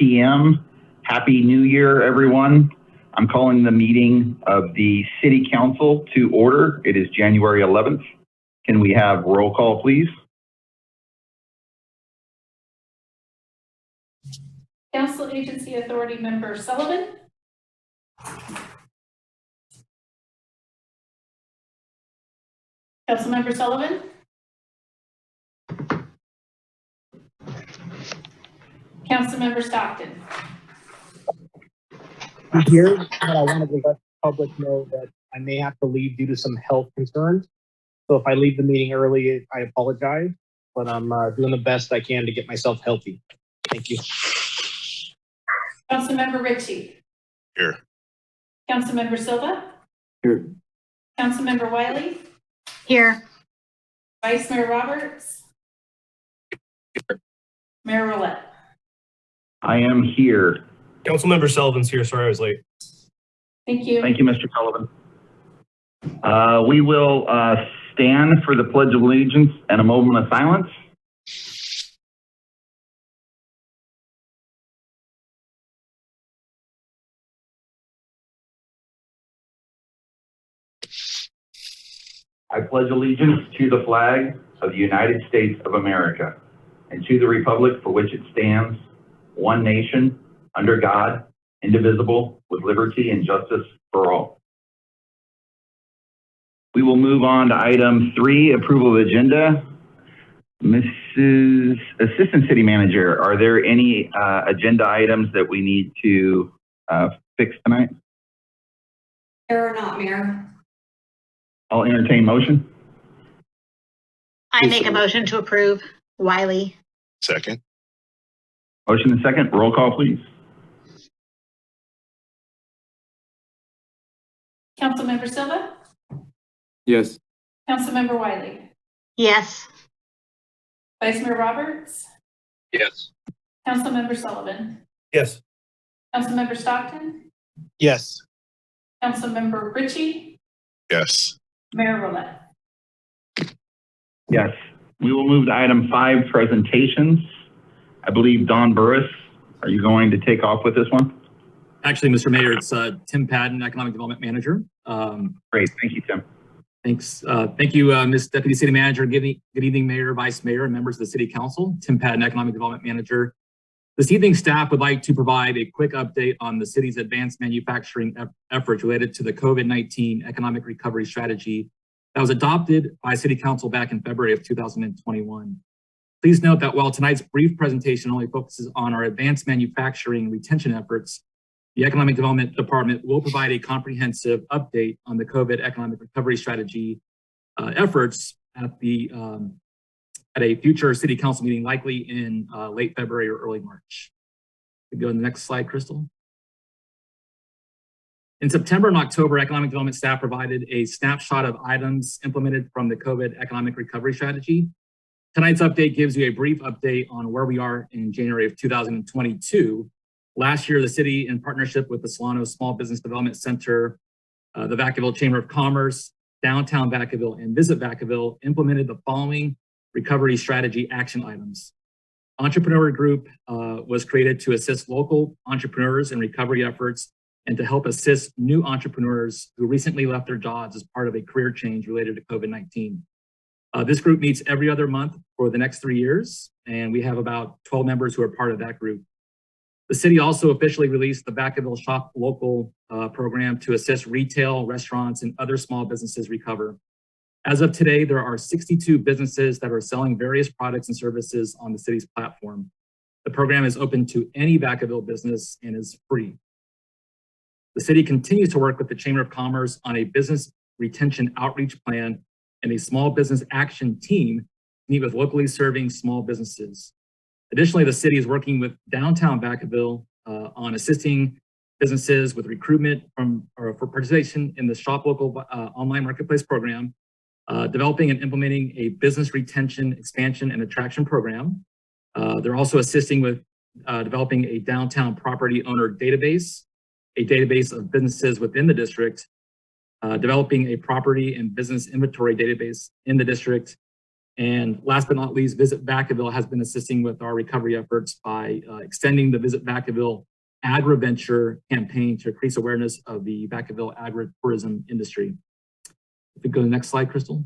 p.m. Happy New Year, everyone. I'm calling the meeting of the City Council to order. It is January 11th. Can we have roll call, please? Council Agency Authority Member Sullivan. Councilmember Sullivan. Councilmember Stockton. I'm here, but I wanted to let the public know that I may have to leave due to some health concerns. So if I leave the meeting early, I apologize, but I'm doing the best I can to get myself healthy. Thank you. Councilmember Ritchie. Here. Councilmember Silva. Here. Councilmember Wiley. Here. Vice Mayor Roberts. Here. Mayor Roulette. I am here. Councilmember Sullivan's here. Sorry I was late. Thank you. Thank you, Mr. Sullivan. We will stand for the Pledge of Allegiance and a moment of silence. I pledge allegiance to the flag of the United States of America and to the republic for which it stands, one nation, under God, indivisible, with liberty and justice for all. We will move on to item 3, approval of agenda. Mrs. Assistant City Manager, are there any agenda items that we need to fix tonight? There are not, Mayor. I'll entertain motion. I make a motion to approve. Wiley. Second. Motion and second. Roll call, please. Councilmember Silva. Yes. Councilmember Wiley. Yes. Vice Mayor Roberts. Yes. Councilmember Sullivan. Yes. Councilmember Stockton. Yes. Councilmember Ritchie. Yes. Mayor Roulette. Yes. We will move to item 5, presentations. I believe Don Burris, are you going to take off with this one? Actually, Mr. Mayor, it's Tim Padden, Economic Development Manager. Great. Thank you, Tim. Thanks. Thank you, Ms. Deputy City Manager. Good evening, Mayor, Vice Mayor, and members of the City Council. Tim Padden, Economic Development Manager. This evening, staff would like to provide a quick update on the city's advanced manufacturing efforts related to the COVID-19 economic recovery strategy that was adopted by City Council back in February of 2021. Please note that while tonight's brief presentation only focuses on our advanced manufacturing retention efforts, the Economic Development Department will provide a comprehensive update on the COVID economic recovery strategy efforts at a future City Council meeting, likely in late February or early March. We go to the next slide, Crystal. In September and October, Economic Development staff provided a snapshot of items implemented from the COVID economic recovery strategy. Tonight's update gives you a brief update on where we are in January of 2022. Last year, the city, in partnership with the Solano Small Business Development Center, the Vacaville Chamber of Commerce, Downtown Vacaville, and Visit Vacaville, implemented the following recovery strategy action items. Entrepreneur Group was created to assist local entrepreneurs in recovery efforts and to help assist new entrepreneurs who recently left their jobs as part of a career change related to COVID-19. This group meets every other month for the next 3 years, and we have about 12 members who are part of that group. The city also officially released the Vacaville Shop Local program to assist retail, restaurants, and other small businesses recover. As of today, there are 62 businesses that are selling various products and services on the city's platform. The program is open to any Vacaville business and is free. The city continues to work with the Chamber of Commerce on a business retention outreach plan and a small business action team to meet with locally serving small businesses. Additionally, the city is working with Downtown Vacaville on assisting businesses with recruitment for participation in the Shop Local online marketplace program, developing and implementing a business retention, expansion, and attraction program. They're also assisting with developing a downtown property owner database, a database of businesses within the district, developing a property and business inventory database in the district, And last but not least, Visit Vacaville has been assisting with our recovery efforts by extending the Visit Vacaville AgriVenture campaign to increase awareness of the Vacaville agritourism industry. If we go to the next slide, Crystal.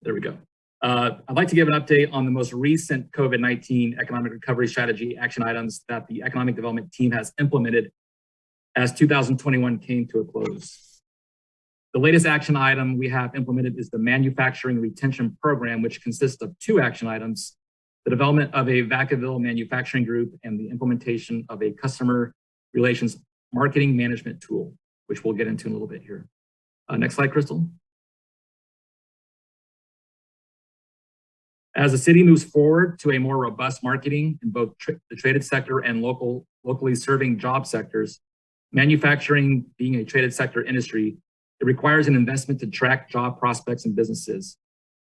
There we go. I'd like to give an update on the most recent COVID-19 economic recovery strategy action items that the economic development team has implemented as 2021 came to a close. The latest action item we have implemented is the manufacturing retention program, which consists of 2 action items: the development of a Vacaville manufacturing group and the implementation of a customer relations marketing management tool, which we'll get into in a little bit here. Next slide, Crystal. As the city moves forward to a more robust marketing in both the traded sector and locally serving job sectors, manufacturing being a traded sector industry, it requires an investment to track job prospects and businesses.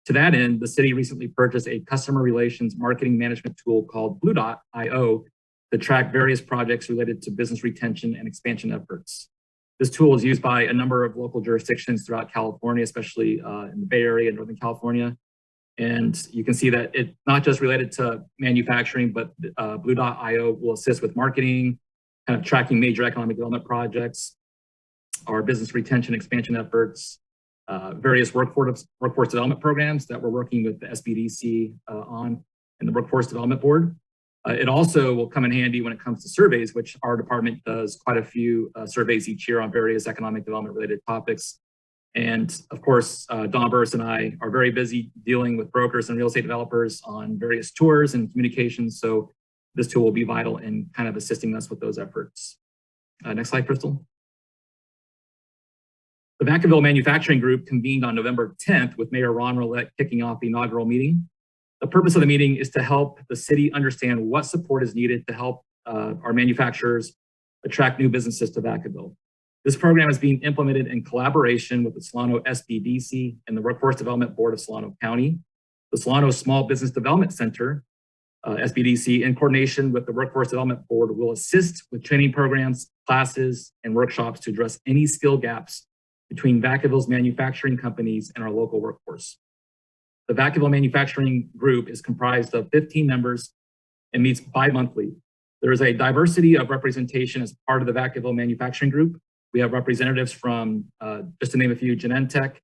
To that end, the city recently purchased a customer relations marketing management tool called Blue.io to track various projects related to business retention and expansion efforts. This tool is used by a number of local jurisdictions throughout California, especially in the Bay Area and Northern California. And you can see that it's not just related to manufacturing, but Blue.io will assist with marketing, kind of tracking major economic development projects, our business retention expansion efforts, various workforce development programs that we're working with the SBDC on and the Workforce Development Board. It also will come in handy when it comes to surveys, which our department does quite a few surveys each year on various economic development related topics. And of course, Don Burris and I are very busy dealing with brokers and real estate developers on various tours and communications. So this tool will be vital in kind of assisting us with those efforts. Next slide, Crystal. The Vacaville Manufacturing Group convened on November 10th with Mayor Ron Roulette kicking off the inaugural meeting. The purpose of the meeting is to help the city understand what support is needed to help our manufacturers attract new businesses to Vacaville. This program is being implemented in collaboration with the Solano SBDC and the Workforce Development Board of Solano County. The Solano Small Business Development Center, SBDC, in coordination with the Workforce Development Board, will assist with training programs, classes, and workshops to address any skill gaps between Vacaville's manufacturing companies and our local workforce. The Vacaville Manufacturing Group is comprised of 15 members and meets bi-monthly. There is a diversity of representation as part of the Vacaville Manufacturing Group. We have representatives from, just to name a few, Genentech,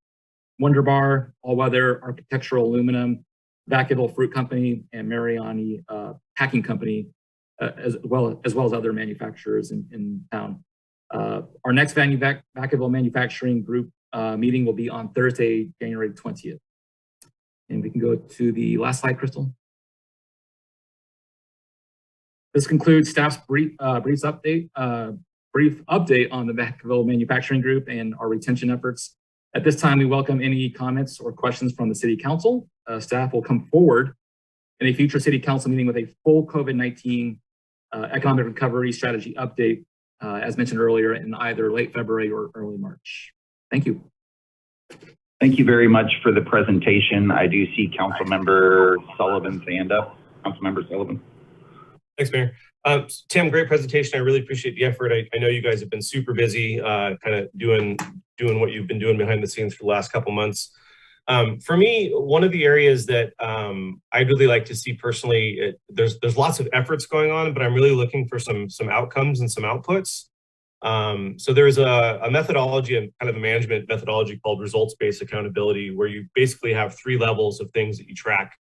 Wonderbar, All Weather, Architectural Aluminum, Vacaville Fruit Company, and Mariani Packing Company, as well as other manufacturers in town. Our next Vacaville Manufacturing Group meeting will be on Thursday, January 20th. And we can go to the last slide, Crystal. This concludes staff's brief update on the Vacaville Manufacturing Group and our retention efforts. At this time, we welcome any comments or questions from the City Council. Staff will come forward in a future City Council meeting with a full COVID-19 economic recovery strategy update, as mentioned earlier, in either late February or early March. Thank you. Thank you very much for the presentation. I do see Councilmember Sullivan's hand up. Councilmember Sullivan. Thanks, Mayor. Tim, great presentation. I really appreciate the effort. I know you guys have been super busy, kind of doing what you've been doing behind the scenes for the last couple months. For me, one of the areas that I'd really like to see personally, there's lots of efforts going on, but I'm really looking for some outcomes and some outputs. So there's a methodology and kind of a management methodology called results-based accountability, where you basically have 3 levels of things that you track.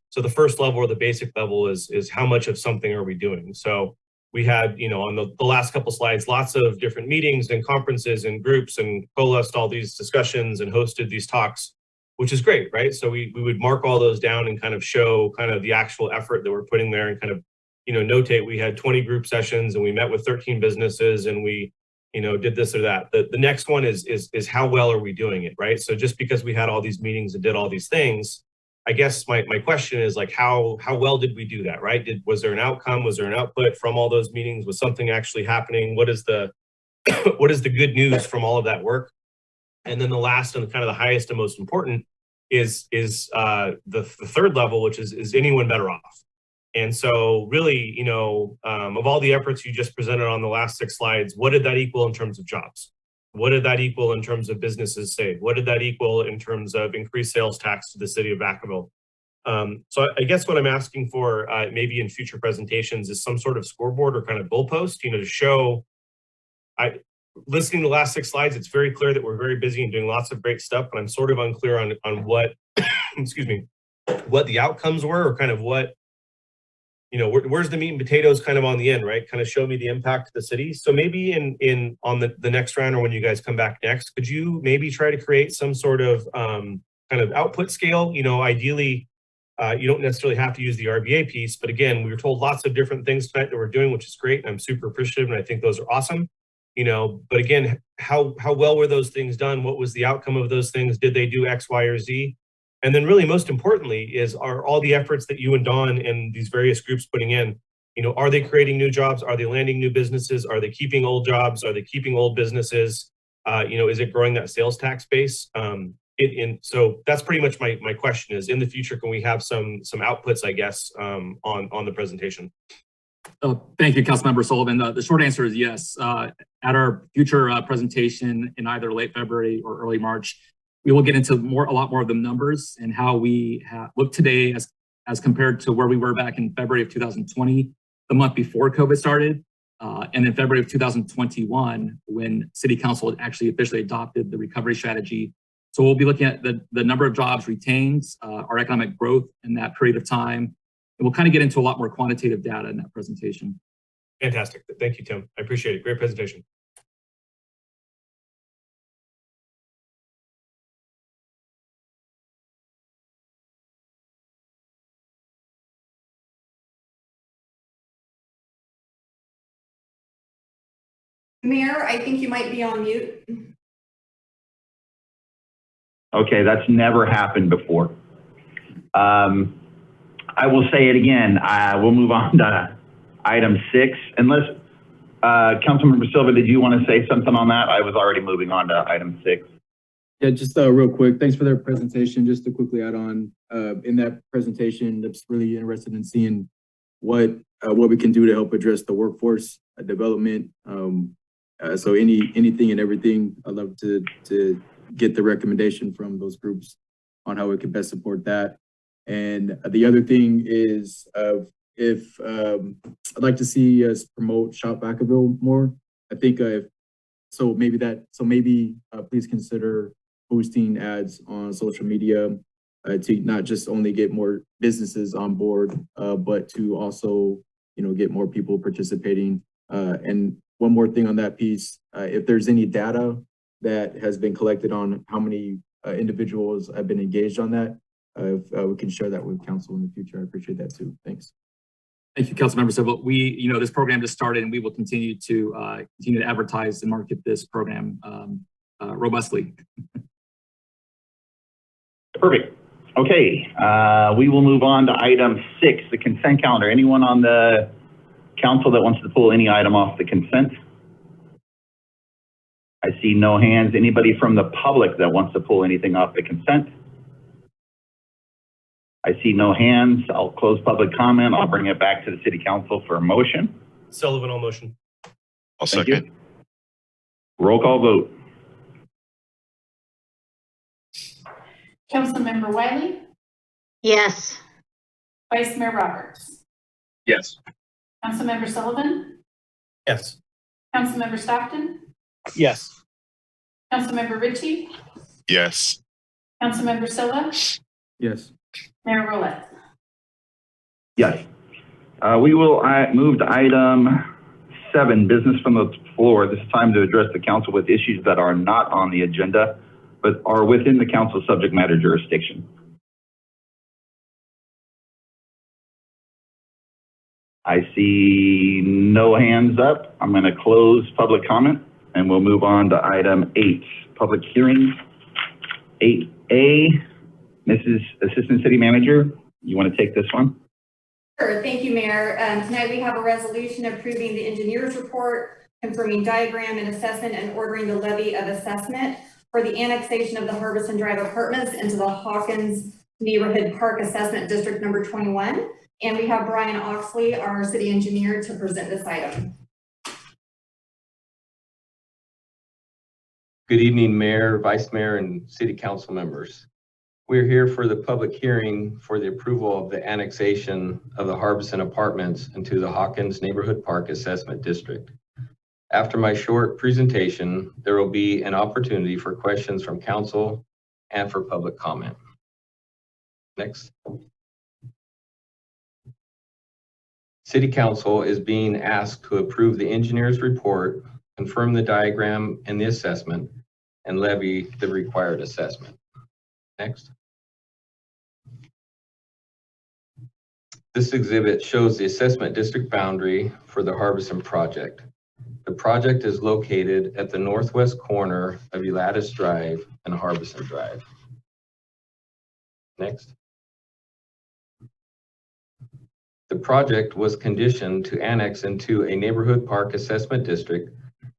So the first level, or the basic level, is how much of something are we doing? So we had, on the last couple slides, lots of different meetings and conferences and groups, and coalesced all these discussions and hosted these talks, which is great, right? So we would mark all those down and kind of show kind of the actual effort that we're putting there, and kind of, notate we had 20 group sessions and we met with 13 businesses and we, did this or that. The next one is how well are we doing it, right? So just because we had all these meetings and did all these things, I guess my question is, like, how well did we do that, right? Was there an outcome? Was there an output from all those meetings? Was something actually happening? What is the what is the good news from all of that work? And then the last and kind of the highest and most important is the third level, which is anyone better off? And so really, of all the efforts you just presented on the last 6 slides, what did that equal in terms of jobs? What did that equal in terms of businesses saved? What did that equal in terms of increased sales tax to the city of Vacaville? So I guess what I'm asking for maybe in future presentations is some sort of scoreboard or kind of goalpost, to show. Listening to the last 6 slides, it's very clear that we're very busy and doing lots of great stuff, but I'm sort of unclear on what, excuse me, what the outcomes were, or kind of what, where's the meat and potatoes kind of on the end, right? Kind of show me the impact to the city. So maybe on the next round, or when you guys come back next, could you maybe try to create some sort of kind of output scale? Ideally, you don't necessarily have to use the RBA piece, but again, we were told lots of different things tonight that we're doing, which is great. And I'm super appreciative, and I think those are awesome. But again, how well were those things done? What was the outcome of those things? Did they do X, Y, or Z? And then really most importantly are all the efforts that you and Dawn and these various groups putting in, are they creating new jobs? Are they landing new businesses? Are they keeping old jobs? Are they keeping old businesses? Is it growing that sales tax base? So that's pretty much my question is, in the future, can we have some outputs, I guess, on the presentation? Thank you, Councilmember Sullivan. The short answer is yes. At our future presentation in either late February or early March, we will get into a lot more of the numbers and how we look today as compared to where we were back in February of 2020, the month before COVID started, and in February of 2021, when City Council actually officially adopted the recovery strategy. So we'll be looking at the number of jobs retained, our economic growth in that period of time, and we'll kind of get into a lot more quantitative data in that presentation. Fantastic. Thank you, Tim. I appreciate it. Great presentation. Mayor, I think you might be on mute. Okay, that's never happened before. I will say it again. We'll move on to item 6. Unless, Councilmember Silva, did you want to say something on that? I was already moving on to item 6. Yeah, just real quick. Thanks for their presentation. Just to quickly add on, in that presentation, I'm really interested in seeing what we can do to help address the workforce development. So anything and everything, I'd love to get the recommendation from those groups on how we can best support that. And the other thing is, if I'd like to see us promote Shop Vacaville more. I think maybe please consider posting ads on social media to not just only get more businesses on board, but to also get more people participating. And one more thing on that piece, if there's any data that has been collected on how many individuals have been engaged on that, if we can share that with council in the future, I appreciate that too. Thanks. Thank you, Councilmember Silva. This program just started, and we will continue to advertise and market this program robustly. Perfect. Okay, we will move on to item 6, the consent calendar. Anyone on the council that wants to pull any item off the consent? I see no hands. Anybody from the public that wants to pull anything off the consent? I see no hands. I'll close public comment. I'll bring it back to the city council for a motion. Sullivan, I'll motion. I'll Thank second. you. Roll call vote. Councilmember Wiley, Yes. Vice Mayor Roberts, Yes. Councilmember Sullivan, Yes. Councilmember Stockton, Yes. Councilmember Ritchie, Yes. Councilmember Silva, Yes. Mayor Roulette. Yes. We will move to item 7, business from the floor. This is time to address the council with issues that are not on the agenda, but are within the council's subject matter jurisdiction. I see no hands up. I'm going to close public comment and we'll move on to item 8, public hearing. 8A, Mrs. Assistant City Manager, you want to take this one? Sure, thank you, Mayor. Tonight we have a resolution approving the engineer's report, confirming diagram and assessment, and ordering the levy of assessment for the annexation of the Harbison Drive apartments into the Hawkins Neighborhood Park Assessment District number 21. And we have Brian Oxley, our city engineer, to present this item. Good evening, Mayor, Vice Mayor, and City Council members. We're here for the public hearing for the approval of the annexation of the Harbison Apartments into the Hawkins Neighborhood Park Assessment District. After my short presentation, there will be an opportunity for questions from council and for public comment. Next. City Council is being asked to approve the engineer's report, confirm the diagram and the assessment, and levy the required assessment. Next. This exhibit shows the assessment district boundary for the Harbison project. The project is located at the northwest corner of Elatis Drive and Harbison Drive. Next. The project was conditioned to annex into a neighborhood park assessment district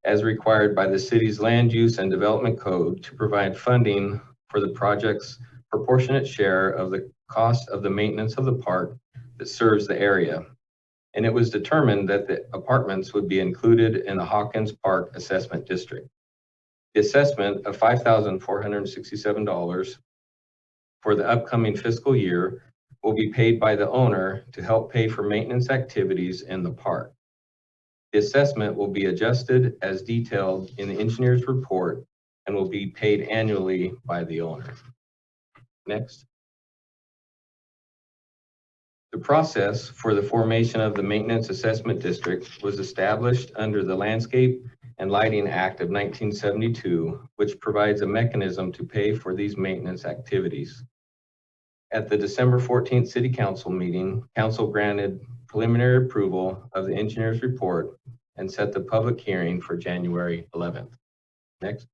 as required by the city's land use and development code to provide funding for the project's proportionate share of the cost of the maintenance of the park that serves the area. And it was determined that the apartments would be included in the Hawkins Park Assessment District. The assessment of $5,467 for the upcoming fiscal year will be paid by the owner to help pay for maintenance activities in the park. The assessment will be adjusted as detailed in the engineer's report and will be paid annually by the owner. Next. The process for the formation of the Maintenance Assessment District was established under the Landscape and Lighting Act of 1972, which provides a mechanism to pay for these maintenance activities. At the December 14th City Council meeting, Council granted preliminary approval of the engineer's report and set the public hearing for January 11th. Next.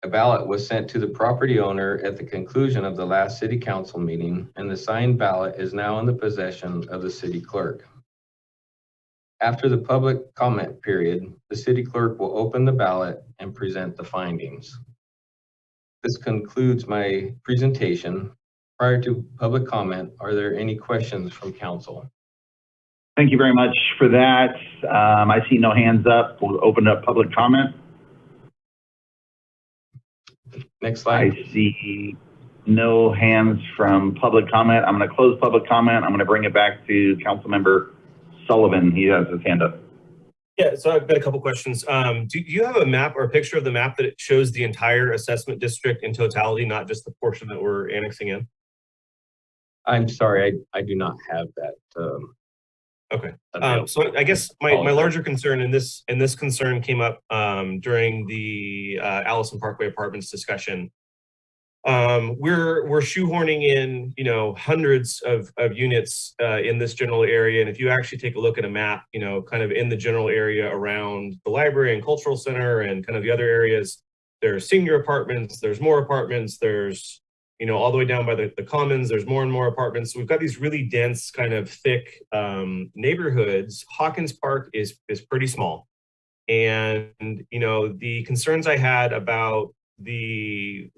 A ballot was sent to the property owner at the conclusion of the last City Council meeting, and the signed ballot is now in the possession of the City Clerk. After the public comment period, the City Clerk will open the ballot and present the findings. This concludes my presentation. Prior to public comment, are there any questions from council? Thank you very much for that. I see no hands up. We'll open up public comment. Next slide. I see no hands from public comment. I'm going to close public comment. I'm going to bring it back to Councilmember Sullivan. He has his hand up. Yeah, so I've got a couple questions. Do you have a map or a picture of the map that it shows the entire assessment district in totality, not just the portion that we're annexing in? I'm sorry, I do not have that. Okay. So I guess my larger concern, and this concern came up during the Allison Parkway Apartments discussion. We're shoehorning in, hundreds of units in this general area. And if you actually take a look at a map, kind of in the general area around the library and cultural center and kind of the other areas, there's senior apartments, there's more apartments, there's, all the way down by the commons, there's more and more apartments. So we've got these really dense, kind of thick neighborhoods. Hawkins Park is pretty small. And, the concerns I had about the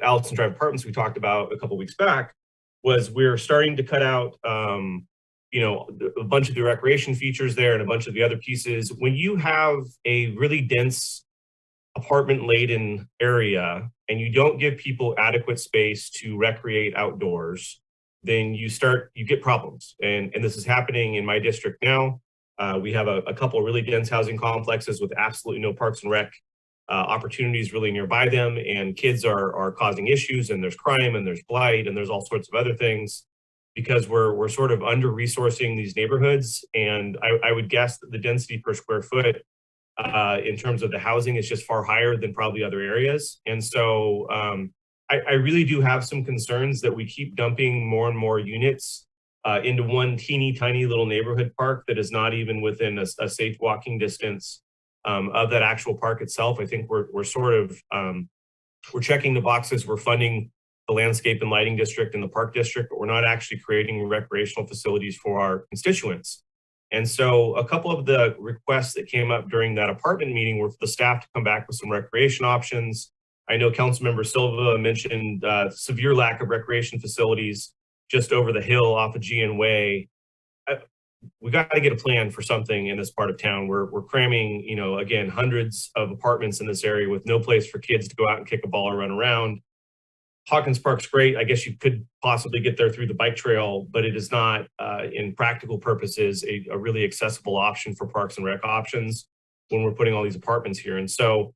Allison Drive apartments we talked about a couple weeks back was we're starting to cut out, a bunch of the recreation features there and a bunch of the other pieces. When you have a really dense apartment-laden area and you don't give people adequate space to recreate outdoors, then you get problems. And this is happening in my district now. We have a couple of really dense housing complexes with absolutely no parks and rec opportunities really nearby them, and kids are causing issues, and there's crime and there's blight and there's all sorts of other things because we're sort of under-resourcing these neighborhoods. And I would guess that the density per square foot in terms of the housing is just far higher than probably other areas. And so I really do have some concerns that we keep dumping more and more units into one teeny tiny little neighborhood park that is not even within a safe walking distance of that actual park itself. I think we're sort of, we're checking the boxes. We're funding the landscape and lighting district and the park district, but we're not actually creating recreational facilities for our constituents. And so a couple of the requests that came up during that apartment meeting were for the staff to come back with some recreation options. I know Councilmember Silva mentioned severe lack of recreation facilities just over the hill off of GN Way. we got to get a plan for something in this part of town. We're cramming, you know, again, hundreds of apartments in this area with no place for kids to go out and kick a ball or run around. Hawkins Park's great. I guess you could possibly get there through the bike trail, but it is not, in practical purposes, a really accessible option for Parks and Rec options when we're putting all these apartments here. And so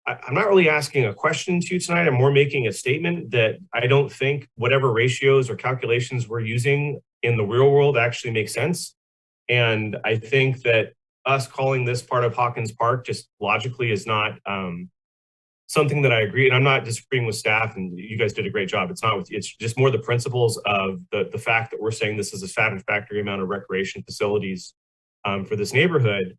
I'm not really asking a question to you tonight. I'm more making a statement that I don't think whatever ratios or calculations we're using in the real world actually make sense. And I think that us calling this part of Hawkins Park just logically is not something that I agree. And I'm not disagreeing with staff, and you guys did a great job. It's just more the principles of the fact that we're saying this is a satisfactory amount of recreation facilities for this neighborhood.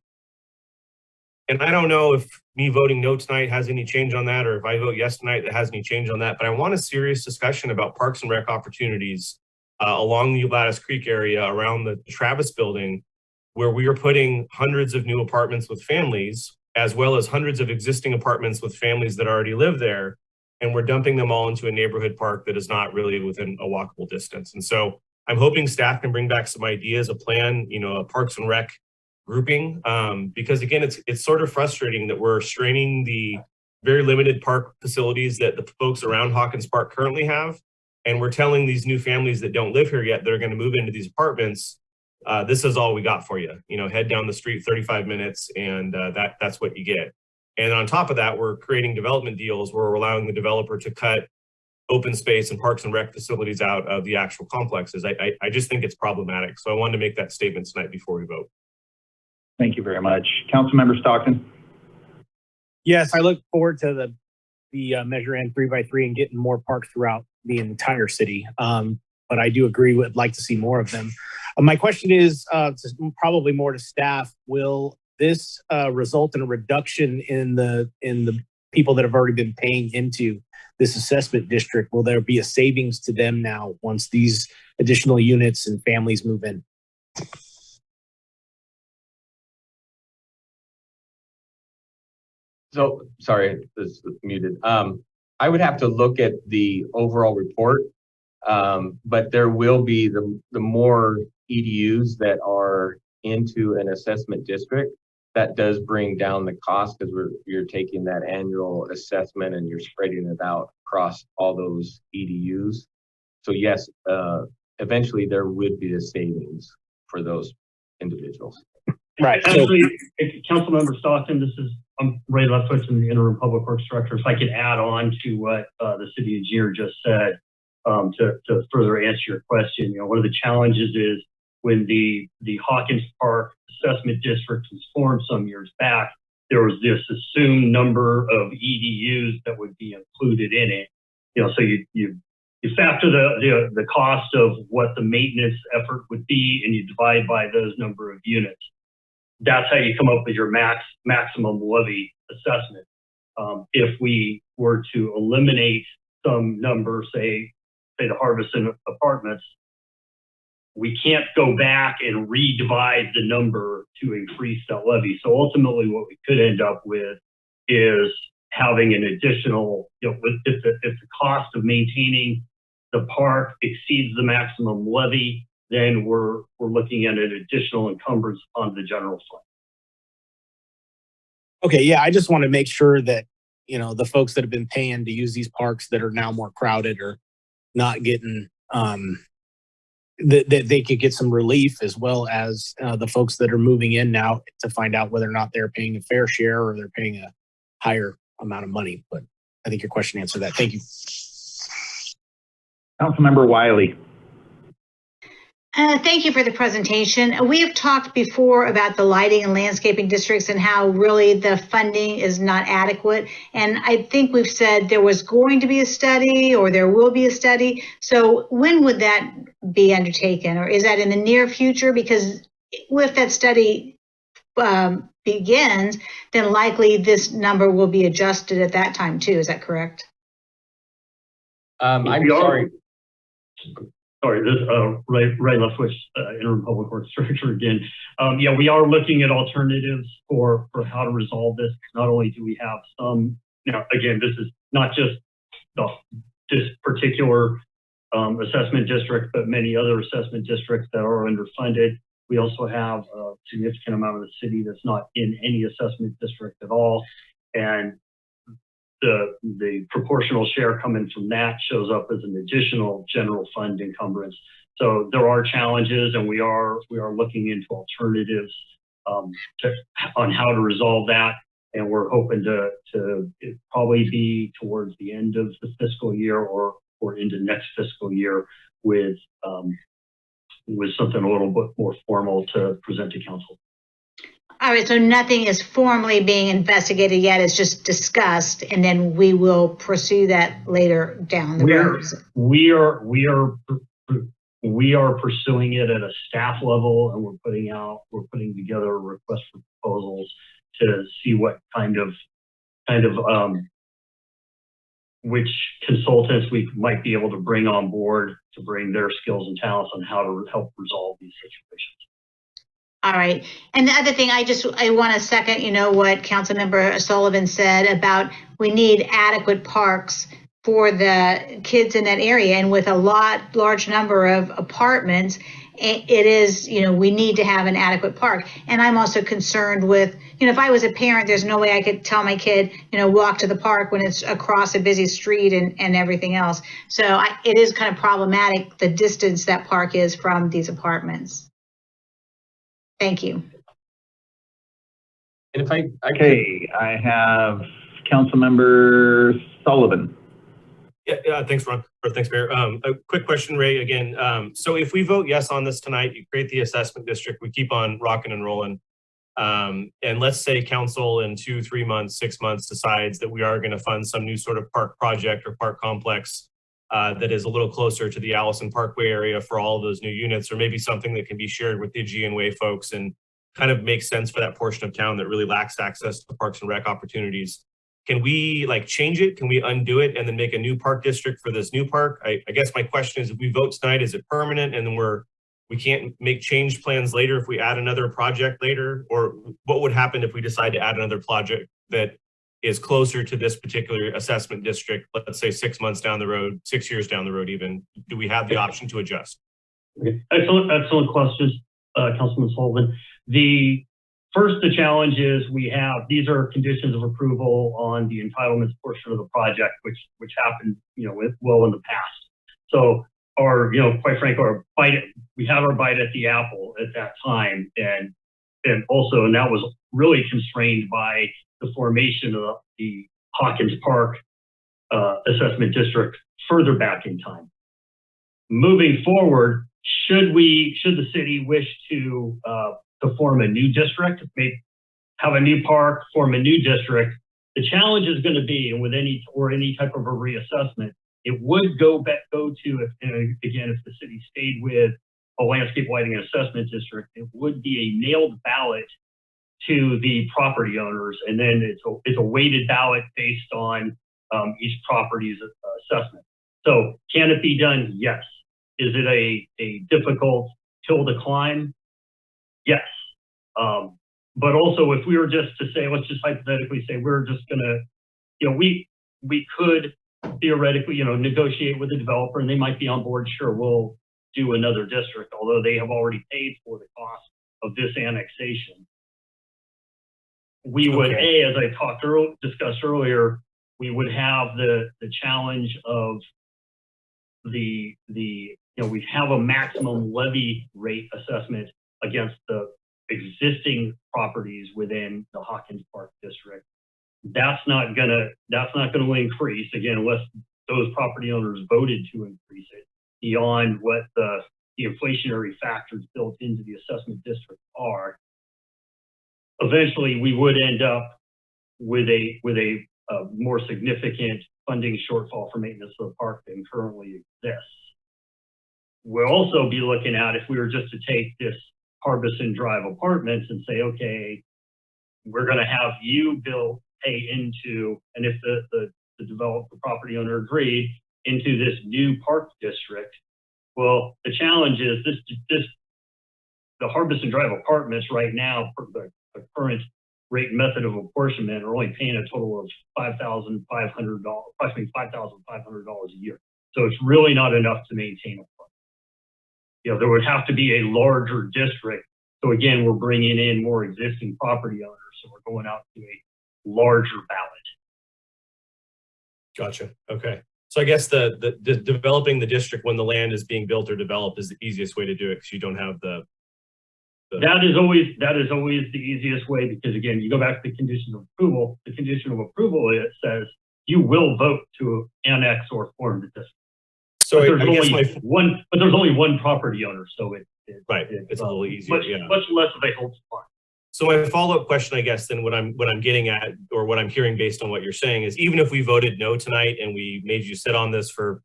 And I don't know if me voting no tonight has any change on that, or if I vote yes tonight that has any change on that, but I want a serious discussion about Parks and Rec opportunities along the Lattice Creek area around the Travis building, where we are putting hundreds of new apartments with families, as well as hundreds of existing apartments with families that already live there. And we're dumping them all into a neighborhood park that is not really within a walkable distance. And so I'm hoping staff can bring back some ideas, a plan, you know, a Parks and Rec grouping, because again, it's sort of frustrating that we're straining the very limited park facilities that the folks around Hawkins Park currently have. And we're telling these new families that don't live here yet, that are going to move into these apartments, this is all we got for you. You know, head down the street 35 minutes and that's what you get. And on top of that, we're creating development deals where we're allowing the developer to cut open space and Parks and Rec facilities out of the actual complexes. I just think it's problematic. So I wanted to make that statement tonight before we vote. Thank you very much. Councilmember Stockton? Yes, I look forward to the Measure N 3x3 and getting more parks throughout the entire city. But I do agree, would like to see more of them. My question is probably more to staff. Will this result in a reduction in the people that have already been paying into this assessment district? Will there be a savings to them now once these additional units and families move in? So, sorry, this is muted. I would have to look at the overall report, but there will be the more EDUs that are into an assessment district, that does bring down the cost, because you're taking that annual assessment and you're spreading it out across all those EDUs. So yes, eventually there would be a savings for those individuals. Right. Actually, Councilmember Stockton, I'm Ray Leftwich, I'm the interim public works director. If I could add on to what the city engineer just said to further answer your question, you know, one of the challenges is when the Hawkins Park Assessment District was formed some years back, there was this assumed number of EDUs that would be included in it. You know, so you factor the cost of what the maintenance effort would be, and you divide by those number of units. That's how you come up with your maximum levy assessment. If we were to eliminate some number, say the Harbison apartments, we can't go back and redivide the number to increase that levy. So ultimately what we could end up with is having an additional, you know, if the cost of maintaining the park exceeds the maximum levy, then we're looking at an additional encumbrance on the general fund. Okay, yeah, I just want to make sure that, you know, the folks that have been paying to use these parks that are now more crowded are not getting, that they could get some relief, as well as the folks that are moving in now to find out whether or not they're paying a fair share or they're paying a higher amount of money. But I think your question answered that. Thank you. Councilmember Wiley. Thank you for the presentation. We have talked before about the lighting and landscaping districts and how really the funding is not adequate. And I think we've said there was going to be a study, or there will be a study. So when would that be undertaken, or is that in the near future? Because if that study begins, then likely this number will be adjusted at that time too. Is that correct? I'm sorry. Sorry, this Ray Leftwich, interim public works director again. Yeah, we are looking at alternatives for how to resolve this. Not only do we have some, you know, again, this is not just this particular assessment district, but many other assessment districts that are underfunded. We also have a significant amount of the city that's not in any assessment district at all. And the proportional share coming from that shows up as an additional general fund encumbrance. So there are challenges, and we are looking into alternatives on how to resolve that. And we're hoping to probably be towards the end of the fiscal year or into next fiscal year with something a little bit more formal to present to council. All right, so nothing is formally being investigated yet. It's just discussed, and then we will pursue that later down the road. We are pursuing it at a staff level, and we're putting together a request for proposals to see what kind of which consultants we might be able to bring on board to bring their skills and talents on how to help resolve these situations. All right. And the other thing, I want to second, what Councilmember Sullivan said about we need adequate parks for the kids in that area. And with a large number of apartments, it is, we need to have an adequate park. And I'm also concerned with, if I was a parent, there's no way I could tell my kid, walk to the park when it's across a busy street and everything else. So it is kind of problematic, the distance that park is from these apartments. Thank you. And if I have Councilmember Sullivan. Yeah, thanks, Ron. Or thanks, Mayor. A quick question, Ray, again. So if we vote yes on this tonight, you create the assessment district, we keep on rocking and rolling. And let's say council in 2, 3 months, 6 months decides that we are going to fund some new sort of park project or park complex that is a little closer to the Allison Parkway area for all of those new units, or maybe something that can be shared with the Aegean Way folks and kind of makes sense for that portion of town that really lacks access to parks and rec opportunities. Can we change it? Can we undo it and then make a new park district for this new park? I guess my question is, if we vote tonight, is it permanent and then we can't make change plans later if we add another project later? Or what would happen if we decide to add another project that is closer to this particular assessment district, let's say 6 months down the road, 6 years down the road even? Do we have the option to adjust? Okay. Excellent questions, Councilman Sullivan. The challenge is these are conditions of approval on the entitlements portion of the project, which happened, well in the past. So quite frankly, we had our bite at the apple at that time. And that was really constrained by the formation of the Hawkins Park assessment district further back in time. Moving forward, should the city wish to form a new district, have a new park, form a new district, the challenge is going to be, and with any type of a reassessment, it would go to, if the city stayed with a landscape lighting and assessment district, it would be a mailed ballot to the property owners, and then it's a weighted ballot based on each property's assessment. So can it be done? Yes. Is it a difficult hill to climb? Yes. But also, if we were just to say, let's just hypothetically say we're just gonna, we could theoretically, negotiate with the developer and they might be on board. Sure, we'll do another district, although they have already paid for the cost of this annexation. We would, as I discussed earlier, we would have the challenge of we have a maximum levy rate assessment against the existing properties within the Hawkins Park district. That's not gonna increase, again, unless those property owners voted to increase it beyond what the inflationary factors built into the assessment district are. Eventually, we would end up with a more significant funding shortfall for maintenance of the park than currently exists. We'll also be looking at, if we were just to take this Harbison Drive apartments and say, okay, we're going to have you pay into, and if the property owner agreed, into this new park district. Well, the challenge is the Harbison Drive apartments right now, the current rate and method of apportionment, are only paying a total of $5,500, approximately $5,500 a year. So it's really not enough to maintain a park. There would have to be a larger district So again, we're bringing in more existing property owners. So we're going out to a larger ballot. Gotcha. Okay. So I guess the developing the district when the land is being built or developed is the easiest way to do it because you don't have the That is always the easiest way, because again, you go back to the condition of approval. The condition of approval, it says you will vote to annex or form the district. So but there's I guess there's only one property owner, so it's a little easier. Much less of a hold spot. So my follow-up question, I guess, then what I'm getting at, or what I'm hearing based on what you're saying, is even if we voted no tonight and we made you sit on this for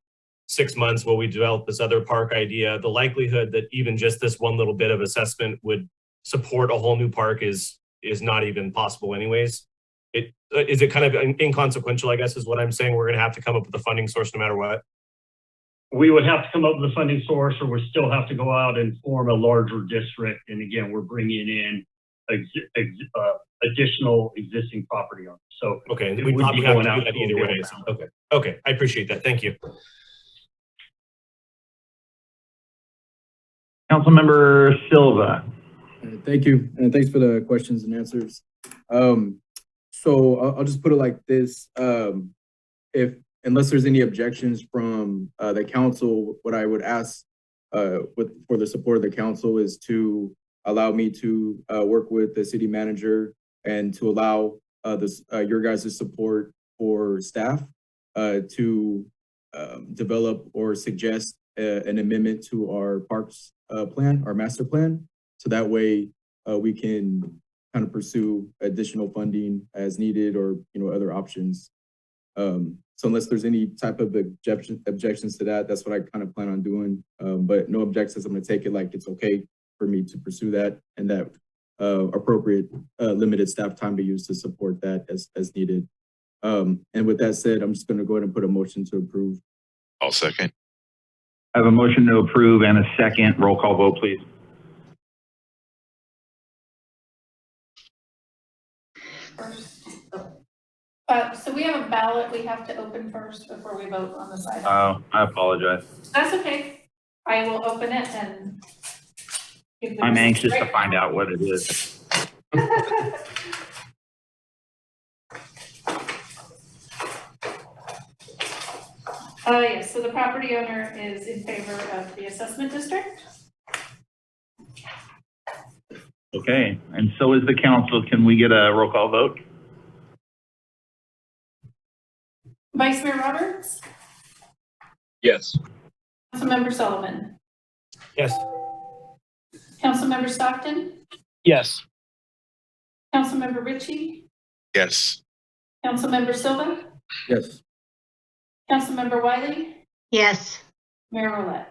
6 months while we develop this other park idea, the likelihood that even just this one little bit of assessment would support a whole new park is not even possible anyways. Is it kind of inconsequential, I guess, is what I'm saying? We're going to have to come up with a funding source no matter what. We would have to come up with a funding source, or we still have to go out and form a larger district. And again, we're bringing in additional existing property owners. So okay, we probably have to do that either way. So, okay, I appreciate that. Thank you. Councilmember Silva. Thank you, and thanks for the questions and answers. So I'll just put it like this: unless there's any objections from the council, what I would ask for the support of the council is to allow me to work with the city manager and to allow your guys' support for staff to develop or suggest an amendment to our parks plan, our master plan. So that way we can kind of pursue additional funding as needed, or, other options. So unless there's any type of objections to that, that's what I kind of plan on doing. But no objections, I'm gonna take it like it's okay for me to pursue that, and that appropriate limited staff time to use to support that as needed. And with that said, I'm just gonna go ahead and put a motion to approve. I'll second. I have a motion to approve and a second. Roll call vote, please. So we have a ballot we have to open first before we vote on this item. Oh, I apologize. That's okay. I will open it and give I'm anxious to find out what it is. Yes, so the property owner is in favor of the assessment district. Okay, and so is the council. Can we get a roll call vote? Vice Mayor Roberts? Yes. Councilmember Sullivan? Yes. Councilmember Stockton? Yes. Councilmember Ritchie? Yes. Councilmember Silva? Yes. Councilmember Wiley? Yes. Mayor Roulette?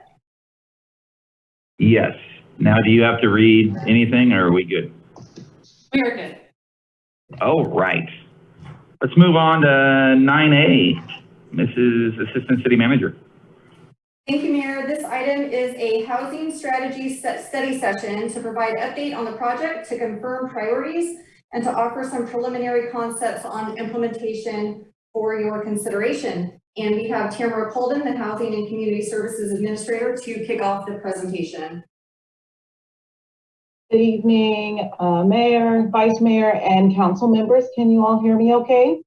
Yes. Now, do you have to read anything, or are we good? We are good. All right. Let's move on to 9A, Mrs. Assistant City Manager. Thank you, Mayor. This item is a housing strategy study session to provide update on the project, to confirm priorities, and to offer some preliminary concepts on implementation for your consideration. And we have Tamara Colden, the Housing and Community Services Administrator, to kick off the presentation. Good evening, Mayor, Vice Mayor, and council members. Can you all hear me okay?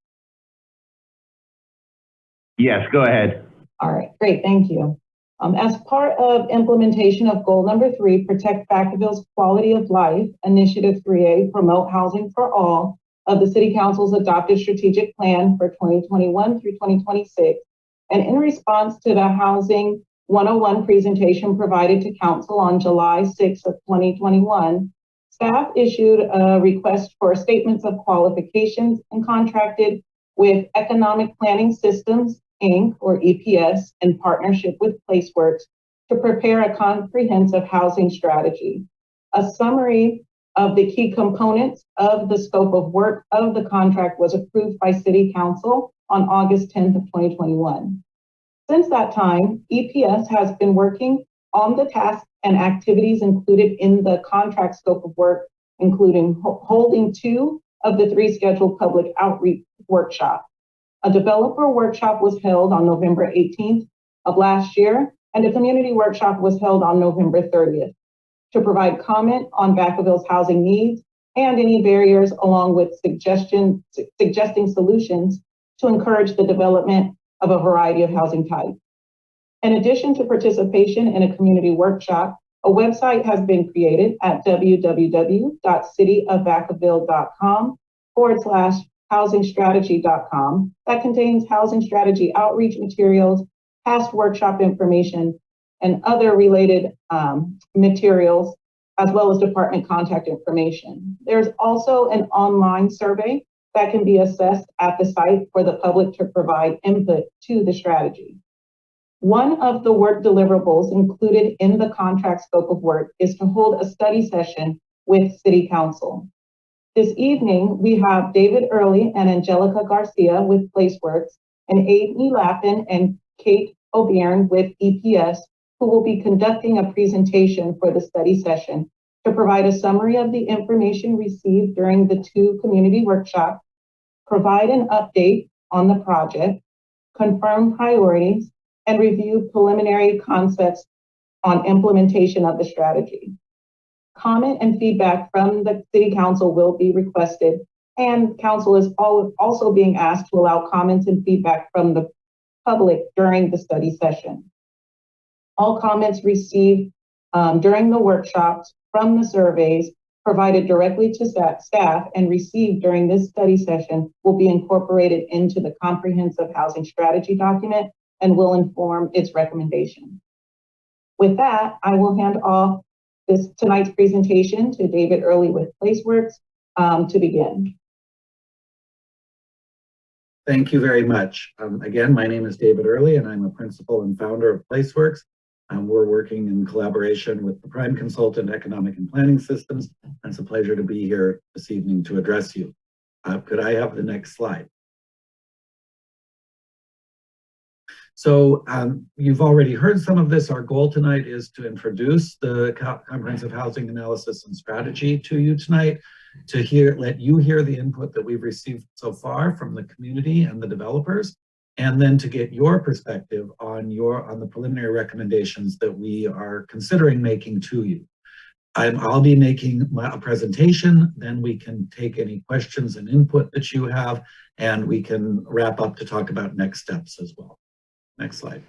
Yes, go ahead. All right, great, thank you. As part of implementation of goal number 3, Protect Vacaville's Quality of Life, Initiative 3A, Promote Housing for All, of the City Council's adopted strategic plan for 2021 through 2026, and in response to the Housing 101 presentation provided to Council on July 6th of 2021, staff issued a request for statements of qualifications and contracted with Economic Planning Systems, Inc., or EPS, in partnership with PlaceWorks to prepare a comprehensive housing strategy. A summary of the key components of the scope of work of the contract was approved by City Council on August 10th of 2021. Since that time, EPS has been working on the tasks and activities included in the contract scope of work, including holding 2 of the 3 scheduled public outreach workshops. A developer workshop was held on November 18th of last year, and a community workshop was held on November 30th. to provide comment on Vacaville's housing needs and any barriers, along with suggesting solutions to encourage the development of a variety of housing types. In addition to participation in a community workshop, a website has been created at www.cityofvacaville.com/housingstrategy.com that contains housing strategy outreach materials, past workshop information, and other related materials, as well as department contact information. There's also an online survey that can be assessed at the site for the public to provide input to the strategy. One of the work deliverables included in the contract scope of work is to hold a study session with City Council. This evening, we have David Early and Angelica Garcia with PlaceWorks, and Amy Lappin and Kate O'Byrne with EPS, who will be conducting a presentation for the study session to provide a summary of the information received during the 2 community workshops, provide an update on the project, confirm priorities, and review preliminary concepts on implementation of the strategy. Comment and feedback from the City Council will be requested, and Council is also being asked to allow comments and feedback from the public during the study session. All comments received during the workshops from the surveys provided directly to staff and received during this study session will be incorporated into the comprehensive housing strategy document and will inform its recommendation. With that, I will hand off tonight's presentation to David Early with PlaceWorks to begin. Thank you very much. Again, my name is David Early, and I'm a principal and founder of PlaceWorks. We're working in collaboration with the Prime Consultant Economic and Planning Systems, and it's a pleasure to be here this evening to address you. Could I have the next slide? So you've already heard some of this. Our goal tonight is to introduce the comprehensive housing analysis and strategy to you tonight, to let you hear the input that we've received so far from the community and the developers, and then to get your perspective on the preliminary recommendations that we are considering making to you. I'll be making a presentation, then we can take any questions and input that you have, and we can wrap up to talk about next steps as well. Next slide.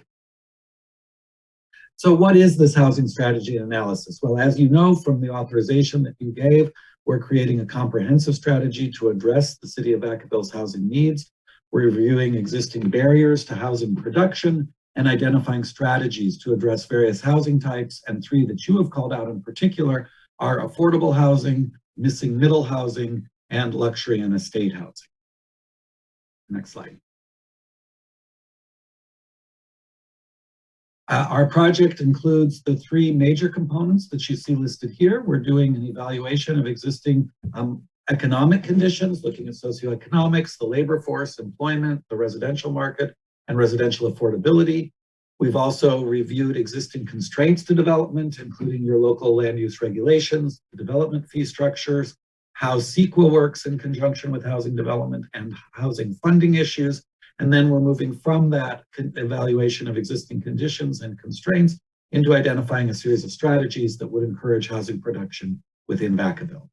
So what is this housing strategy and analysis? Well, as you know from the authorization that you gave, we're creating a comprehensive strategy to address the City of Vacaville's housing needs. We're reviewing existing barriers to housing production and identifying strategies to address various housing types, and 3 that you have called out in particular are affordable housing, missing middle housing, and luxury and estate housing. Next slide. Our project includes the 3 major components that you see listed here. We're doing an evaluation of existing economic conditions, looking at socioeconomics, the labor force, employment, the residential market, and residential affordability. We've also reviewed existing constraints to development, including your local land use regulations, development fee structures, how CEQA works in conjunction with housing development, and housing funding issues. And then we're moving from that evaluation of existing conditions and constraints into identifying a series of strategies that would encourage housing production within Vacaville.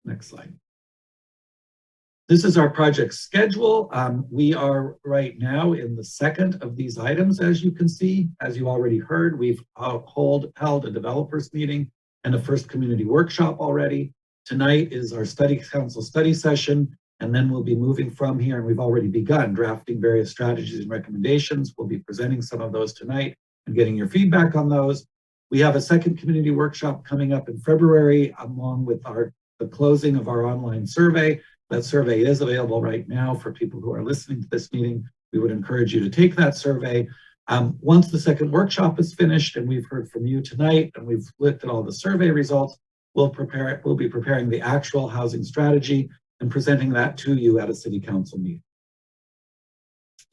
Next slide. This is our project schedule. We are right now in the 2nd of these items, as you can see. As you already heard, we've held a developers meeting and a first community workshop already. Tonight is our study council study session. And then we'll be moving from here, and we've already begun drafting various strategies and recommendations. We'll be presenting some of those tonight and getting your feedback on those. We have a second community workshop coming up in February, along with the closing of our online survey. That survey is available right now for people who are listening to this meeting. We would encourage you to take that survey. Once the second workshop is finished, and we've heard from you tonight, and we've looked at all the survey results, we'll be preparing the actual housing strategy and presenting that to you at a city council meeting.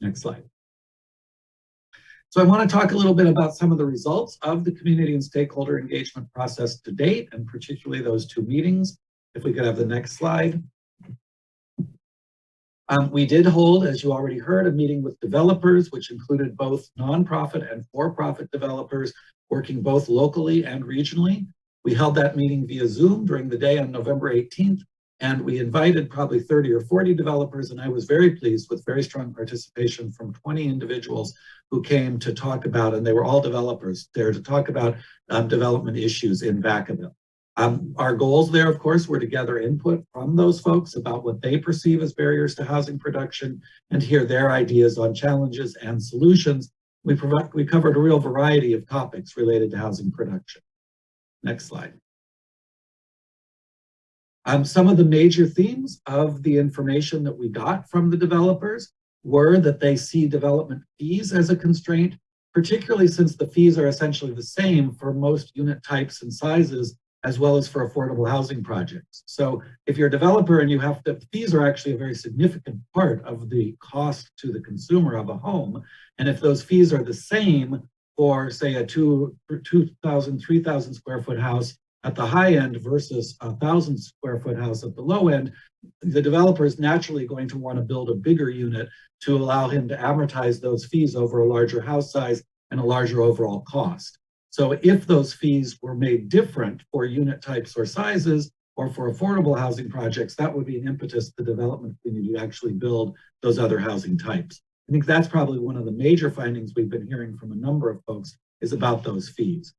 Next slide. So I want to talk a little bit about some of the results of the community and stakeholder engagement process to date, and particularly those 2 meetings. If we could have the next slide. We did hold, as you already heard, a meeting with developers, which included both nonprofit and for-profit developers, working both locally and regionally. We held that meeting via Zoom during the day on November 18th, and we invited probably 30 or 40 developers, and I was very pleased with very strong participation from 20 individuals who came to talk about, and they were all developers there to talk about development issues in Vacaville. Our goals there, of course, were to gather input from those folks about what they perceive as barriers to housing production and hear their ideas on challenges and solutions. We covered a real variety of topics related to housing production. Next slide. Some of the major themes of the information that we got from the developers were that they see development fees as a constraint, particularly since the fees are essentially the same for most unit types and sizes, as well as for affordable housing projects. So if you're a developer and you have to, fees are actually a very significant part of the cost to the consumer of a home. And if those fees are the same for, say, a 2,000, 3,000 square foot house at the high end versus a 1,000 square foot house at the low end, the developer is naturally going to want to build a bigger unit to allow him to amortize those fees over a larger house size and a larger overall cost. So if those fees were made different for unit types or sizes or for affordable housing projects, that would be an impetus to the development community to actually build those other housing types. I think that's probably one of the major findings we've been hearing from a number of folks is about those fees.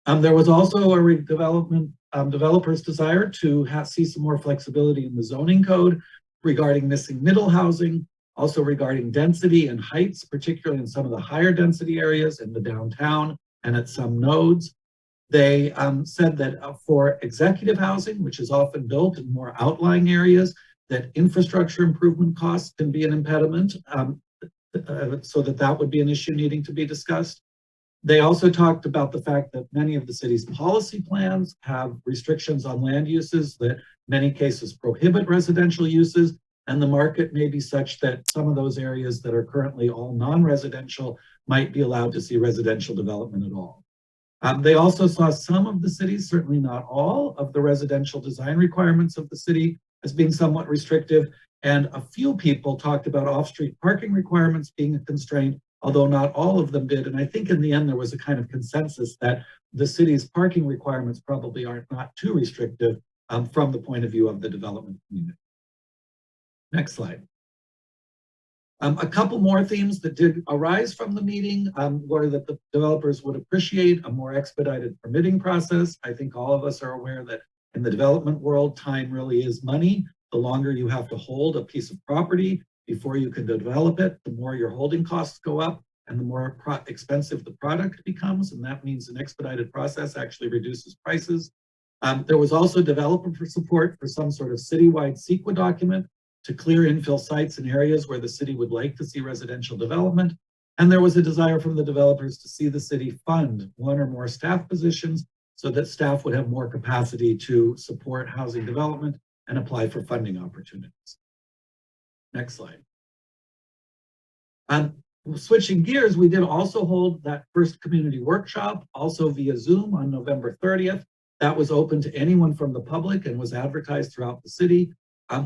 There was also a developer's desire to see some more flexibility in the zoning code regarding missing middle housing, also regarding density and heights, particularly in some of the higher density areas in the downtown and at some nodes. They said that for executive housing, which is often built in more outlying areas, that infrastructure improvement costs can be an impediment, so that would be an issue needing to be discussed. They also talked about the fact that many of the city's policy plans have restrictions on land uses that in many cases prohibit residential uses, and the market may be such that some of those areas that are currently all non-residential might be allowed to see residential development at all. They also saw some of the cities, certainly not all, of the residential design requirements of the city as being somewhat restrictive, and a few people talked about off-street parking requirements being a constraint, although not all of them did. And I think in the end, there was a kind of consensus that the city's parking requirements probably are not too restrictive from the point of view of the development community. Next slide. A couple more themes that did arise from the meeting were that the developers would appreciate a more expedited permitting process. I think all of us are aware that in the development world, time really is money. The longer you have to hold a piece of property before you can develop it, the more your holding costs go up and the more expensive the product becomes. And that means an expedited process actually reduces prices. There was also developer support for some sort of citywide CEQA document to clear infill sites in areas where the city would like to see residential development. And there was a desire from the developers to see the city fund one or more staff positions so that staff would have more capacity to support housing development and apply for funding opportunities. Next slide. Switching gears, we did also hold that first community workshop, also via Zoom on November 30th. That was open to anyone from the public and was advertised throughout the city.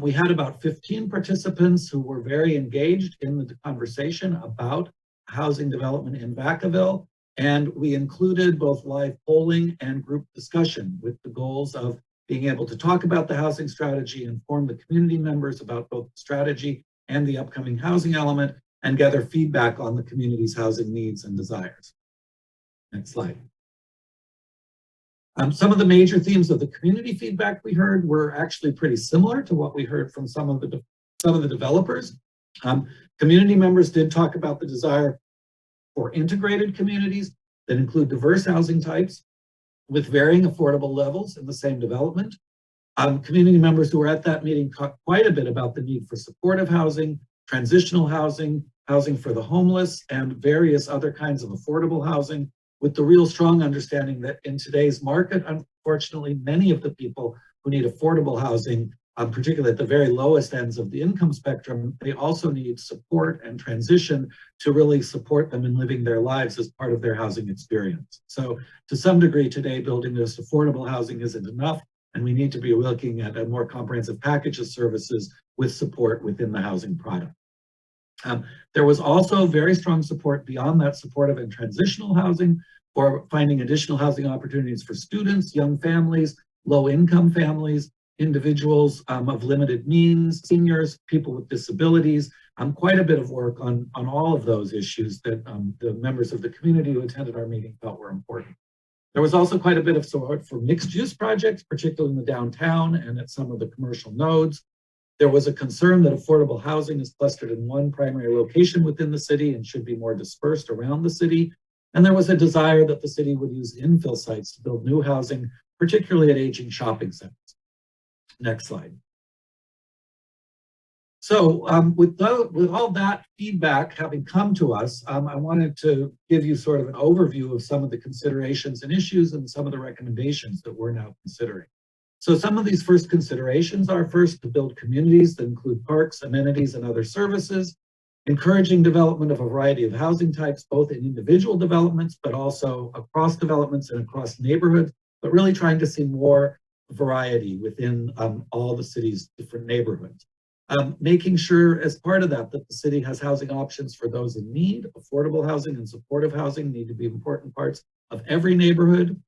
We had about 15 participants who were very engaged in the conversation about housing development in Vacaville, and we included both live polling and group discussion with the goals of being able to talk about the housing strategy, inform the community members about both the strategy and the upcoming housing element, and gather feedback on the community's housing needs and desires. Next slide. Some of the major themes of the community feedback we heard were actually pretty similar to what we heard from some of the developers. Community members did talk about the desire for integrated communities that include diverse housing types with varying affordable levels in the same development. Community members who were at that meeting talked quite a bit about the need for supportive housing, transitional housing, housing for the homeless, and various other kinds of affordable housing, with the real strong understanding that in today's market, unfortunately, many of the people who need affordable housing, particularly at the very lowest ends of the income spectrum, they also need support and transition to really support them in living their lives as part of their housing experience. So to some degree today, building this affordable housing isn't enough, and we need to be looking at a more comprehensive package of services with support within the housing product. There was also very strong support beyond that supportive and transitional housing for finding additional housing opportunities for students, young families, low-income families, individuals of limited means, seniors, people with disabilities. Quite a bit of work on all of those issues that the members of the community who attended our meeting felt were important. There was also quite a bit of support for mixed-use projects, particularly in the downtown and at some of the commercial nodes. There was a concern that affordable housing is clustered in one primary location within the city and should be more dispersed around the city. And there was a desire that the city would use infill sites to build new housing, particularly at aging shopping centers. Next slide. So with all that feedback having come to us, I wanted to give you sort of an overview of some of the considerations and issues and some of the recommendations that we're now considering. So some of these first considerations are first to build communities that include parks, amenities, and other services, encouraging development of a variety of housing types, both in individual developments, but also across developments and across neighborhoods, but really trying to see more variety within all the city's different neighborhoods. Making sure as part of that, that the city has housing options for those in need. Affordable housing and supportive housing need to be important parts of every neighborhood.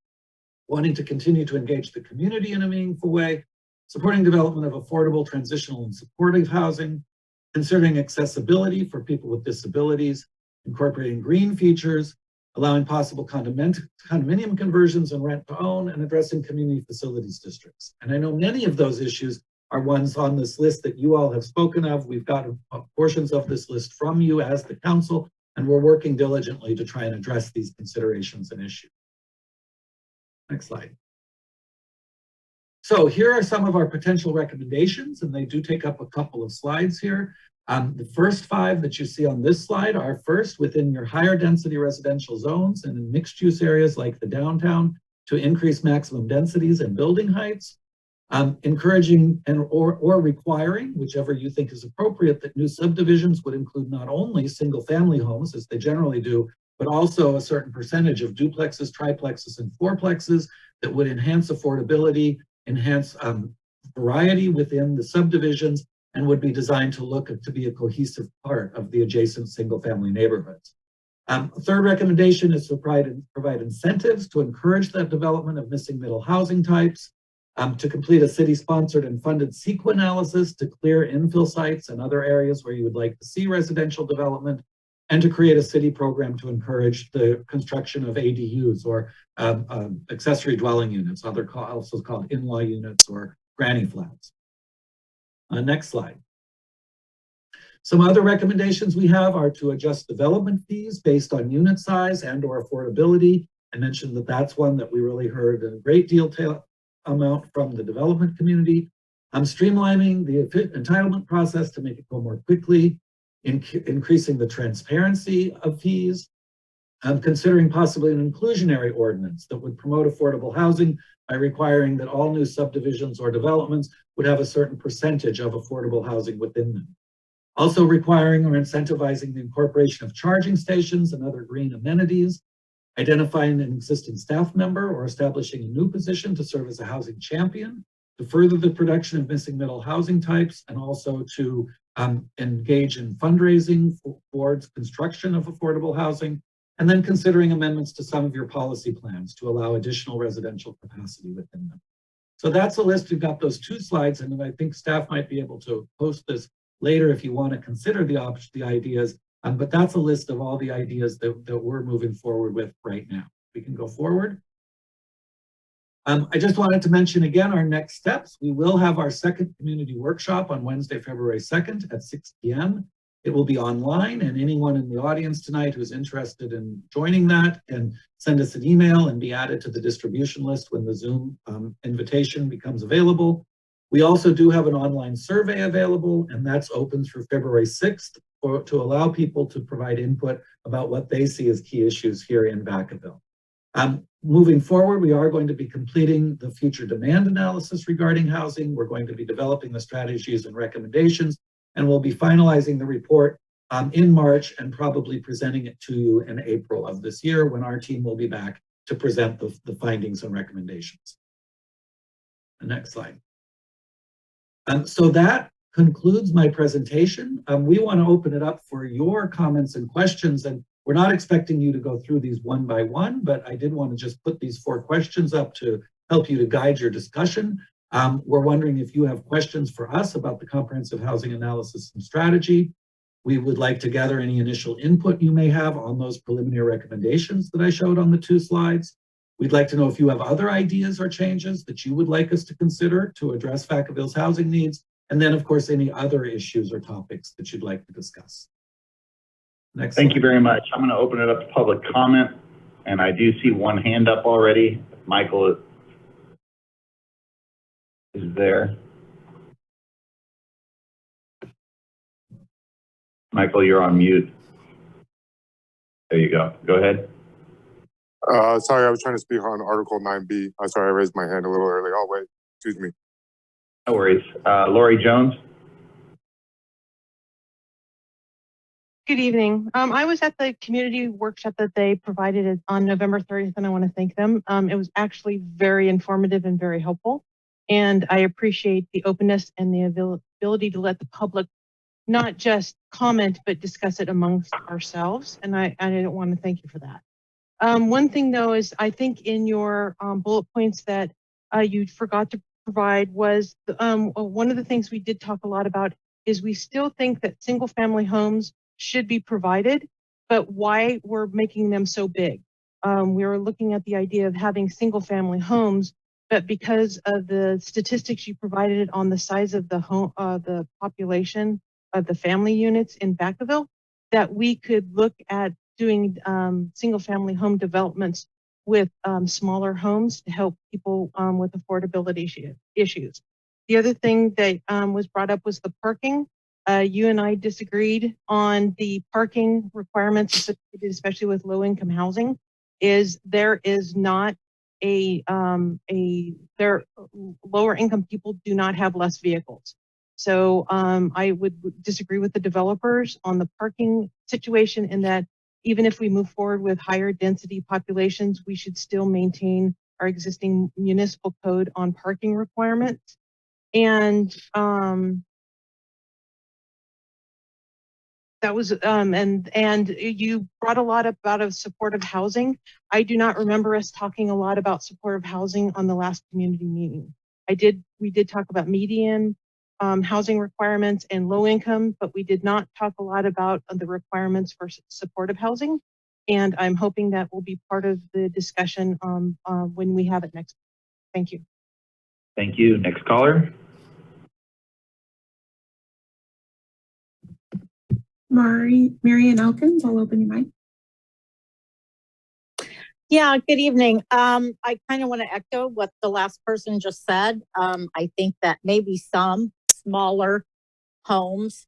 Wanting to continue to engage the community in a meaningful way. Supporting development of affordable, transitional, and supportive housing. Considering accessibility for people with disabilities. Incorporating green features. Allowing possible condominium conversions and rent to own, and addressing community facilities districts. And I know many of those issues are ones on this list that you all have spoken of. We've got portions of this list from you as the council, and we're working diligently to try and address these considerations and issues. Next slide. So here are some of our potential recommendations, and they do take up a couple of slides here. The first 5 that you see on this slide are first within your higher density residential zones and in mixed use areas like the downtown to increase maximum densities and building heights. Encouraging or requiring, whichever you think is appropriate, that new subdivisions would include not only single family homes as they generally do, but also a certain percentage of duplexes, triplexes, and fourplexes that would enhance affordability, enhance variety within the subdivisions, and would be designed to look to be a cohesive part of the adjacent single family neighborhoods. Third recommendation is to provide incentives to encourage the development of missing middle housing types. To complete a city-sponsored and funded CEQA analysis to clear infill sites and other areas where you would like to see residential development, and to create a city program to encourage the construction of ADUs or accessory dwelling units, also called in-law units or granny flats. Next slide. Some other recommendations we have are to adjust development fees based on unit size and or affordability. I mentioned that that's one that we really heard a great deal amount from the development community. Streamlining the entitlement process to make it go more quickly, increasing the transparency of fees, considering possibly an inclusionary ordinance that would promote affordable housing by requiring that all new subdivisions or developments would have a certain percentage of affordable housing within them. Also requiring or incentivizing the incorporation of charging stations and other green amenities, identifying an existing staff member or establishing a new position to serve as a housing champion, to further the production of missing middle housing types, and also to engage in fundraising towards construction of affordable housing, and then considering amendments to some of your policy plans to allow additional residential capacity within them. So that's a list. We've got those 2 slides, and then I think staff might be able to post this later if you want to consider the ideas. But that's a list of all the ideas that we're moving forward with right now. We can go forward. I just wanted to mention again our next steps. We will have our second community workshop on Wednesday, February 2nd at 6 p.m. It will be online, and anyone in the audience tonight who's interested in joining that can send us an email and be added to the distribution list when the Zoom invitation becomes available. We also do have an online survey available, and that's open through February 6th to allow people to provide input about what they see as key issues here in Vacaville. Moving forward, we are going to be completing the future demand analysis regarding housing. We're going to be developing the strategies and recommendations, and we'll be finalizing the report in March and probably presenting it to you in April of this year when our team will be back to present the findings and recommendations. The next slide. So that concludes my presentation. We want to open it up for your comments and questions. And We're not expecting you to go through these one by one, but I did want to just put these 4 questions up to help you to guide your discussion. We're wondering if you have questions for us about the comprehensive housing analysis and strategy. We would like to gather any initial input you may have on those preliminary recommendations that I showed on the 2 slides. We'd like to know if you have other ideas or changes that you would like us to consider to address Vacaville's housing needs. And then, of course, any other issues or topics that you'd like to discuss. Next Thank slide. you very much. I'm going to open it up to public comment, and I do see one hand up already. Michael is there. Michael, you're on mute. There you go. Go ahead. Sorry, I was trying to speak on Article 9B. I'm sorry, I raised my hand a little early. Oh, wait, excuse me. No worries. Lori Jones. Good evening. I was at the community workshop that they provided on November 30th, and I want to thank them. It was actually very informative and very helpful. And I appreciate the openness and the ability to let the public not just comment, but discuss it amongst ourselves. And I don't want to thank you for that. One thing though is I think in your bullet points that you forgot to provide was one of the things we did talk a lot about is we still think that single family homes should be provided, but why we're making them so big. We were looking at the idea of having single family homes, but because of the statistics you provided on the size of the home, the population of the family units in Vacaville, that we could look at doing single family home developments with smaller homes to help people with affordability issues. The other thing that was brought up was the parking. You and I disagreed on the parking requirements associated, especially with low income housing, there is not lower income people do not have less vehicles. So I would disagree with the developers on the parking situation in that even if we move forward with higher density populations, we should still maintain our existing municipal code on parking requirements. And that was and you brought a lot about supportive housing. I do not remember us talking a lot about supportive housing on the last community meeting. We did talk about median housing requirements and low income, but we did not talk a lot about the requirements for supportive housing. And I'm hoping that will be part of the discussion when we have it next. Thank you. Thank you. Next caller. Marian Elkins, I'll open your mic. Yeah, good evening. I kind of want to echo what the last person just said. I think that maybe some smaller homes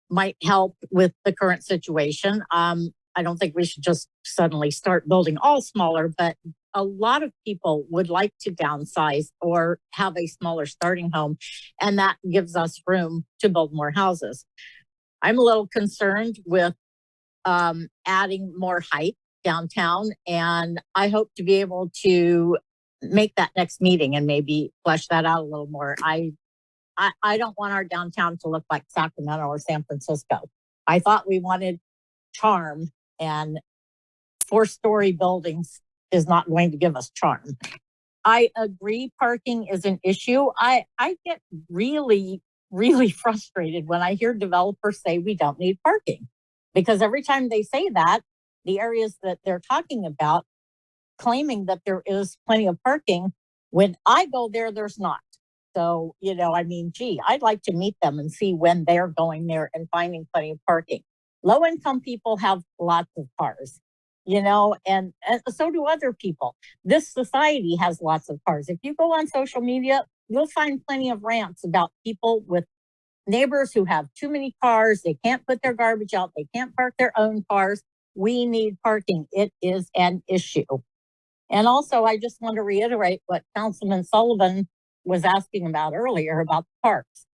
might help with the current situation. I don't think we should just suddenly start building all smaller, but a lot of people would like to downsize or have a smaller starting home, and that gives us room to build more houses. I'm a little concerned with adding more height downtown, and I hope to be able to make that next meeting and maybe flesh that out a little more. I don't want our downtown to look like Sacramento or San Francisco. I thought we wanted charm, and 4-story buildings is not going to give us charm. I agree parking is an issue. I get really frustrated when I hear developers say we don't need parking, because every time they say that, the areas that they're talking about claiming that there is plenty of parking, when I go there, there's not. So, I mean, gee, I'd like to meet them and see when they're going there and finding plenty of parking. Low income people have lots of cars, and so do other people. This society has lots of cars. If you go on social media, you'll find plenty of rants about people with neighbors who have too many cars. They can't put their garbage out. They can't park their own cars. We need parking. It is an issue. And also, I just want to reiterate what Councilman Sullivan was asking about earlier about the parks.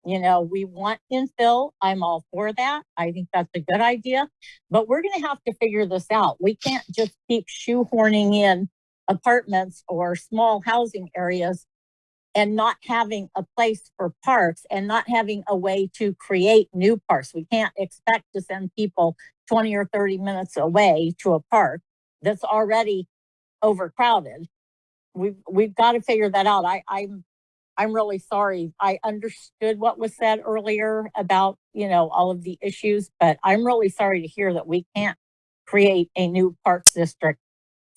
We want infill. I'm all for that. I think that's a good idea, but we're going to have to figure this out. We can't just keep shoehorning in apartments or small housing areas and not having a place for parks and not having a way to create new parks. We can't expect to send people 20 or 30 minutes away to a park that's already overcrowded. We've got to figure that out. I'm really sorry. I understood what was said earlier about, all of the issues, but I'm really sorry to hear that we can't create a new parks district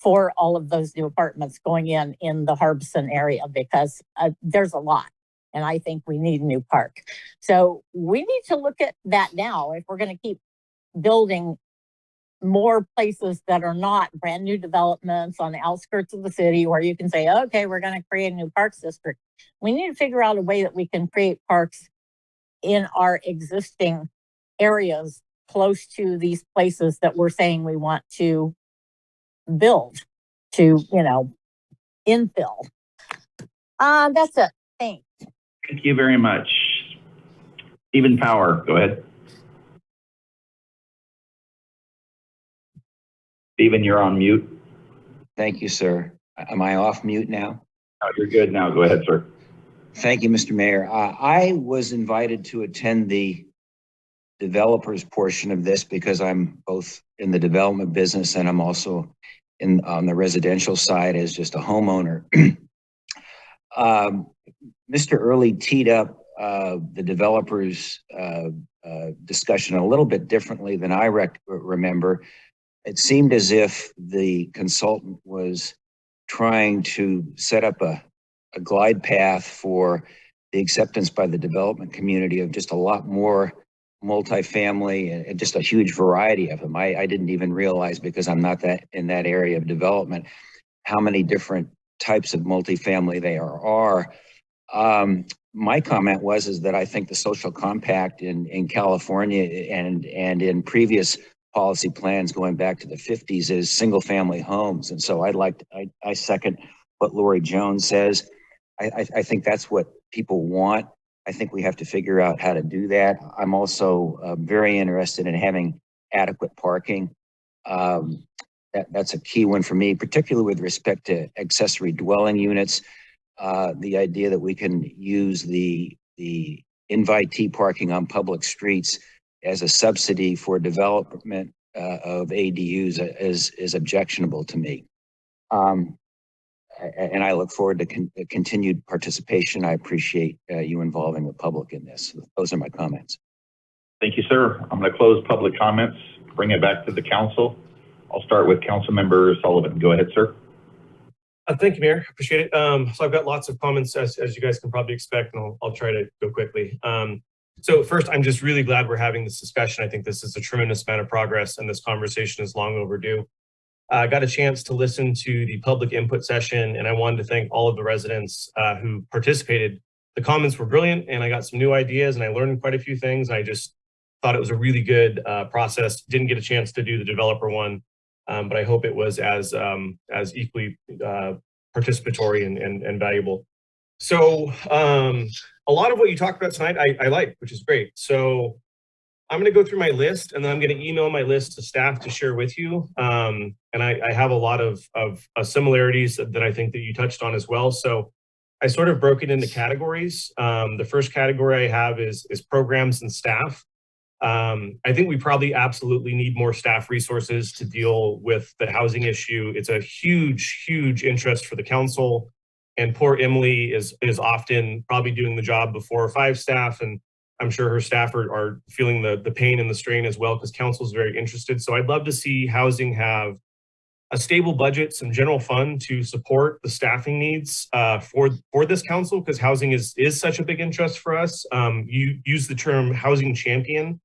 for all of those new apartments going in the Harbison area, because there's a lot. And I think we need a new park. So we need to look at that now if we're going to keep building more places that are not brand new developments on the outskirts of the city where you can say, okay, we're going to create a new parks district. We need to figure out a way that we can create parks in our existing areas close to these places that we're saying we want to build, to, infill. That's it. Thanks. Thank you very much. Stephen Power, go ahead. Stephen, you're on mute. Thank you, sir. Am I off mute now? Oh, you're good now. Go ahead, sir. Thank you, Mr. Mayor. I was invited to attend the developers portion of this because I'm both in the development business and I'm also on the residential side as just a homeowner. Mr. Early teed up the developers discussion a little bit differently than I remember. It seemed as if the consultant was trying to set up a glide path for the acceptance by the development community of just a lot more multifamily and just a huge variety of them. I didn't even realize, because I'm not in that area of development, how many different types of multifamily there are. My comment is that I think the social compact in California and in previous policy plans going back to the 50s is single family homes. And so I second what Lori Jones says. I think that's what people want. I think we have to figure out how to do that. I'm also very interested in having adequate parking. That's a key one for me, particularly with respect to accessory dwelling units. The idea that we can use the invitee parking on public streets as a subsidy for development of ADUs is objectionable to me. And I look forward to continued participation. I appreciate you involving the public in this. Those are my comments. Thank you, sir. I'm going to close public comments, bring it back to the council. I'll start with Councilmember Sullivan. Go ahead, sir. Thank you, Mayor. Appreciate it. So I've got lots of comments, as you guys can probably expect, and I'll try to go quickly. So first, I'm just really glad we're having this discussion. I think this is a tremendous amount of progress, and this conversation is long overdue. I got a chance to listen to the public input session, and I wanted to thank all of the residents who participated. The comments were brilliant, and I got some new ideas, and I learned quite a few things. I just thought it was a really good process. Didn't get a chance to do the developer one, but I hope it was as equally participatory and valuable. So a lot of what you talked about tonight, I like, which is great. So I'm going to go through my list, and then I'm going to email my list to staff to share with you. And I have a lot of similarities that I think that you touched on as well. So I sort of broke it into categories. The first category I have is programs and staff. I think we probably absolutely need more staff resources to deal with the housing issue. It's a huge, huge interest for the council. And poor Emily is often probably doing the job of 4 or 5 staff. And I'm sure her staff are feeling the pain and the strain as well, because council is very interested. So I'd love to see housing have a stable budget, some general fund to support the staffing needs for this council, because housing is such a big interest for us. You use the term housing champion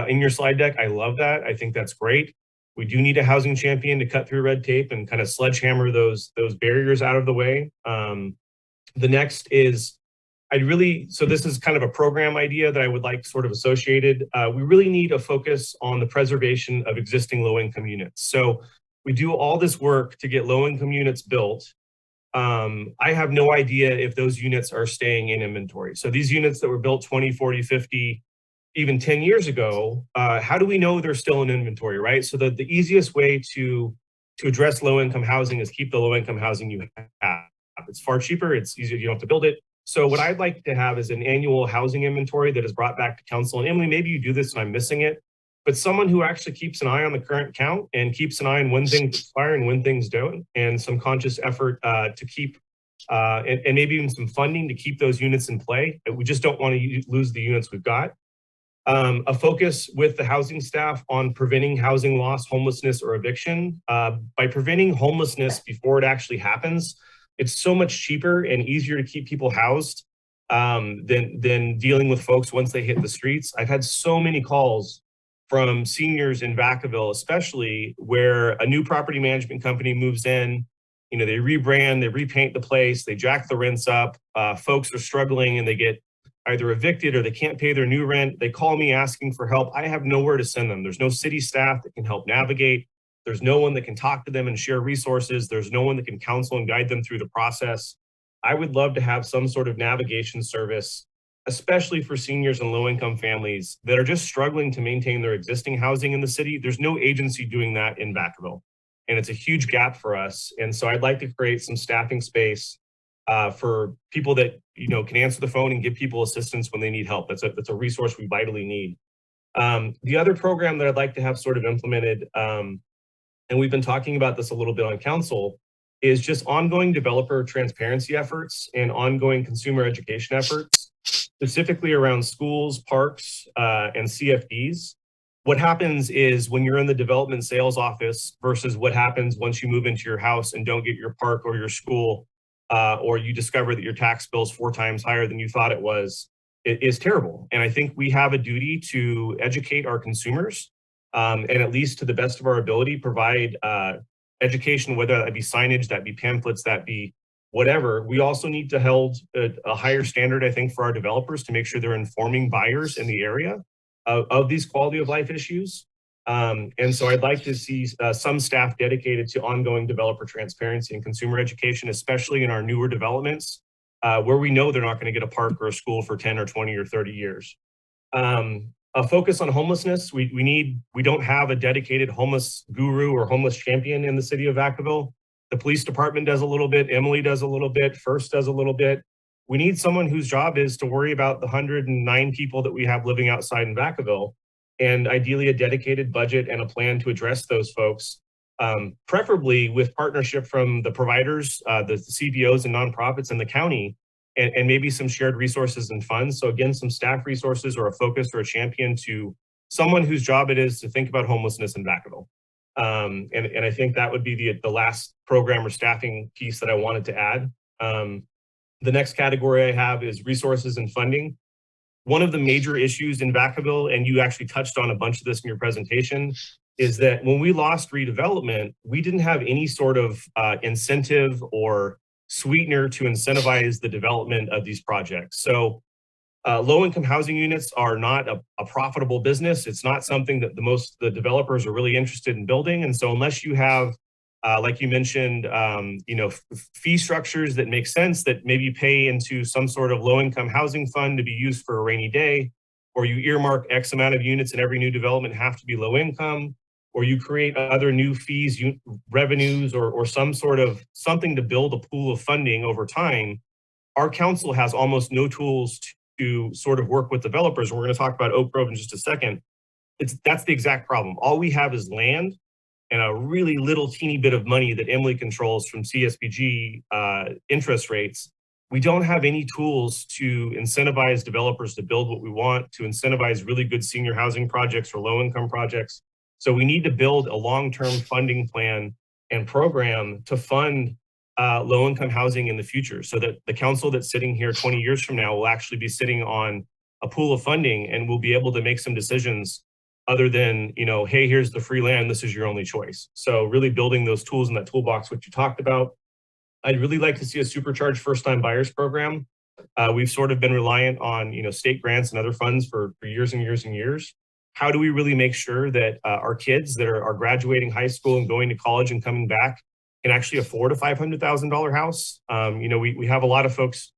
in your slide deck. I love that. I think that's great. We do need a housing champion to cut through red tape and kind of sledgehammer those barriers out of the way. The next is, so this is kind of a program idea that I would like sort of associated. We really need a focus on the preservation of existing low-income units. So we do all this work to get low-income units built. I have no idea if those units are staying in inventory. So these units that were built 20, 40, 50, even 10 years ago, how do we know they're still in inventory, right? So the easiest way to address low-income housing is keep the low-income housing you have. It's far cheaper, it's easier, you don't have to build it. So what I'd like to have is an annual housing inventory that is brought back to council. And Emily, maybe you do this and I'm missing it, but someone who actually keeps an eye on the current count and keeps an eye on when things expire and when things don't, and some conscious effort to keep, and maybe even some funding to keep those units in play. We just don't want to lose the units we've got. A focus with the housing staff on preventing housing loss, homelessness, or eviction. By preventing homelessness before it actually happens, it's so much cheaper and easier to keep people housed than dealing with folks once they hit the streets. I've had so many calls from seniors in Vacaville, especially, where a new property management company moves in, you know, they rebrand, they repaint the place, they jack the rents up, folks are struggling and they get either evicted or they can't pay their new rent. They call me asking for help. I have nowhere to send them. There's no city staff that can help navigate. There's no one that can talk to them and share resources. There's no one that can counsel and guide them through the process. I would love to have some sort of navigation service, especially for seniors and low-income families that are just struggling to maintain their existing housing in the city. There's no agency doing that in Vacaville, and it's a huge gap for us. And so I'd like to create some staffing space for people that, you know, can answer the phone and give people assistance when they need help. That's a resource we vitally need. The other program that I'd like to have sort of implemented, and we've been talking about this a little bit on council, is just ongoing developer transparency efforts and ongoing consumer education efforts, specifically around schools, parks, and CFDs. What happens is when you're in the development sales office versus what happens once you move into your house and don't get your park or your school, or you discover that your tax bill is 4 times higher than you thought it was, it is terrible. And I think we have a duty to educate our consumers, and at least to the best of our ability, provide education, whether that be signage, that be pamphlets, that be whatever. We also need to hold a higher standard, I think, for our developers to make sure they're informing buyers in the area of these quality of life issues. And so I'd like to see some staff dedicated to ongoing developer transparency and consumer education, especially in our newer developments, where we know they're not going to get a park or a school for 10 or 20 or 30 years. A focus on homelessness. We don't have a dedicated homeless guru or homeless champion in the city of Vacaville. The police department does a little bit, Emily does a little bit, First does a little bit. We need someone whose job is to worry about the 109 people that we have living outside in Vacaville, and ideally a dedicated budget and a plan to address those folks, preferably with partnership from the providers, the CBOs and nonprofits in the county, and maybe some shared resources and funds. So again, some staff resources or a focus or a champion to someone whose job it is to think about homelessness in Vacaville. And I think that would be the last program or staffing piece that I wanted to add. The next category I have is resources and funding. One of the major issues in Vacaville, and you actually touched on a bunch of this in your presentation, is that when we lost redevelopment, we didn't have any sort of incentive or sweetener to incentivize the development of these projects. So low-income housing units are not a profitable business. It's not something that the developers are really interested in building. And so unless you have, like you mentioned, you know, fee structures that make sense, that maybe pay into some sort of low-income housing fund to be used for a rainy day, or you earmark X amount of units in every new development have to be low income, or you create other new fees, revenues, or some sort of something to build a pool of funding over time, our council has almost no tools to sort of work with developers. And we're going to talk about Oak Grove in just a second. That's the exact problem. All we have is land and a really little teeny bit of money that Emily controls from CSBG interest rates. We don't have any tools to incentivize developers to build what we want, to incentivize really good senior housing projects or low-income projects. So we need to build a long-term funding plan and program to fund low-income housing in the future, so that the council that's sitting here 20 years from now will actually be sitting on a pool of funding and will be able to make some decisions other than, you know, hey, here's the free land, this is your only choice. So really building those tools in that toolbox, which you talked about. I'd really like to see a supercharged first-time buyers program. We've sort of been reliant on, you know, state grants and other funds for years and years and years. How do we really make sure that our kids that are graduating high school and going to college and coming back can actually afford a $500,000 house? You know, we have a lot of folks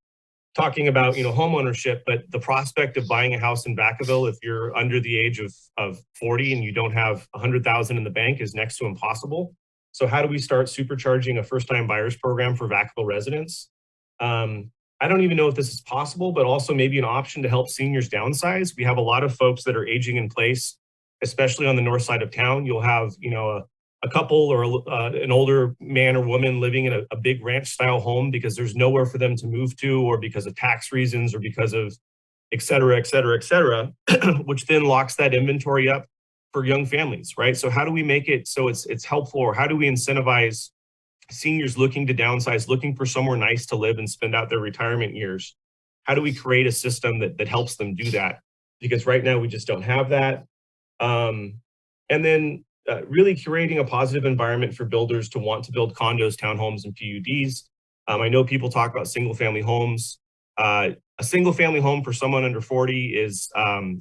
talking about, you know, home ownership, but the prospect of buying a house in Vacaville, if you're under the age of 40 and you don't have 100,000 in the bank, is next to impossible. So how do we start supercharging a first-time buyers program for Vacaville residents? I don't even know if this is possible, but also maybe an option to help seniors downsize. We have a lot of folks that are aging in place especially on the north side of town. You'll have, you know, a couple or an older man or woman living in a big ranch style home because there's nowhere for them to move to, or because of tax reasons, or because of et cetera, et cetera, et cetera, which then locks that inventory up for young families, right? So how do we make it so it's helpful, or how do we incentivize seniors looking to downsize, looking for somewhere nice to live and spend out their retirement years? How do we create a system that helps them do that? Because right now we just don't have that. And then really curating a positive environment for builders to want to build condos, townhomes, and PUDs. I know people talk about single family homes. A single family home for someone under 40 is,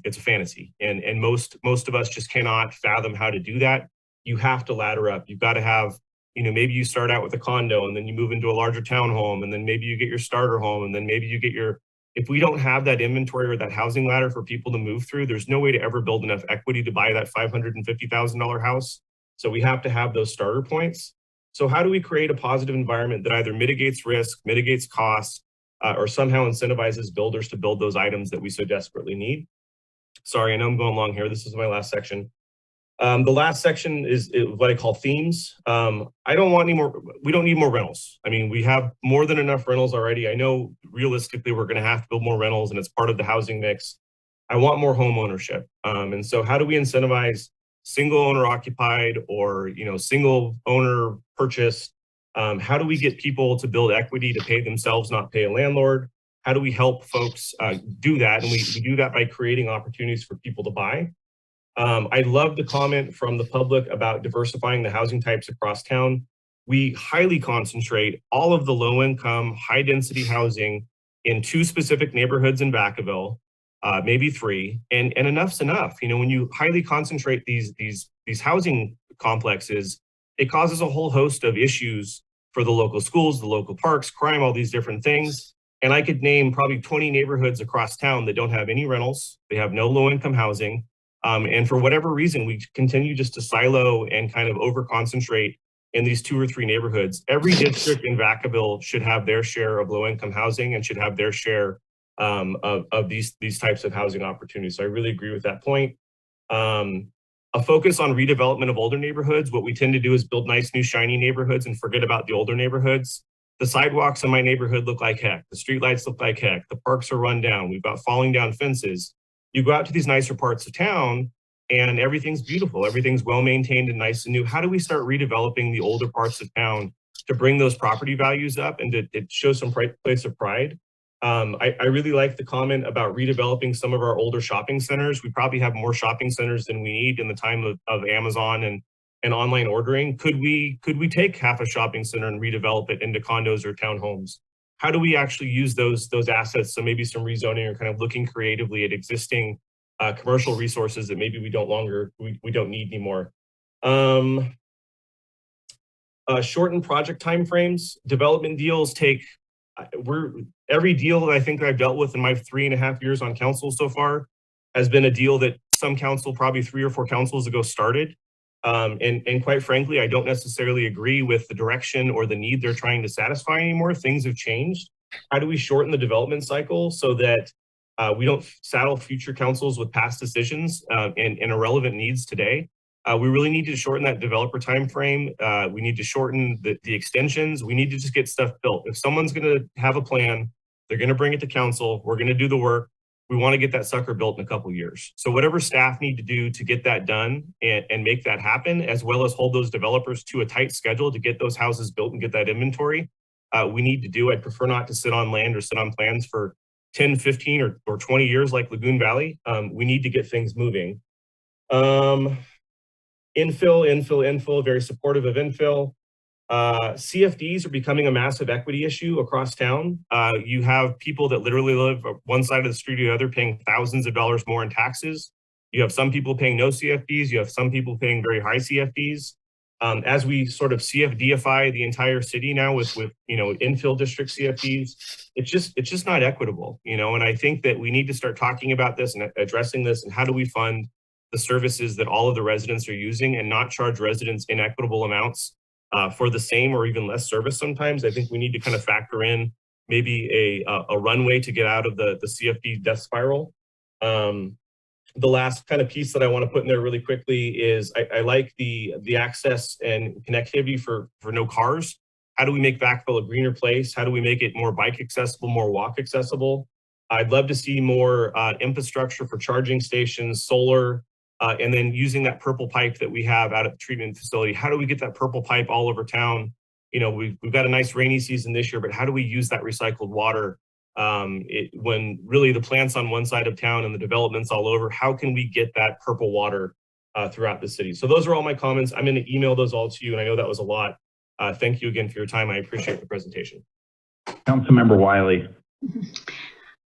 it's a fantasy. And most of us just cannot fathom how to do that. You have to ladder up. You've got to have, you know, maybe you start out with a condo and then you move into a larger townhome, and then maybe you get your starter home, and then maybe you get your, if we don't have that inventory or that housing ladder for people to move through, there's no way to ever build enough equity to buy that $550,000 house. So we have to have those starter points. So how do we create a positive environment that either mitigates risk, mitigates costs, or somehow incentivizes builders to build those items that we so desperately need? Sorry, I know I'm going long here. This is my last section. The last section is what I call themes. I don't want any more, we don't need more rentals. I mean, we have more than enough rentals already. I know realistically we're going to have to build more rentals, and it's part of the housing mix. I want more home ownership. And so how do we incentivize single owner occupied, or, you know, single owner purchased? How do we get people to build equity to pay themselves, not pay a landlord? How do we help folks do that? And we do that by creating opportunities for people to buy. I love the comment from the public about diversifying the housing types across town. We highly concentrate all of the low income, high density housing in 2 specific neighborhoods in Vacaville, maybe 3, and enough's enough. You know, when you highly concentrate these housing complexes, it causes a whole host of issues for the local schools, the local parks, crime, all these different things. And I could name probably 20 neighborhoods across town that don't have any rentals. They have no low income housing. And for whatever reason, we continue just to silo and kind of over concentrate in these 2 or 3 neighborhoods. Every district in Vacaville should have their share of low income housing and should have their share of these types of housing opportunities. So I really agree with that point. A focus on redevelopment of older neighborhoods. What we tend to do is build nice, new, shiny neighborhoods and forget about the older neighborhoods. The sidewalks in my neighborhood look like heck. The streetlights look like heck. The parks are run down. We've got falling down fences. You go out to these nicer parts of town and everything's beautiful. Everything's well maintained and nice and new. How do we start redeveloping the older parts of town to bring those property values up and to show some place of pride? I really like the comment about redeveloping some of our older shopping centers. We probably have more shopping centers than we need in the time of Amazon and online ordering. Could we take half a shopping center and redevelop it into condos or townhomes? How do we actually use those assets? So maybe some rezoning, or kind of looking creatively at existing commercial resources that maybe we don't need anymore. Shortened project timeframes. Development deals take, every deal that I think I've dealt with in my 3.5 years on council so far has been a deal that some council, probably 3 or 4 councils ago, started. And quite frankly, I don't necessarily agree with the direction or the need they're trying to satisfy anymore. Things have changed. How do we shorten the development cycle so that we don't saddle future councils with past decisions and irrelevant needs today? We really need to shorten that developer time frame. We need to shorten the extensions. We need to just get stuff built. If someone's going to have a plan, they're going to bring it to council. We're going to do the work. We want to get that sucker built in a couple of years. So whatever staff need to do to get that done and make that happen, as well as hold those developers to a tight schedule to get those houses built and get that inventory, we need to do. I'd prefer not to sit on land or sit on plans for 10, 15, or 20 years like Lagoon Valley. We need to get things moving. Infill, very supportive of infill. CFDs are becoming a massive equity issue across town. You have people that literally live one side of the street or the other paying thousands of dollars more in taxes. You have some people paying no CFDs. You have some people paying very high CFDs. As we sort of CFDify the entire city now with infill district CFDs, it's just not equitable, and I think that we need to start talking about this and addressing this, and how do we fund the services that all of the residents are using and not charge residents inequitable amounts for the same or even less service sometimes. I think we need to kind of factor in maybe a runway to get out of the CFD death spiral. the last kind of piece that I want to put in there really quickly is I like the access and connectivity for no cars. How do we make Vacaville a greener place? How do we make it more bike accessible, more walk accessible? I'd love to see more infrastructure for charging stations, solar, and then using that purple pipe that we have out at the treatment facility. How do we get that purple pipe all over town? You know, we've got a nice rainy season this year, but how do we use that recycled water when really the plant's on one side of town and the development's all over? How can we get that purple water throughout the city? So those are all my comments. I'm going to email those all to you, and I know that was a lot. Thank you again for your time. I appreciate the presentation. Councilmember Wiley.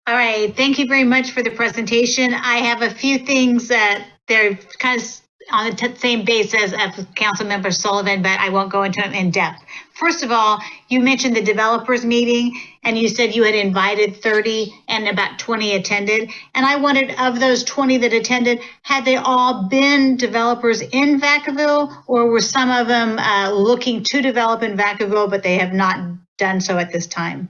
All right, thank you very much for the presentation. I have a few things that they're kind of on the same basis as Councilmember Sullivan, but I won't go into them in depth. First of all, you mentioned the developers meeting, and you said you had invited 30 and about 20 attended. And I wanted, of those 20 that attended, had they all been developers in Vacaville, or were some of them looking to develop in Vacaville, but they have not done so at this time?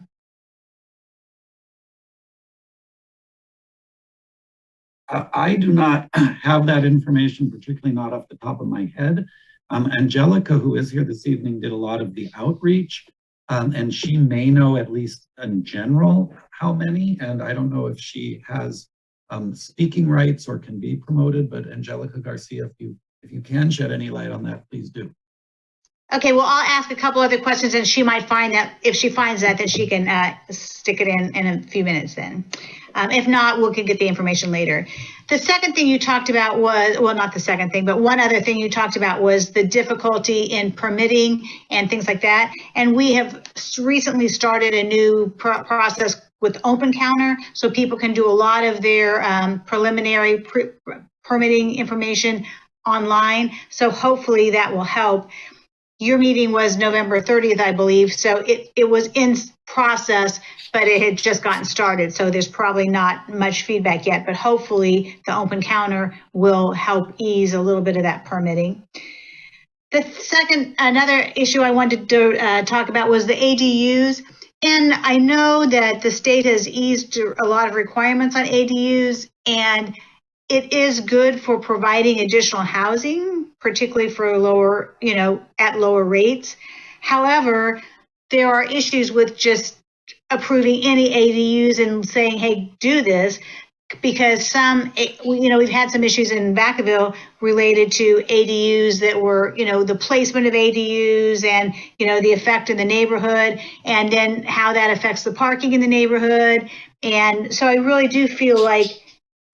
I do not have that information, particularly not off the top of my head. Angelica, who is here this evening, did a lot of the outreach, and she may know at least in general how many, and I don't know if she has speaking rights or can be promoted, but Angelica Garcia, if you can shed any light on that, please do. Okay, well, I'll ask a couple other questions, and she might find that. If she finds that, then she can stick it in a few minutes then. If not, we can get the information later. The second thing you talked about was, well, not the second thing, but one other thing you talked about was the difficulty in permitting and things like that. And we have recently started a new process with Open Counter, so people can do a lot of their preliminary permitting information online. So hopefully that will help. Your meeting was November 30th, I believe, so it was in process, but it had just gotten started, so there's probably not much feedback yet, but hopefully the Open Counter will help ease a little bit of that permitting. Another issue I wanted to talk about was the ADUs, and I know that the state has eased a lot of requirements on ADUs, and it is good for providing additional housing, particularly for lower, at lower rates. However, there are issues with just approving any ADUs and saying, hey, do this, because we've had some issues in Vacaville related to ADUs that were, the placement of ADUs and, the effect in the neighborhood, and then how that affects the parking in the neighborhood. And so I really do feel like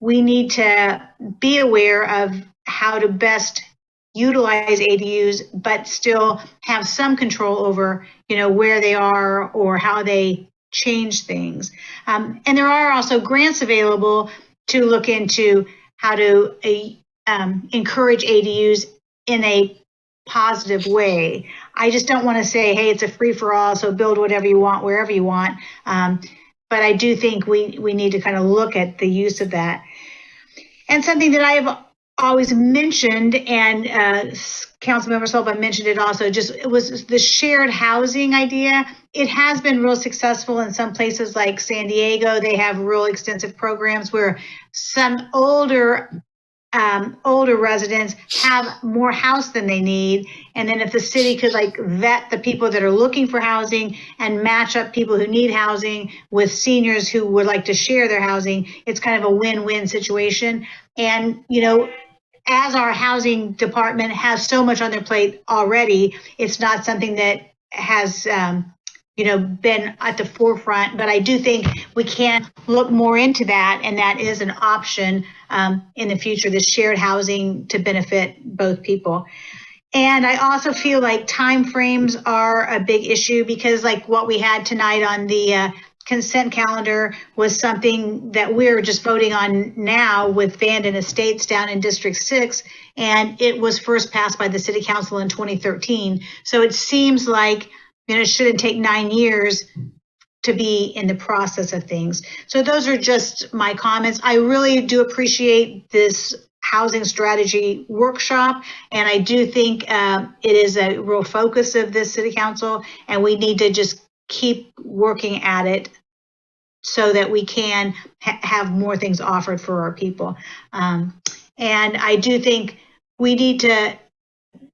we need to be aware of how to best utilize ADUs, but still have some control over, where they are or how they change things. And there are also grants available to look into how to encourage ADUs in a positive way. I just don't want to say, hey, it's a free-for-all, so build whatever you want, wherever you want. But I do think we need to kind of look at the use of that. And something that I have always mentioned, and Councilmember Sullivan mentioned it also, it was the shared housing idea. It has been real successful in some places like San Diego. They have real extensive programs where some older residents have more house than they need. And then if the city could vet the people that are looking for housing and match up people who need housing with seniors who would like to share their housing, it's kind of a win-win situation. And, as our housing department has so much on their plate already, it's not something that has, been at the forefront, but I do think we can look more into that, and that is an option in the future, this shared housing to benefit both people. And I also feel like timeframes are a big issue, because like what we had tonight on the consent calendar was something that we're just voting on now with Vanden Estates down in District 6, and it was first passed by the City Council in 2013. So it seems like it shouldn't take 9 years to be in the process of things. So those are just my comments. I really do appreciate this housing strategy workshop, and I do think it is a real focus of this City Council, and we need to just keep working at it so that we can have more things offered for our people. And I do think we need to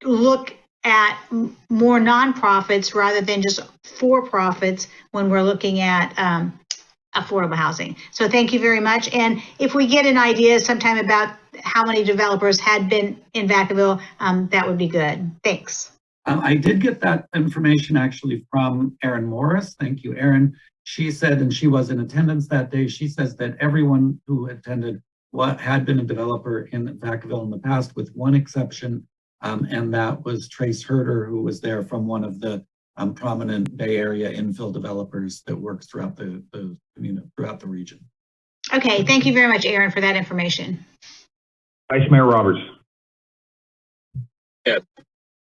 look at more nonprofits rather than just for-profits when we're looking at affordable housing. So thank you very much. And if we get an idea sometime about how many developers had been in Vacaville, that would be good. Thanks. I did get that information actually from Erin Morris. Thank you, Erin. She said, and she was in attendance that day, she says that everyone who attended had been a developer in Vacaville in the past, with one exception, and that was Trace Herder, who was there from one of the prominent Bay Area infill developers that works throughout the throughout the region. Okay, thank you very much, Erin, for that information. Vice Mayor Roberts. Yeah,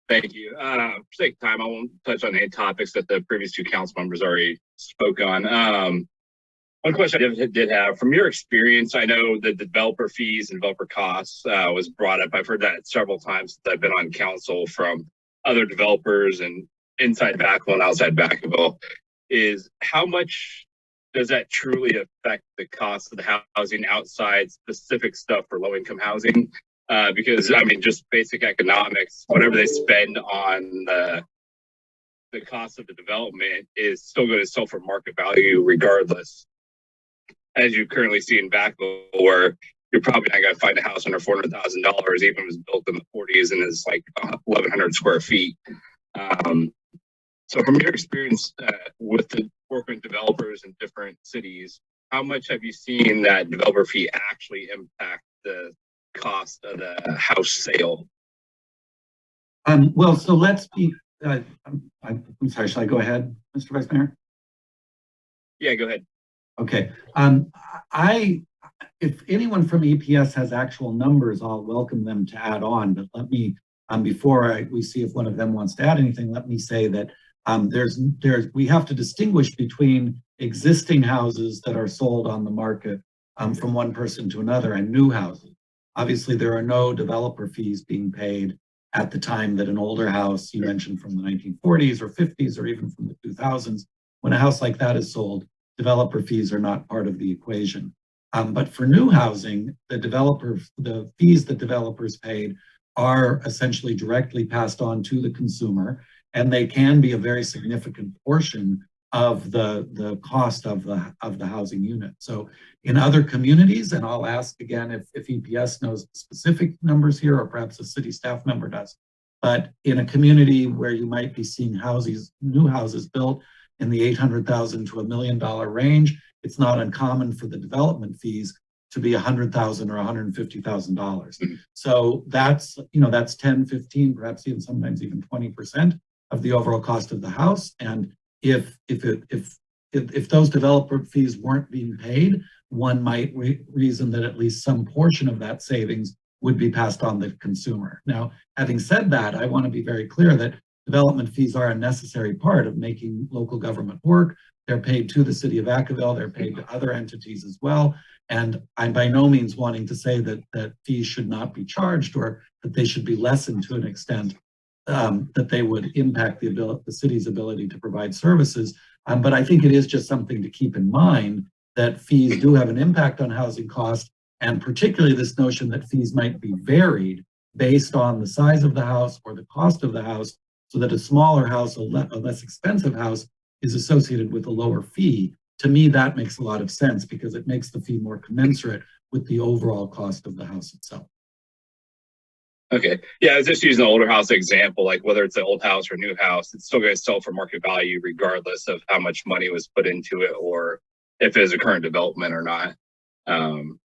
thank you. For sake of time, I won't touch on any topics that the previous two council members already spoke on. One question I did have, from your experience, I know that the developer fees and developer costs was brought up. I've heard that several times since I've been on council from other developers and inside Vacaville and outside Vacaville. Is how much does that truly affect the cost of the housing outside specific stuff for low-income housing? Because, I mean, just basic economics, whatever they spend on the cost of the development is still going to sell for market value regardless. As you currently see in Vacaville, where you're probably not going to find a house under $400,000, even if it was built in the 40s and is like 1,100 square feet. So from your experience with the working developers in different cities, how much have you seen that developer fee actually impact the cost of the house sale? Well, so let's be, I'm sorry, shall I go ahead, Mr. Vice Mayor? Yeah, go ahead. Okay. If anyone from EPS has actual numbers, I'll welcome them to add on, but let me, before we see if one of them wants to add anything, let me say that we have to distinguish between existing houses that are sold on the market from one person to another and new houses. Obviously, there are no developer fees being paid at the time that an older house, you mentioned from the 1940s or 50s or even from the 2000s, when a house like that is sold, developer fees are not part of the equation. But for new housing, the fees that developers paid are essentially directly passed on to the consumer, and they can be a very significant portion of the cost of the housing unit. So in other communities, and I'll ask again if EPS knows specific numbers here, or perhaps a city staff member does, but in a community where you might be seeing new houses built in the $800,000 to $1 million range, it's not uncommon for the development fees to be $100,000 or $150,000. So that's 10, 15, perhaps even sometimes even 20% of the overall cost of the house. And if those developer fees weren't being paid, one might reason that at least some portion of that savings would be passed on to the consumer. Now, having said that, I want to be very clear that development fees are a necessary part of making local government work. They're paid to the city of Vacaville, they're paid to other entities as well. And I'm by no means wanting to say that fees should not be charged or that they should be lessened to an extent that they would impact the city's ability to provide services. But I think it is just something to keep in mind that fees do have an impact on housing costs, and particularly this notion that fees might be varied based on the size of the house or the cost of the house, so that a smaller house, a less expensive house, is associated with a lower fee. To me, that makes a lot of sense because it makes the fee more commensurate with the overall cost of the house itself. Okay. Yeah, I was just using the older house example, like whether it's an old house or a new house, it's still going to sell for market value regardless of how much money was put into it or if it is a current development or not. And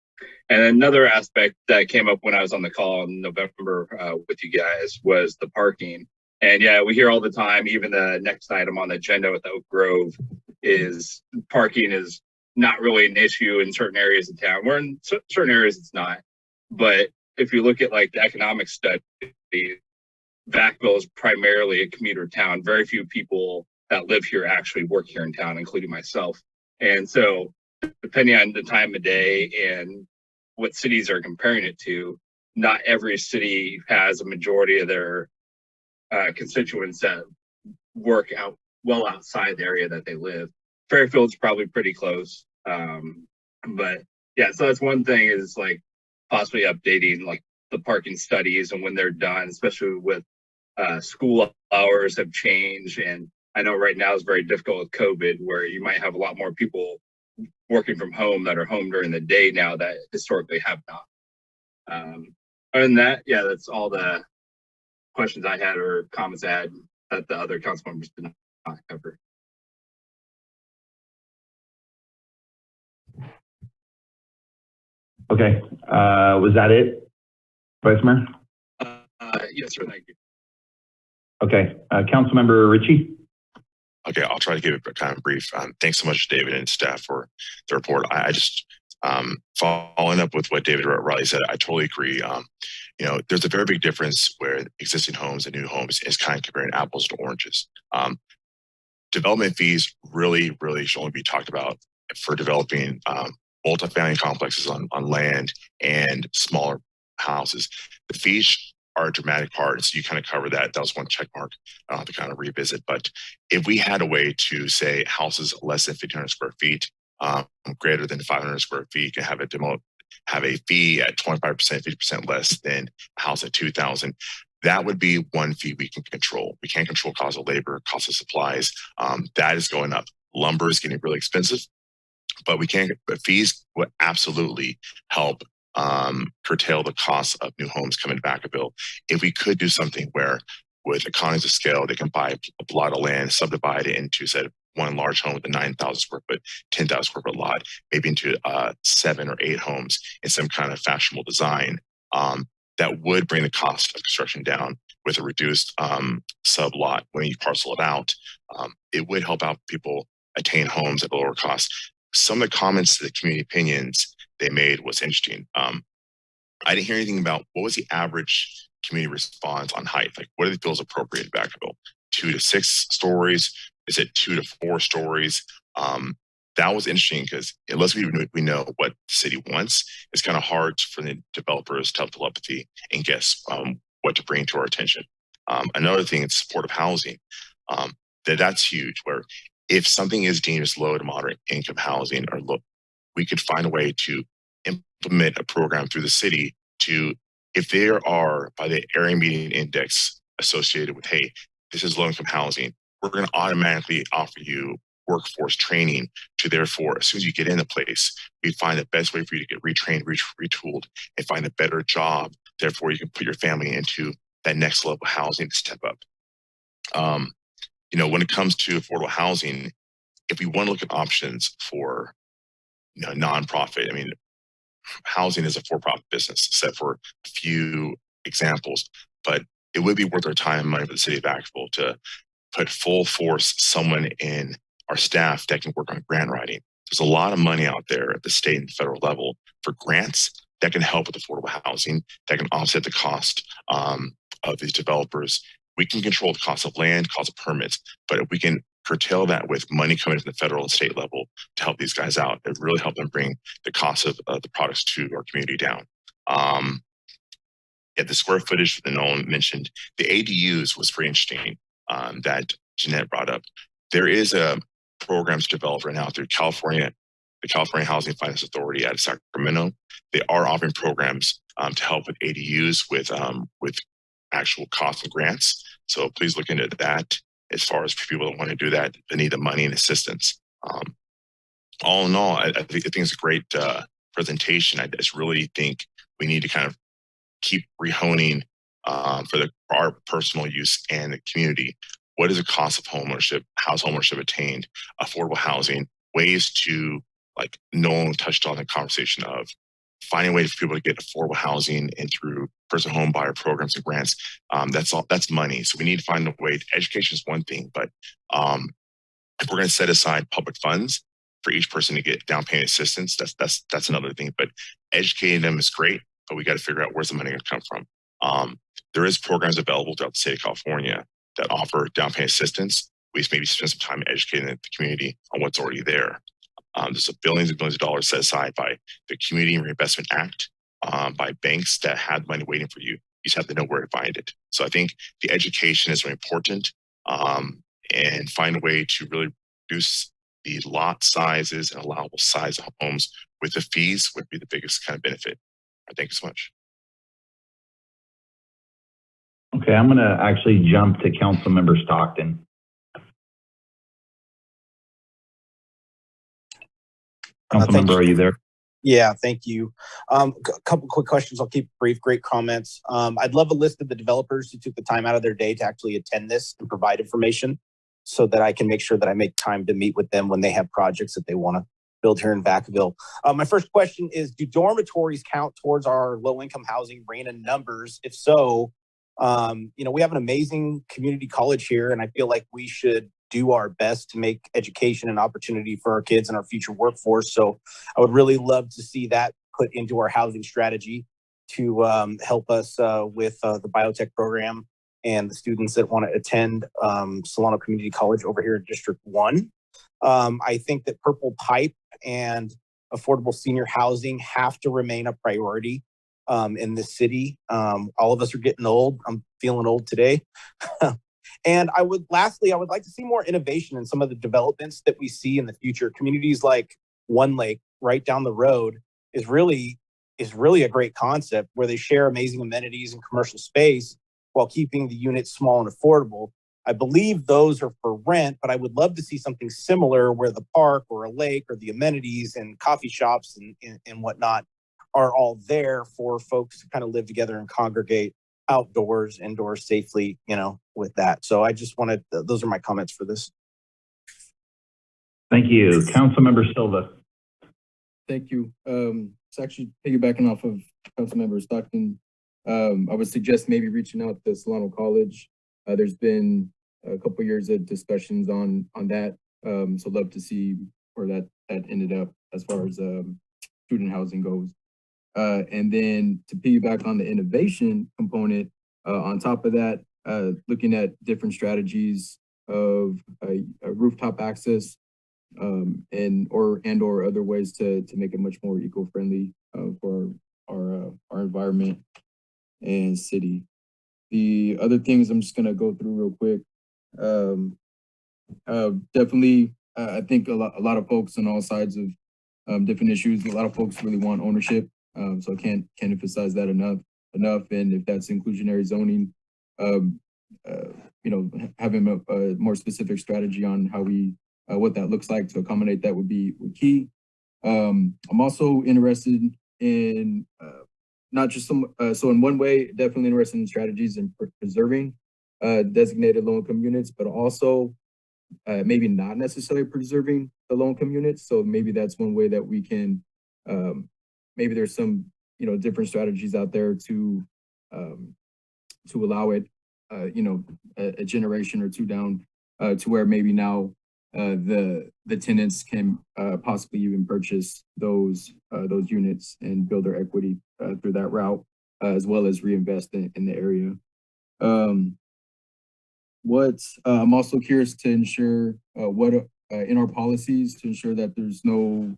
another aspect that came up when I was on the call in November with you guys was the parking. And yeah, we hear all the time, even the next item on the agenda with Oak Grove is parking is not really an issue in certain areas of town. Where in certain areas it's not. But if you look at like the economic study, Vacaville is primarily a commuter town. Very few people that live here actually work here in town, including myself. And so depending on the time of day and what cities are comparing it to, not every city has a majority of their constituents that work out well outside the area that they live. Fairfield's probably pretty close. But yeah, so that's one thing is like possibly updating like the parking studies and when they're done, especially with school hours have changed. And I know right now is very difficult with COVID, where you might have a lot more people working from home that are home during the day now that historically have not. Other than that, yeah, that's all the questions I had or comments I had that the other council members did not cover. Okay, was that it, Vice Mayor? Yes, sir, thank you. Okay, Councilmember Ritchie? Okay, I'll try to give it kind of brief. Thanks so much, David and staff, for the report. I just following up with what David Riley said, I totally agree. You know, there's a very big difference where existing homes and new homes is kind of comparing apples to oranges. Development fees really should only be talked about for developing multifamily complexes on land and smaller houses. The fees are a dramatic part, so you kind of cover that. That was one check mark I don't have to kind of revisit. But if we had a way to say houses less than 1,500 square feet, greater than 500 square feet, can have a fee at 25%, 50% less than a house at 2,000. That would be one fee we can control. We can't control cost of labor, cost of supplies. That is going up. Lumber is getting really expensive, but fees would absolutely help curtail the cost of new homes coming to Vacaville. If we could do something where with economies of scale, they can buy a plot of land, subdivide it into, say, one large home with a 9,000 square foot, 10,000 square foot lot, maybe into 7 or 8 homes in some kind of fashionable design, that would bring the cost of construction down with a reduced sub lot when you parcel it out. It would help out people attain homes at a lower cost. Some of the comments, the community opinions they made was interesting. I didn't hear anything about what was the average community response on height. Like, what do they feel is appropriate in Vacaville? 2 to 6 stories? Is it 2 to 4 stories? That was interesting because unless we know what the city wants, it's kind of hard for the developers to have telepathy and guess what to bring to our attention. Another thing is supportive housing. That's huge, where if something is deemed as low to moderate income housing or low, we could find a way to implement a program through the city to, if there are by the area median index associated with, hey, this is low income housing, we're going to automatically offer you workforce training to, therefore, as soon as you get in the place, we find the best way for you to get retrained, retooled, and find a better job. Therefore, you can put your family into that next level of housing to step up. You know, when it comes to affordable housing, if we want to look at options for, you know, nonprofit, I mean, housing is a for-profit business, except for a few examples, but it would be worth our time and money for the city of Vacaville to put full force someone in our staff that can work on grant writing. There's a lot of money out there at the state and federal level for grants that can help with affordable housing, that can offset the cost of these developers. We can control the cost of land, cost of permits, but if we can curtail that with money coming from the federal and state level to help these guys out, it really help them bring the cost of the products to our community down. At the square footage that Nolan mentioned, the ADUs was pretty interesting that Jeanette brought up. There is a programs developed right now through California, the California Housing Finance Authority out of Sacramento. They are offering programs to help with ADUs with actual costs and grants. So please look into that as far as people that want to do that, they need the money and assistance. All in all, I think it's a great presentation. I just really think we need to kind of keep rehoning for our personal use and the community. What is the cost of homeownership? How's homeownership attained? Affordable housing, ways to, like Nolan touched on the conversation of finding a way for people to get affordable housing and through personal home buyer programs and grants. That's money. So we need to find a way. Education is one thing, but if we're going to set aside public funds for each person to get down payment assistance, that's another thing. But educating them is great, but we got to figure out where's the money going to come from. There is programs available throughout the state of California that offer down payment assistance. We maybe spend some time educating the community on what's already there. There's billions and billions of dollars set aside by the Community Reinvestment Act, by banks that have money waiting for you. You just have to know where to find it. So I think the education is very important, and find a way to really reduce the lot sizes and allowable size of homes with the fees would be the biggest kind of benefit. Thank you so much. Okay, I'm going to actually jump to Councilmember Stockton. Councilmember, are you there? Yeah, thank you. A couple quick questions. I'll keep it brief. Great comments. I'd love a list of the developers who took the time out of their day to actually attend this and provide information so that I can make sure that I make time to meet with them when they have projects that they want to build here in Vacaville. My first question is, do dormitories count towards our low-income housing RANA numbers? If so, we have an amazing community college here, and I feel like we should do our best to make education an opportunity for our kids and our future workforce. So I would really love to see that put into our housing strategy to help us with the biotech program and the students that want to attend Solano Community College over here in District 1. I think that Purple Pipe and affordable senior housing have to remain a priority in this city. All of us are getting old. I'm feeling old today. And lastly, I would like to see more innovation in some of the developments that we see in the future. Communities like One Lake right down the road is really a great concept where they share amazing amenities and commercial space while keeping the units small and affordable. I believe those are for rent, but I would love to see something similar where the park or a lake or the amenities and coffee shops and whatnot are all there for folks to kind of live together and congregate outdoors, indoors safely, with that. So I just wanted, those are my comments for this. Thank you. Councilmember Silva. Thank you. It's actually piggybacking off of Councilmember Stockton. I would suggest maybe reaching out to Solano College. There's been a couple years of discussions on that. So love to see where that ended up as far as student housing goes. And then to piggyback on the innovation component, on top of that, looking at different strategies of rooftop access and or other ways to make it much more eco-friendly for our environment and city. The other things I'm just gonna go through real quick. Definitely, I think a lot of folks on all sides of different issues. A lot of folks really want ownership. So I can't emphasize that enough. And if that's inclusionary zoning, having a more specific strategy on how we what that looks like to accommodate that would be key. I'm also interested in not just some. So in one way, definitely interested in strategies in preserving designated low-income units, but also maybe not necessarily preserving the low-income units. So maybe that's one way that we can. Maybe there's some, different strategies out there to allow it, a generation or two down to where maybe now the tenants can possibly even purchase those units and build their equity through that route, as well as reinvest in the area. I'm also curious to ensure what in our policies to ensure that there's no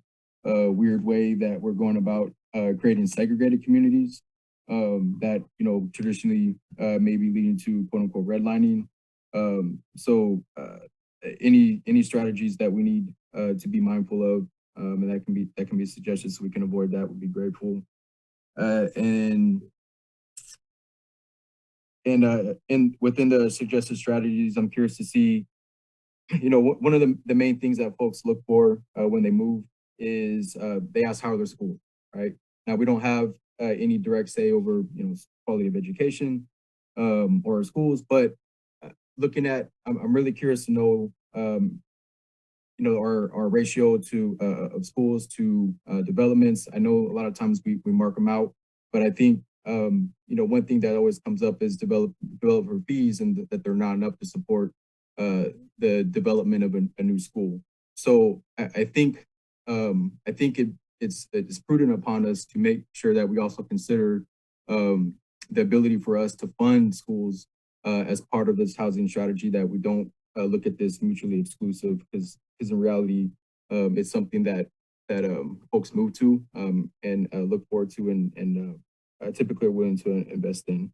weird way that we're going about creating segregated communities that traditionally may be leading to quote unquote redlining. So any strategies that we need to be mindful of, and that can be suggested so we can avoid that would be grateful. And within the suggested strategies, I'm curious to see, one of the main things that folks look for when they move is they ask how are their schools, right? Now we don't have any direct say over quality of education or schools, but looking at, I'm really curious to know our ratio to of schools to developments. I know a lot of times we mark them out, but I think one thing that always comes up is developer fees and that they're not enough to support the development of a new school. So I think it's prudent upon us to make sure that we also consider the ability for us to fund schools as part of this housing strategy, that we don't look at this mutually exclusive, because in reality, it's something that folks move to and look forward to and typically are willing to invest in.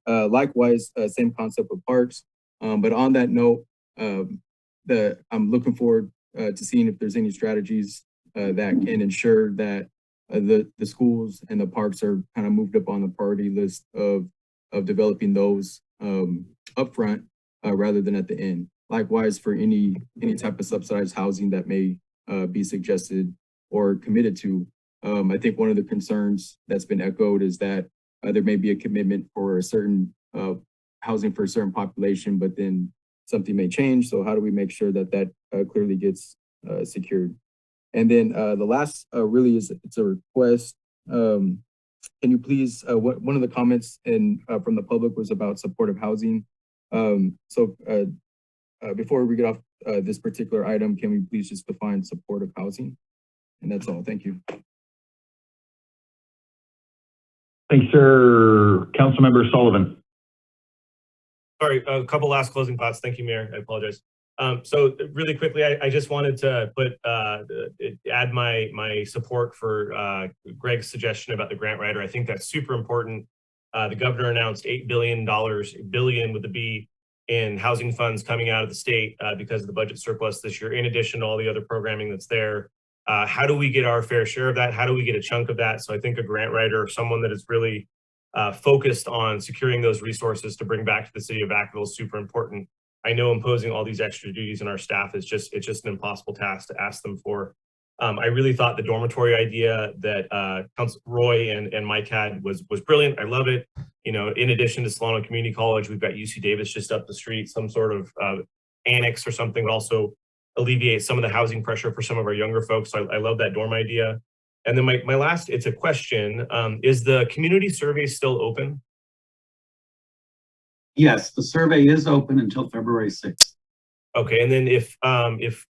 Likewise, same concept of parks. But on that note, I'm looking forward to seeing if there's any strategies that can ensure that the schools and the parks are kind of moved up on the priority list of developing those upfront rather than at the end. Likewise, for any type of subsidized housing that may be suggested or committed to. I think one of the concerns that's been echoed is that there may be a commitment for a certain housing for a certain population, but then something may change. So how do we make sure that that clearly gets secured? And then the last really is, it's a request. Can you please, one of the comments from the public was about supportive housing. Before we get off this particular item, can we please just define supportive housing? And that's all. Thank you. Thanks, sir. Councilmember Sullivan. Sorry, a couple last closing thoughts. Thank you, Mayor. I apologize. So really quickly, I just wanted to add my support for Greg's suggestion about the grant writer. I think that's super important. The governor announced $8 billion with the B, in housing funds coming out of the state because of the budget surplus this year, in addition to all the other programming that's there. How do we get our fair share of that? How do we get a chunk of that? So I think a grant writer, someone that is really focused on securing those resources to bring back to the city of Vacaville is super important. I know imposing all these extra duties on our staff is just an impossible task to ask them for. I really thought the dormitory idea that Council Roy and Mike had was brilliant. I love it. You know, in addition to Solano Community College, we've got UC Davis just up the street, some sort of annex or something would also alleviate some of the housing pressure for some of our younger folks. So I love that dorm idea. And then my last, it's a question. Is the community survey still open? Yes, the survey is open until February 6th. Okay, and then if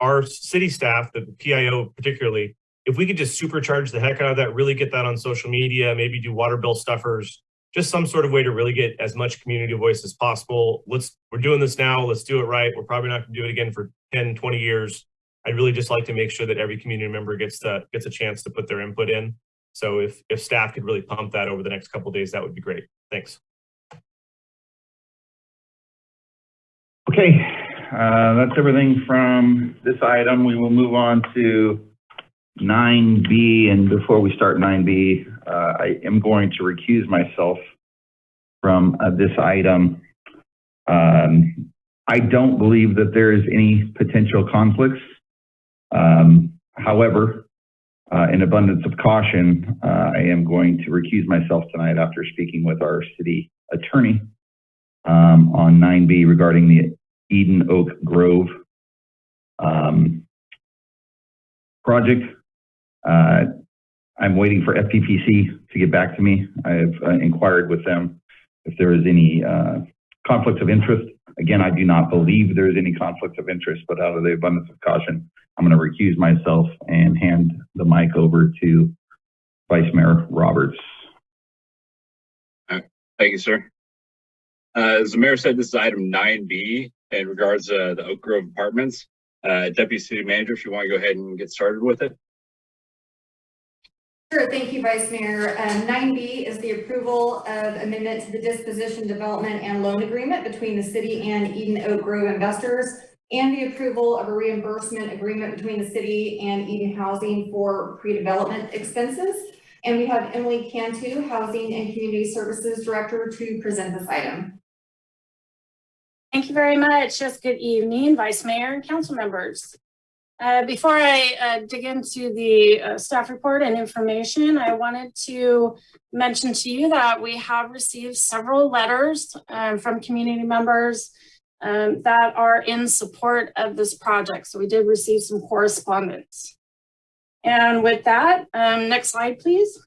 our city staff, the PIO particularly, if we could just supercharge the heck out of that, really get that on social media, maybe do water bill stuffers, just some sort of way to really get as much community voice as possible. We're doing this now, let's do it right. We're probably not gonna do it again for 10, 20 years. I'd really just like to make sure that every community member gets a chance to put their input in. So if staff could really pump that over the next couple of days, that would be great. Thanks. Okay, that's everything from this item. We will move on to 9B. And before we start 9B, I am going to recuse myself from this item. I don't believe that there is any potential conflicts. However, in abundance of caution, I am going to recuse myself tonight after speaking with our city attorney on 9B regarding the Eden Oak Grove project. I'm waiting for FPPC to get back to me. I've inquired with them if there is any conflicts of interest. Again, I do not believe there is any conflict of interest, but out of the abundance of caution, I'm going to recuse myself and hand the mic over to Vice Mayor Roberts. Thank you, sir. As the mayor said, this is item 9B in regards to the Oak Grove Apartments. Deputy City Manager, if you want to go ahead and get started with it. Sure, thank you, Vice Mayor. 9B is the approval of amendment to the Disposition, Development, and Loan Agreement between the city and Eden Oak Grove investors, and the approval of a reimbursement agreement between the city and Eden Housing for pre-development expenses. And we have Emily Cantu, Housing and Community Services Director, to present this item. Thank you very much. Yes, good evening, Vice Mayor and council members. Before I dig into the staff report and information, I wanted to mention to you that we have received several letters from community members that are in support of this project. So we did receive some correspondence. And with that, next slide, please.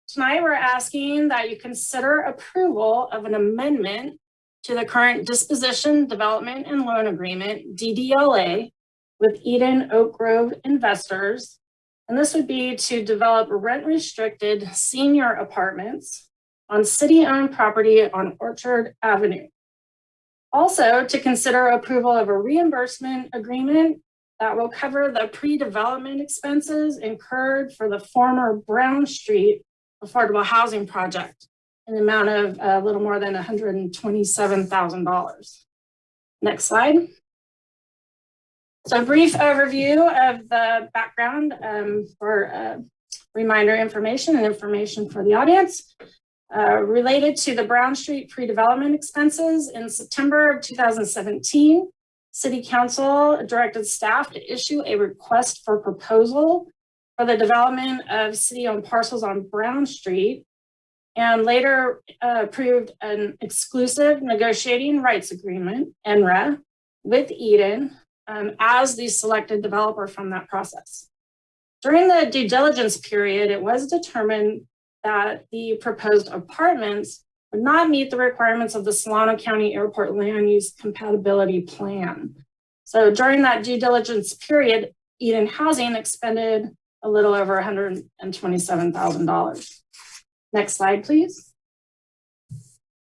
Tonight, we're asking that you consider approval of an amendment to the current Disposition, Development, and Loan Agreement, DDLA, with Eden Oak Grove investors. And this would be to develop rent-restricted senior apartments on city-owned property on Orchard Avenue. Also, to consider approval of a reimbursement agreement that will cover the pre-development expenses incurred for the former Brown Street affordable housing project in the amount of a little more than $127,000. Next slide. So a brief overview of the background for reminder information and information for the audience. Related to the Brown Street pre-development expenses, in September of 2017, City Council directed staff to issue a request for proposal for the development of city-owned parcels on Brown Street, and later approved an exclusive negotiating rights agreement, NRA, with Eden as the selected developer from that process. During the due diligence period, it was determined that the proposed apartments would not meet the requirements of the Solano County Airport Land Use Compatibility Plan. So during that due diligence period, Eden Housing expended a little over $127,000. Next slide, please.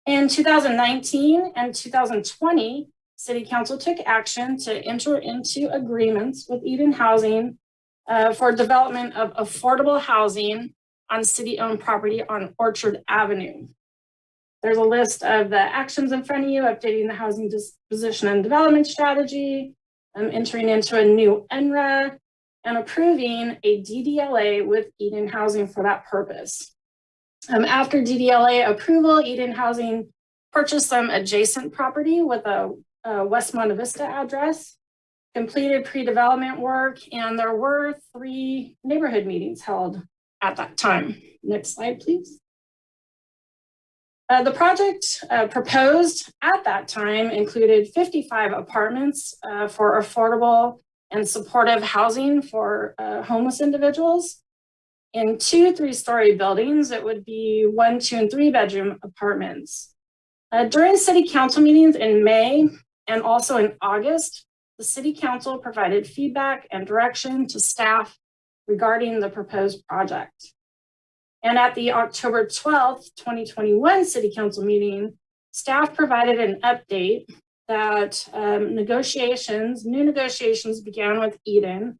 In 2019 and 2020, City Council took action to enter into agreements with Eden Housing for development of affordable housing on city-owned property on Orchard Avenue. There's a list of the actions in front of you: updating the housing disposition and development strategy, entering into a new NRA, and approving a DDLA with Eden Housing for that purpose. After DDLA approval, Eden Housing purchased some adjacent property with a West Monte Vista address, completed pre-development work, and there were 3 neighborhood meetings held at that time. Next slide, please. The project proposed at that time included 55 apartments for affordable and supportive housing for homeless individuals. In 2 3-story buildings, it would be 1, 2, and 3 bedroom apartments. During city council meetings in May and also in August, the city council provided feedback and direction to staff regarding the proposed project. And at the October 12th, 2021 city council meeting, staff provided an update that new negotiations began with Eden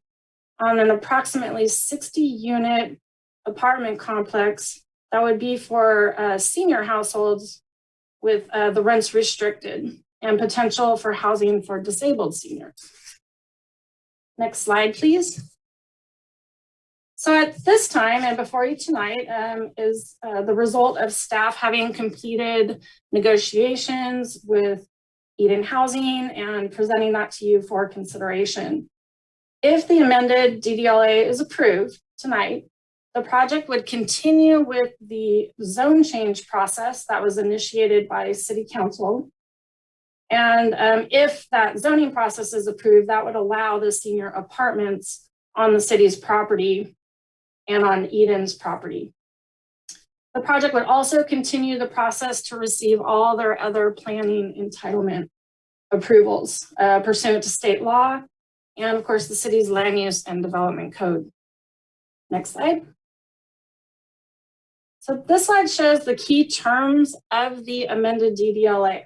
on an approximately 60-unit apartment complex that would be for senior households with the rents restricted and potential for housing for disabled seniors. Next slide, please. So at this time and before you tonight is the result of staff having completed negotiations with Eden Housing and presenting that to you for consideration. If the amended DDLA is approved tonight, the project would continue with the zone change process that was initiated by City Council. And if that zoning process is approved, that would allow the senior apartments on the city's property and on Eden's property. The project would also continue the process to receive all their other planning entitlement approvals pursuant to state law and, of course, the city's land use and development code. Next slide. So this slide shows the key terms of the amended DDLA.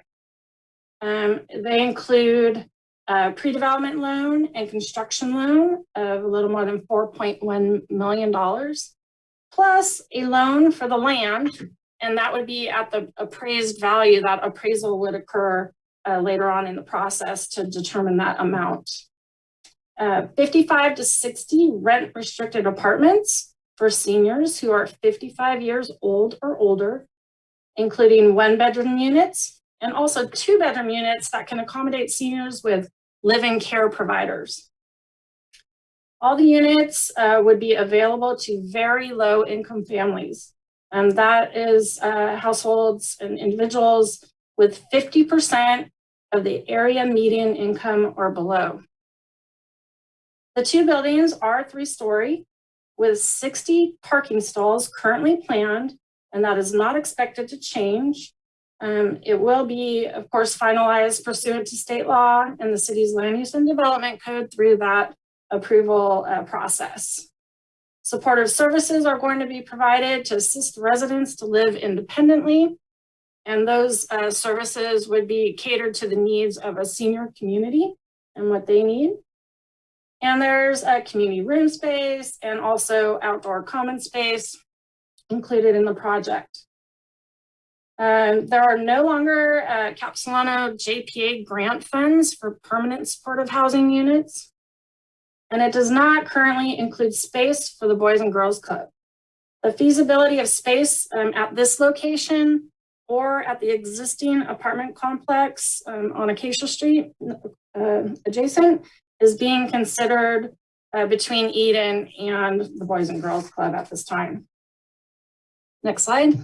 They include a pre-development loan and construction loan of a little more than $4.1 million, plus a loan for the land, and that would be at the appraised value. That appraisal would occur later on in the process to determine that amount. 55 to 60 rent restricted apartments for seniors who are 55 years old or older, including 1-bedroom units and also 2-bedroom units that can accommodate seniors with live-in care providers. All the units would be available to very low income families. And that is households and individuals with 50% of the area median income or below. The 2 buildings are 3-story with 60 parking stalls currently planned, and that is not expected to change. It will be, of course, finalized pursuant to state law and the city's land use and development code through that approval process. Supportive services are going to be provided to assist residents to live independently, and those services would be catered to the needs of a senior community and what they need. And there's a community room space and also outdoor common space included in the project. There are no longer Cap Solano JPA grant funds for permanent supportive housing units. and it does not currently include space for the Boys and Girls Club. The feasibility of space at this location or at the existing apartment complex on Acacia Street adjacent is being considered between Eden and the Boys and Girls Club at this time. Next slide.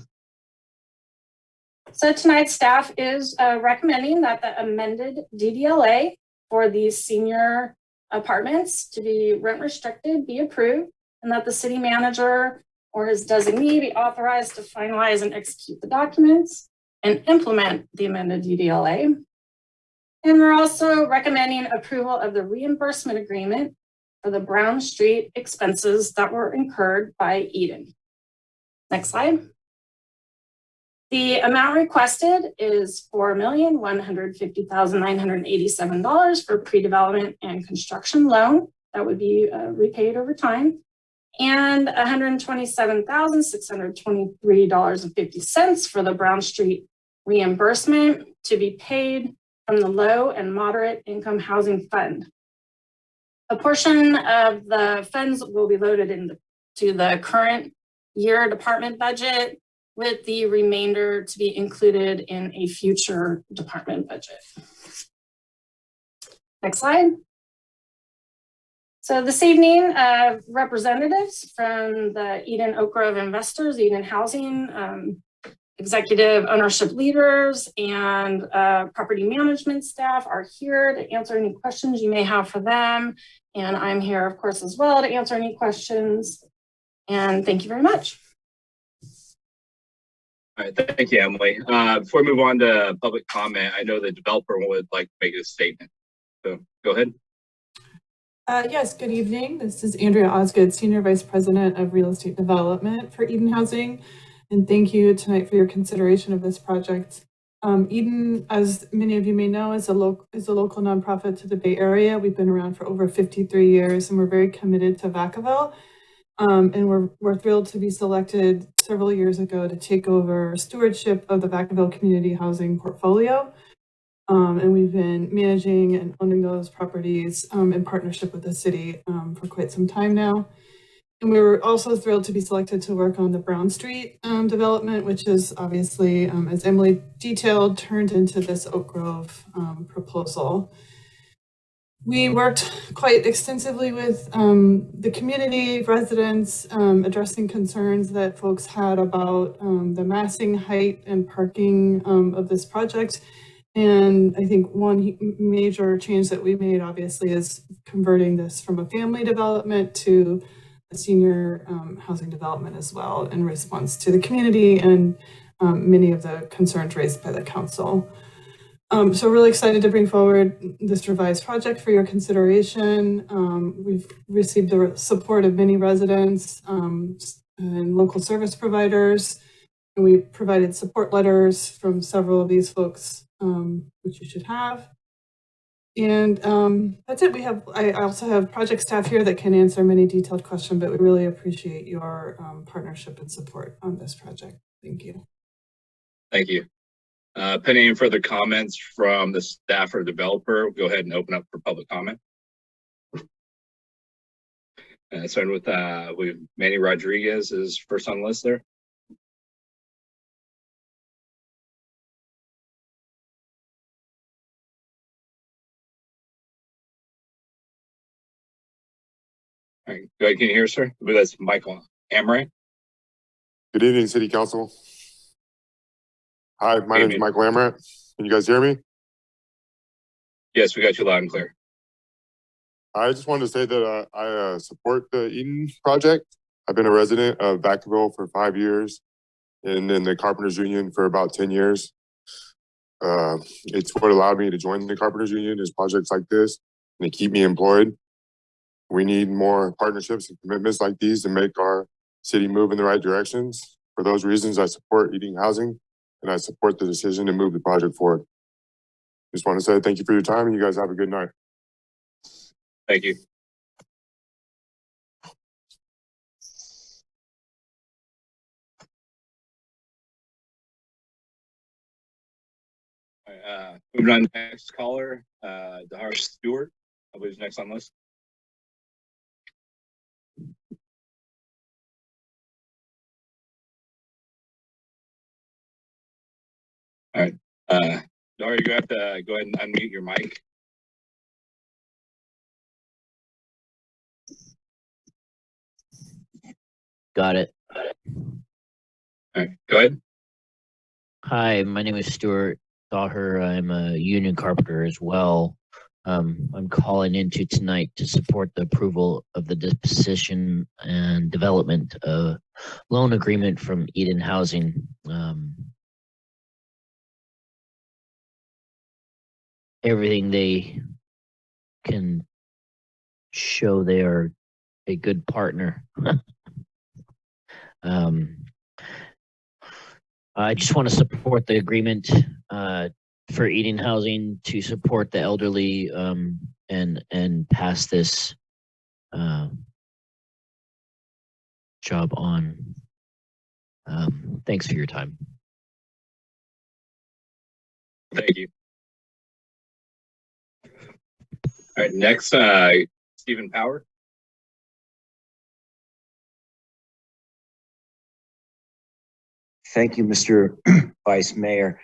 So tonight staff is recommending that the amended DDLA for these senior apartments to be rent restricted be approved, and that the city manager or his designee be authorized to finalize and execute the documents and implement the amended DDLA. And we're also recommending approval of the reimbursement agreement for the Brown Street expenses that were incurred by Eden. Next slide. The amount requested is $4,150,987 for pre-development and construction loan that would be repaid over time, and $127,623.50 for the Brown Street reimbursement to be paid from the Low and Moderate Income Housing Fund. A portion of the funds will be loaded into the current year department budget, with the remainder to be included in a future department budget. Next slide. So this evening, representatives from the Eden Oak Grove investors, Eden Housing, executive ownership leaders, and property management staff are here to answer any questions you may have for them. And I'm here, of course, as well to answer any questions. And thank you very much. All right, thank you, Emily. Before we move on to public comment, I know the developer would like to make a statement. So go ahead. Yes, good evening. This is Andrea Osgood, Senior Vice President of Real Estate Development for Eden Housing. And thank you tonight for your consideration of this project. Eden, as many of you may know, is a local nonprofit to the Bay Area. We've been around for over 53 years, and we're very committed to Vacaville. And we're thrilled to be selected several years ago to take over stewardship of the Vacaville community housing portfolio. And we've been managing and owning those properties in partnership with the city for quite some time now. And we were also thrilled to be selected to work on the Brown Street development, which is obviously, as Emily detailed, turned into this Oak Grove proposal. We worked quite extensively with the community residents, addressing concerns that folks had about the massing, height, and parking of this project. And I think one major change that we made, obviously, is converting this from a family development to a senior housing development as well, in response to the community and many of the concerns raised by the council. So really excited to bring forward this revised project for your consideration. We've received the support of many residents and local service providers, and we provided support letters from several of these folks, which you should have. And that's it. I also have project staff here that can answer many detailed questions, but we really appreciate your partnership and support on this project. Thank you. Thank you. Pending any further comments from the staff or developer, we'll go ahead and open up for public comment. Starting with Manny Rodriguez is first on the list there. All right, go ahead, can you hear, sir? I believe that's Michael Amaranth. Good evening, City Council. Hi, my name is Michael Amaranth. Can you guys hear me? Yes, we got you loud and clear. I just wanted to say that I support the Eden project. I've been a resident of Vacaville for 5 years and in the Carpenters Union for about 10 years. It's what allowed me to join the Carpenters Union is projects like this and to keep me employed. We need more partnerships and commitments like these to make our city move in the right directions. For those reasons, I support Eden Housing and I support the decision to move the project forward. Just want to say thank you for your time and you guys have a good night. Thank you. All right, moving on to the next caller, Dahar Stewart, I believe is next on the list. All right. Daria, you have to go ahead and unmute your mic. Got it. All right, go ahead. Hi, my name is Stuart Daher. I'm a union carpenter as well. I'm calling into tonight to support the approval of the disposition and development loan agreement from Eden Housing. Everything they can show they are a good partner. I just want to support the agreement for Eden Housing to support the elderly and pass this job on. Thanks for your time. Thank you. All right, next, Stephen Power. Thank you, Mr. Vice Mayor.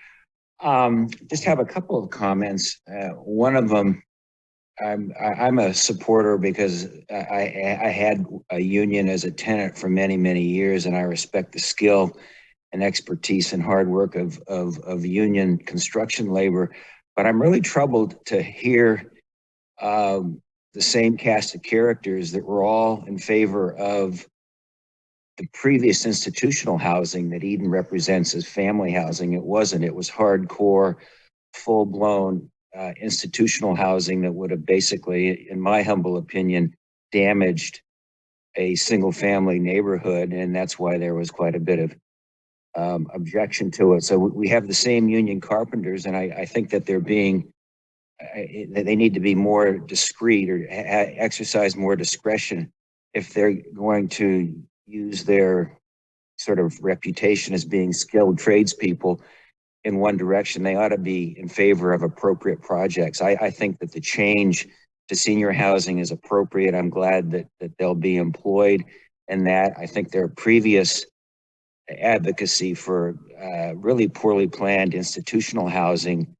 Just have a couple of comments. One of them, I'm a supporter because I had a union as a tenant for many, many years, and I respect the skill and expertise and hard work of union construction labor. But I'm really troubled to hear the same cast of characters that were all in favor of the previous institutional housing that Eden represents as family housing. It wasn't. It was hardcore, full-blown institutional housing that would have basically, in my humble opinion, damaged a single-family neighborhood, and that's why there was quite a bit of objection to it. So we have the same union carpenters, and I think that they're being, they need to be more discreet or exercise more discretion if they're going to use their sort of reputation as being skilled tradespeople in one direction. They ought to be in favor of appropriate projects. I think that the change to senior housing is appropriate. I'm glad that they'll be employed in that. I think their previous advocacy for really poorly planned institutional housing,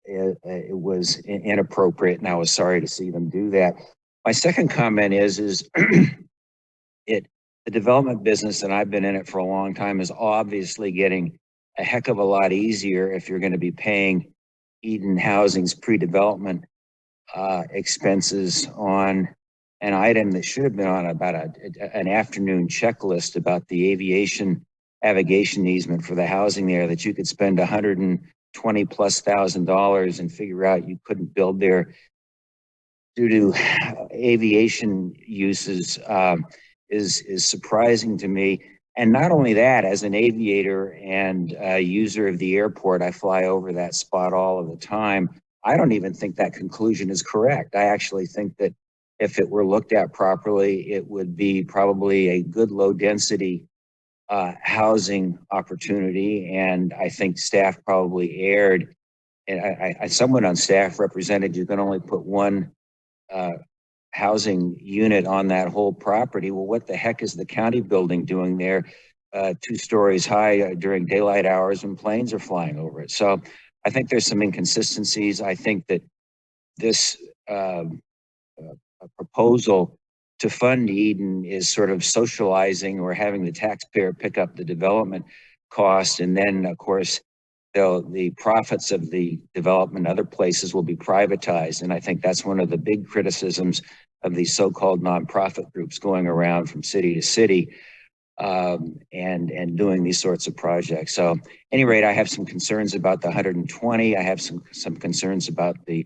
it was inappropriate, and I was sorry to see them do that. My second comment is the development business, and I've been in it for a long time, is obviously getting a heck of a lot easier if you're going to be paying Eden Housing's pre-development expenses on an item that should have been on about an afternoon checklist about the aviation easement for the housing there, that you could spend $120,000+ and figure out you couldn't build there due to aviation uses. Is surprising to me. And not only that, as an aviator and user of the airport, I fly over that spot all of the time. I don't even think that conclusion is correct. I actually think that if it were looked at properly, it would be probably a good low density housing opportunity. And I think staff probably erred. And someone on staff represented you can only put one housing unit on that whole property. Well, what the heck is the county building doing there 2 stories high during daylight hours when planes are flying over it? So I think there's some inconsistencies. I think that this proposal to fund Eden is sort of socializing or having the taxpayer pick up the development cost, and then of course the profits of the development other places will be privatized. And I think that's one of the big criticisms of these so-called nonprofit groups going around from city to city and doing these sorts of projects. So at any rate, I have some concerns about the 120. I have some concerns about the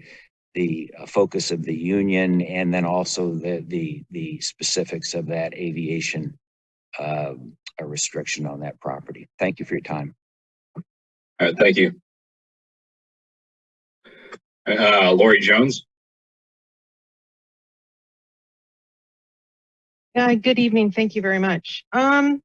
focus of the union, and then also the specifics of that aviation restriction on that property. Thank you for your time. All right, thank you. Lori Jones. Good evening. Thank you very much. I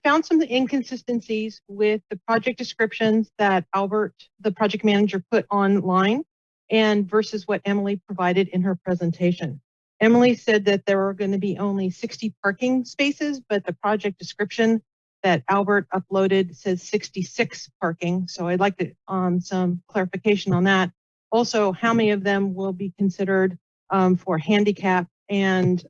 found some inconsistencies with the project descriptions that Albert, the project manager, put online and versus what Emily provided in her presentation. Emily said that there were going to be only 60 parking spaces, but the project description that Albert uploaded says 66 parking. So I'd like to, some clarification on that. Also, how many of them will be considered for handicap, and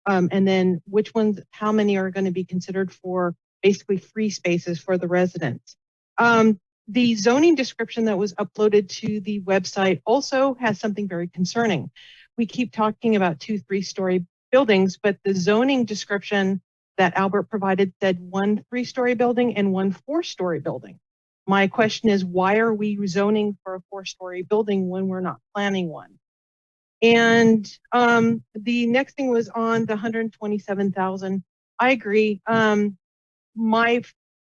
then which ones, how many are going to be considered for basically free spaces for the residents? The zoning description that was uploaded to the website also has something very concerning. We keep talking about 2 3-story buildings, but the zoning description that Albert provided said 1 3-story building and 1 4-story building. My question is, why are we zoning for a 4-story building when we're not planning one? And the next thing was on the 127,000. I agree.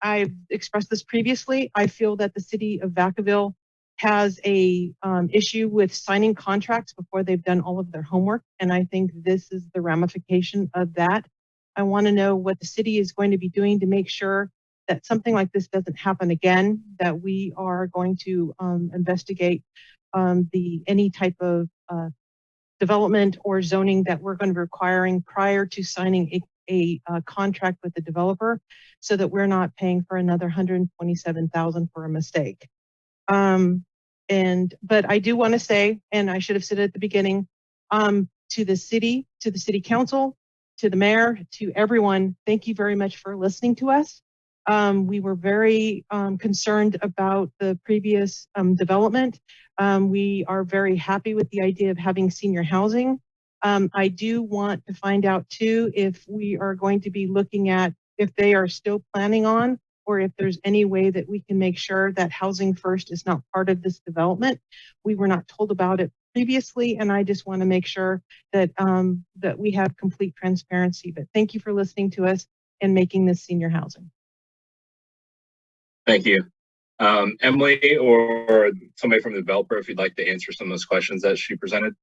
I've expressed this previously. I feel that the city of Vacaville has a issue with signing contracts before they've done all of their homework. And I think this is the ramification of that. I want to know what the city is going to be doing to make sure that something like this doesn't happen again, that we are going to investigate any type of development or zoning that we're going to be requiring prior to signing a contract with the developer, so that we're not paying for another 127,000 for a mistake. But I do want to say, and I should have said it at the beginning, to the city council, to the mayor, to everyone, thank you very much for listening to us. We were very concerned about the previous development. We are very happy with the idea of having senior housing. I do want to find out too if we are going to be looking at if they are still planning on, or if there's any way that we can make sure that Housing First is not part of this development. We were not told about it previously, and I just want to make sure that that we have complete transparency. But thank you for listening to us and making this senior housing. Thank you. Emily or somebody from the developer, if you'd like to answer some of those questions that she presented.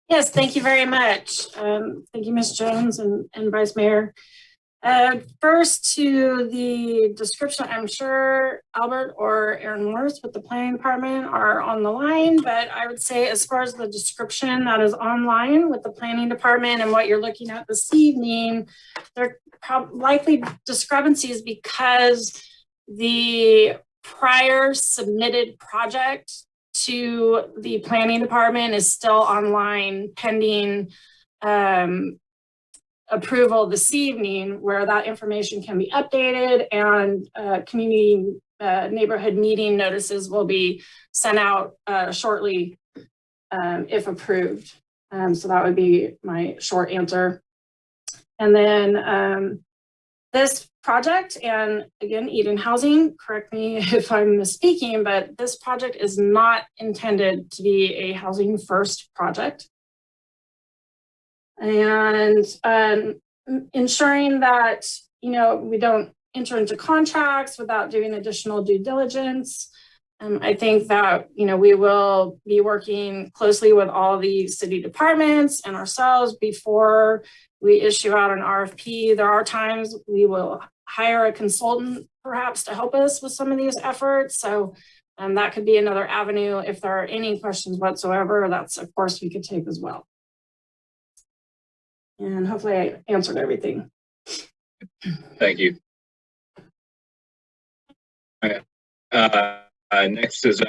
Yes, thank you very much. Thank you, Ms. Jones and Vice Mayor. First, to the description, I'm sure Albert or Aaron Morris with the planning department are on the line, but I would say as far as the description that is online with the planning department and what you're looking at this evening, there are likely discrepancies because the prior submitted project to the planning department is still online pending approval this evening, where that information can be updated, and community neighborhood meeting notices will be sent out shortly if approved. So that would be my short answer. And then this project, and again, Eden Housing, correct me if I'm misspeaking, but this project is not intended to be a Housing First project. And ensuring that, you know, we don't enter into contracts without doing additional due diligence. I think that, you know, we will be working closely with all the city departments and ourselves before we issue out an RFP. There are times we will hire a consultant perhaps to help us with some of these efforts. So that could be another avenue. If there are any questions whatsoever, that's a course we could take as well. And hopefully I answered everything. Thank you. Okay. Next is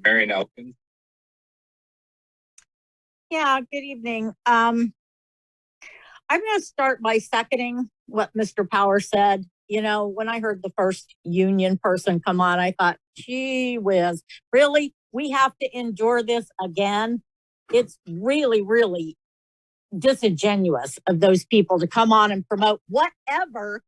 Marion Elkins. Yeah, good evening. I'm going to start by seconding what Mr. Power said. You know, when I heard the first union person come on, I thought, gee whiz, really? We have to endure this again? It's really, really disingenuous of those people to come on and promote whatever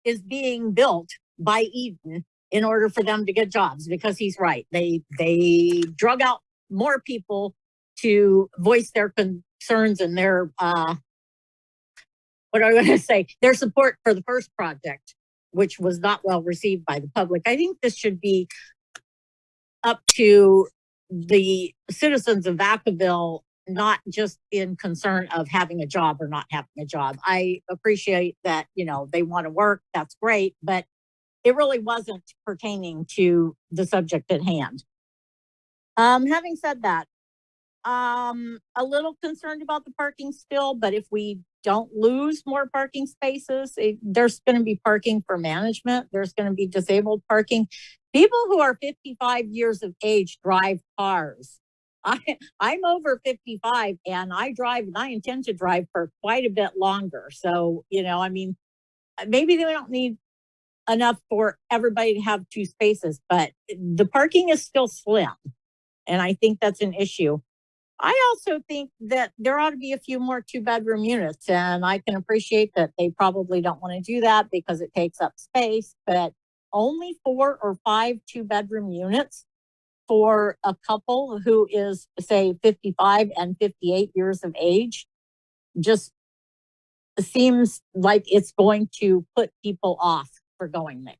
is being built by Eden in order for them to get jobs, because he's right. They drug out more people to voice their concerns and their what am I going to say? Their support for the first project, which was not well received by the public. I think this should be up to the citizens of Vacaville, not just in concern of having a job or not having a job. I appreciate that, you know, they want to work. That's great, but it really wasn't pertaining to the subject at hand. Having said that, a little concerned about the parking still, but if we don't lose more parking spaces. There's going to be parking for management. There's going to be disabled parking. People who are 55 years of age drive cars. I'm over 55 and I drive and I intend to drive for quite a bit longer. So, you know, I mean, maybe they don't need enough for everybody to have 2 spaces, but the parking is still slim. And I think that's an issue. I also think that there ought to be a few more 2-bedroom units, and I can appreciate that they probably don't want to do that because it takes up space, but only 4 or 5 2-bedroom units for a couple who is, say, 55 and 58 years of age just seems like it's going to put people off for going there.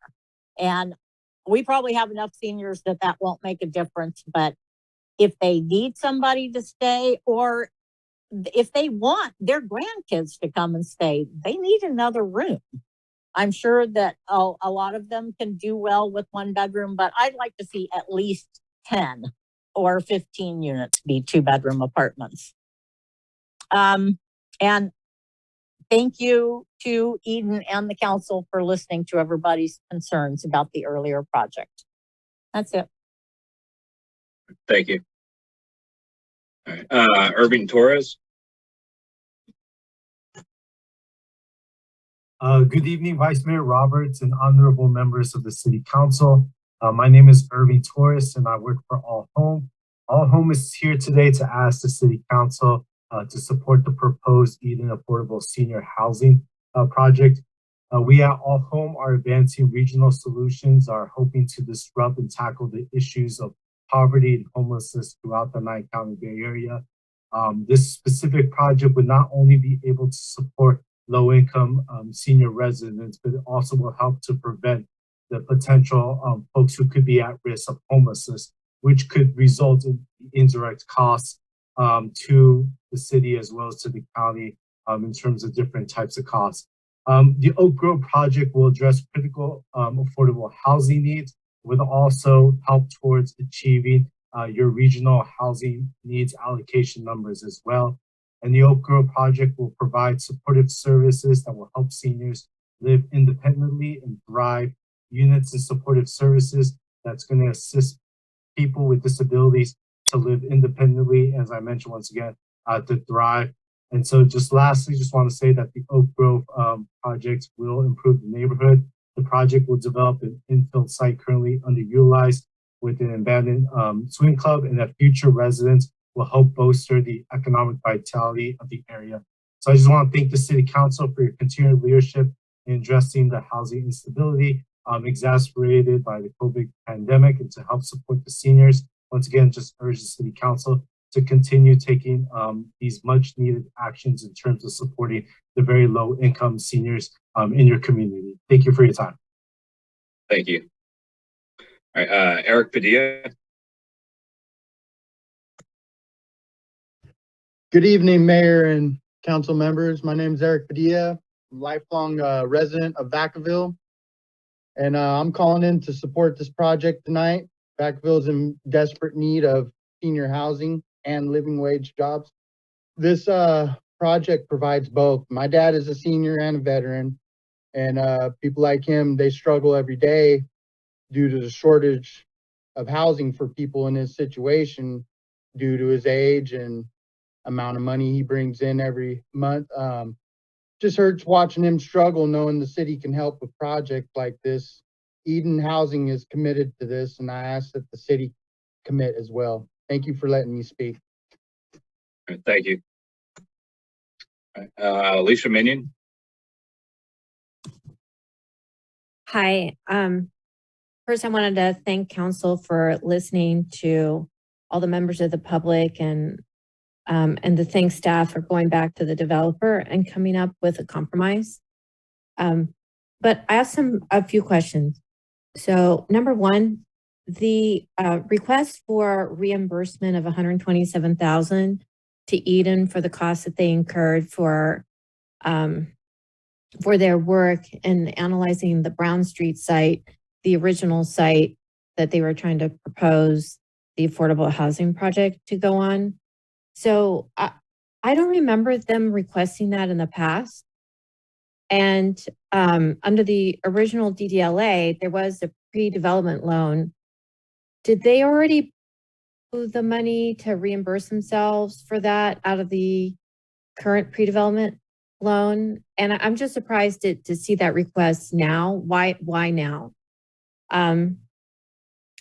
And we probably have enough seniors that won't make a difference, but if they need somebody to stay, or if they want their grandkids to come and stay, they need another room. I'm sure that a lot of them can do well with 1 bedroom, but I'd like to see at least 10 or 15 units be 2-bedroom apartments. And thank you to Eden and the council for listening to everybody's concerns about the earlier project. That's it. Thank you. All right. Irving Torres. Good evening, Vice Mayor Roberts and honorable members of the City Council. My name is Irving Torres and I work for All Home. All Home is here today to ask the City Council to support the proposed Eden Affordable Senior Housing project. We at All Home are advancing regional solutions, are hoping to disrupt and tackle the issues of poverty and homelessness throughout the 9-county Bay Area. This specific project would not only be able to support low-income senior residents, but it also will help to prevent the potential folks who could be at risk of homelessness, which could result in indirect costs to the city as well as to the county in terms of different types of costs. The Oak Grove project will address critical affordable housing needs, will also help towards achieving your regional housing needs allocation numbers as well. And the Oak Grove project will provide supportive services that will help seniors live independently and thrive. Units and supportive services that's going to assist people with disabilities to live independently, as I mentioned once again, to thrive. And so just lastly, just want to say that the Oak Grove project will improve the neighborhood. The project will develop an infill site currently underutilized with an abandoned swing club, and that future residents will help bolster the economic vitality of the area. So I just want to thank the City Council for your continued leadership in addressing the housing instability exacerbated by the COVID pandemic, and to help support the seniors. Once again, just urge the City Council to continue taking these much needed actions in terms of supporting the very low income seniors in your community. Thank you for your time. Thank you. All right, Eric Padilla. Good evening, Mayor and council members. My name is Eric Padilla. I'm a lifelong resident of Vacaville, and I'm calling in to support this project tonight. Vacaville is in desperate need of senior housing and living wage jobs. This project provides both. My dad is a senior and a veteran, and people like him, they struggle every day due to the shortage of housing for people in his situation due to his age and amount of money he brings in every month. Just hurts watching him struggle, knowing the city can help with projects like this. Eden Housing is committed to this, and I ask that the city commit as well. Thank you for letting me speak. Thank you. Alicia Minion. Hi. First, I wanted to thank council for listening to all the members of the public, and to thank staff for going back to the developer and coming up with a compromise. But I have a few questions. So number one, the request for reimbursement of $127,000 to Eden for the costs that they incurred for their work in analyzing the Brown Street site, the original site that they were trying to propose the affordable housing project to go on. So I don't remember them requesting that in the past. And under the original DDLA, there was a pre-development loan. Did they already do the money to reimburse themselves for that out of the current pre-development loan? And I'm just surprised to see that request now. Why now?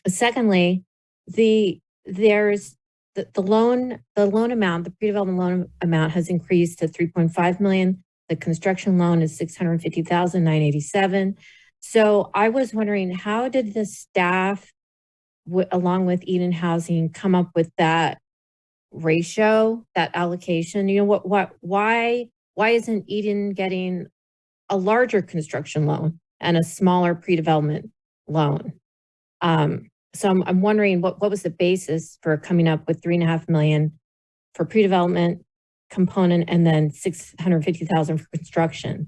Secondly, there's the loan amount, the pre-development loan amount has increased to 3.5 million. The construction loan is 650,987. So I was wondering, how did the staff, along with Eden Housing, come up with that ratio, that allocation? You know, why isn't Eden getting a larger construction loan and a smaller pre-development loan? So I'm wondering what was the basis for coming up with 3.5 million for pre-development component and then 650,000 for construction.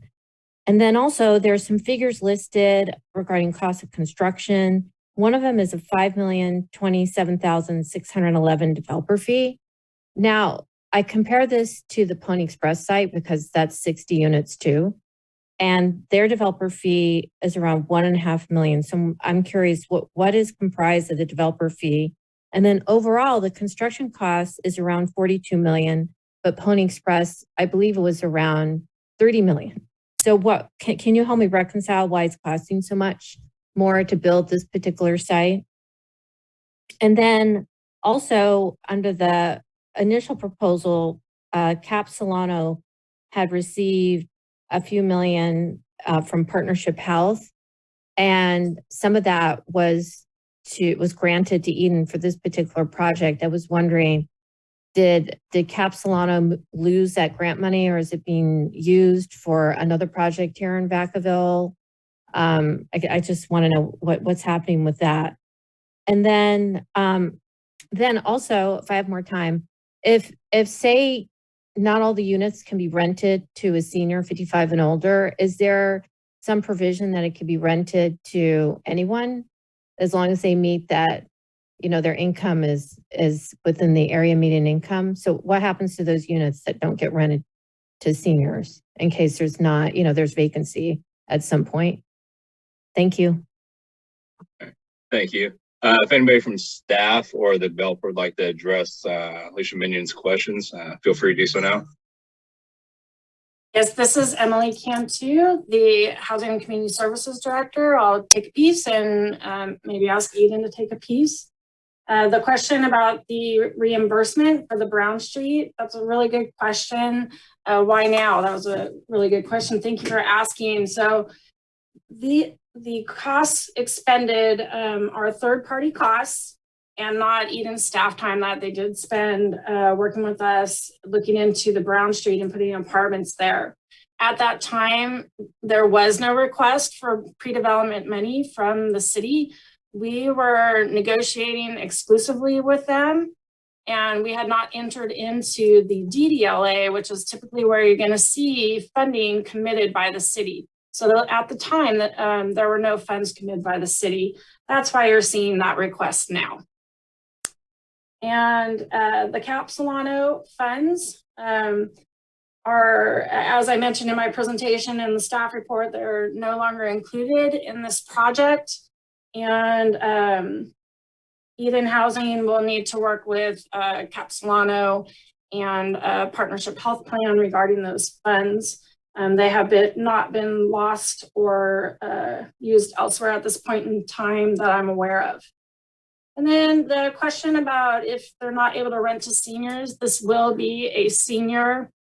And then also there's some figures listed regarding cost of construction. One of them is a $5,027,611 developer fee. Now I compare this to the Pony Express site because that's 60 units too. And their developer fee is around 1.5 million. So I'm curious what is comprised of the developer fee. And then overall, the construction cost is around 42 million, but Pony Express, I believe it was around 30 million. So what can you help me reconcile why it's costing so much more to build this particular site? And then also under the initial proposal, Cap Solano had received a few million from Partnership Health, and some of that was granted to Eden for this particular project. I was wondering, did Cap Solano lose that grant money, or is it being used for another project here in Vacaville? I just want to know what's happening with that. And then also, if I have more time, if say not all the units can be rented to a senior 55 and older, is there some provision that it could be rented to anyone as long as they meet that, you know, their income is within the area median income? So what happens to those units that don't get rented to seniors in case there's not, you know, there's vacancy at some point? Thank you. Thank you. If anybody from staff or the developer would like to address Alicia Minion's questions, feel free to do so now. Yes, this is Emily Cantu, the Housing and Community Services Director. I'll take a piece and maybe ask Eden to take a piece. The question about the reimbursement for the Brown Street, that's a really good question. Why now? That was a really good question. Thank you for asking. So the costs expended are third-party costs and not Eden staff time that they did spend working with us, looking into the Brown Street and putting apartments there. At that time, there was no request for pre-development money from the city. We were negotiating exclusively with them, and we had not entered into the DDLA, which is typically where you're going to see funding committed by the city. So at the time that there were no funds committed by the city. That's why you're seeing that request now. And the Cap Solano funds are, as I mentioned in my presentation in the staff report, they're no longer included in this project. And Eden Housing will need to work with Cap Solano and Partnership Health Plan regarding those funds. They have not been lost or used elsewhere at this point in time that I'm aware of. And then the question about if they're not able to rent to seniors, this will be a senior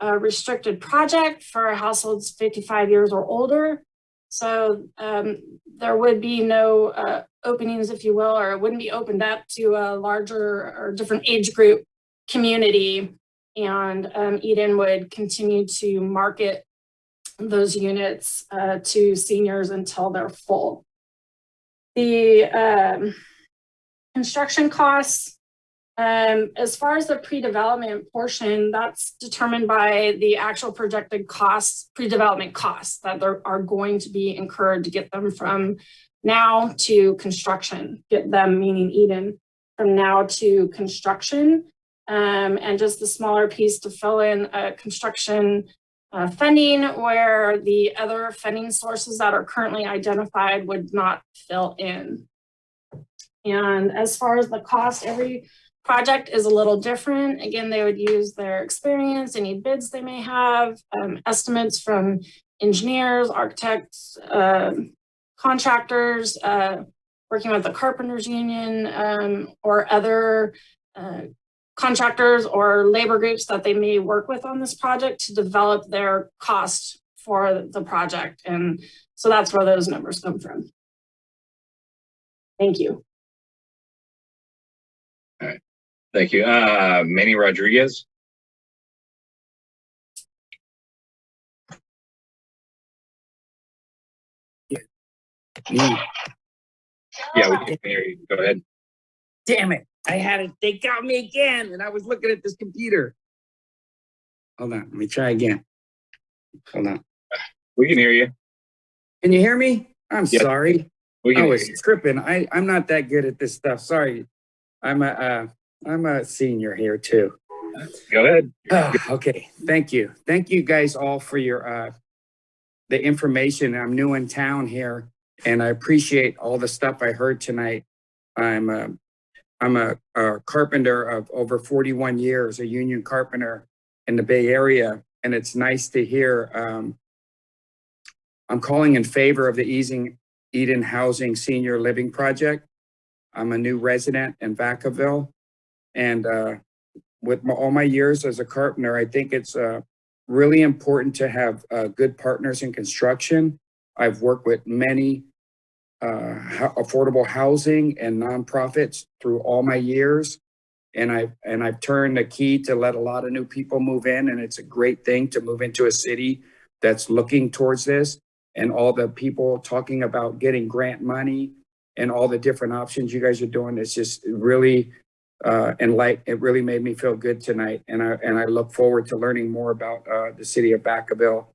restricted project for households 55 years or older. So there would be no openings, if you will, or it wouldn't be opened up to a larger or different age group community. And Eden would continue to market those units to seniors until they're full. The construction costs, as far as the pre-development portion, that's determined by the actual projected costs, pre-development costs that are going to be incurred to get them from now to construction, get them, meaning Eden, from now to construction. and just the smaller piece to fill in construction funding where the other funding sources that are currently identified would not fill in. And as far as the cost, every project is a little different. Again, they would use their experience, any bids they may have, estimates from engineers, architects, contractors, working with the carpenters union, or other contractors or labor groups that they may work with on this project to develop their cost for the project. And so that's where those numbers come from. Thank you. All right. Thank you. Manny Rodriguez. Me. Yeah, we can hear you. Go ahead. Damn it. I had it. They got me again. And I was looking at this computer. Hold on. Let me try again. Hold on. We can hear you. Can you hear me? I'm sorry. We can I hear was you. tripping. I'm not that good at this stuff. Sorry. I'm a senior here too. Go ahead. Okay. Thank you. Thank you guys all for your the information. I'm new in town here and I appreciate all the stuff I heard tonight. I'm a carpenter of over 41 years, a union carpenter in the Bay Area, and it's nice to hear. I'm calling in favor of the Easing Eden Housing Senior Living Project. I'm a new resident in Vacaville, and with all my years as a carpenter, I think it's really important to have good partners in construction. I've worked with many affordable housing and nonprofits through all my years. And I've turned the key to let a lot of new people move in. And it's a great thing to move into a city that's looking towards this, and all the people talking about getting grant money and all the different options you guys are doing. It's just really, it really made me feel good tonight. And I look forward to learning more about the city of Vacaville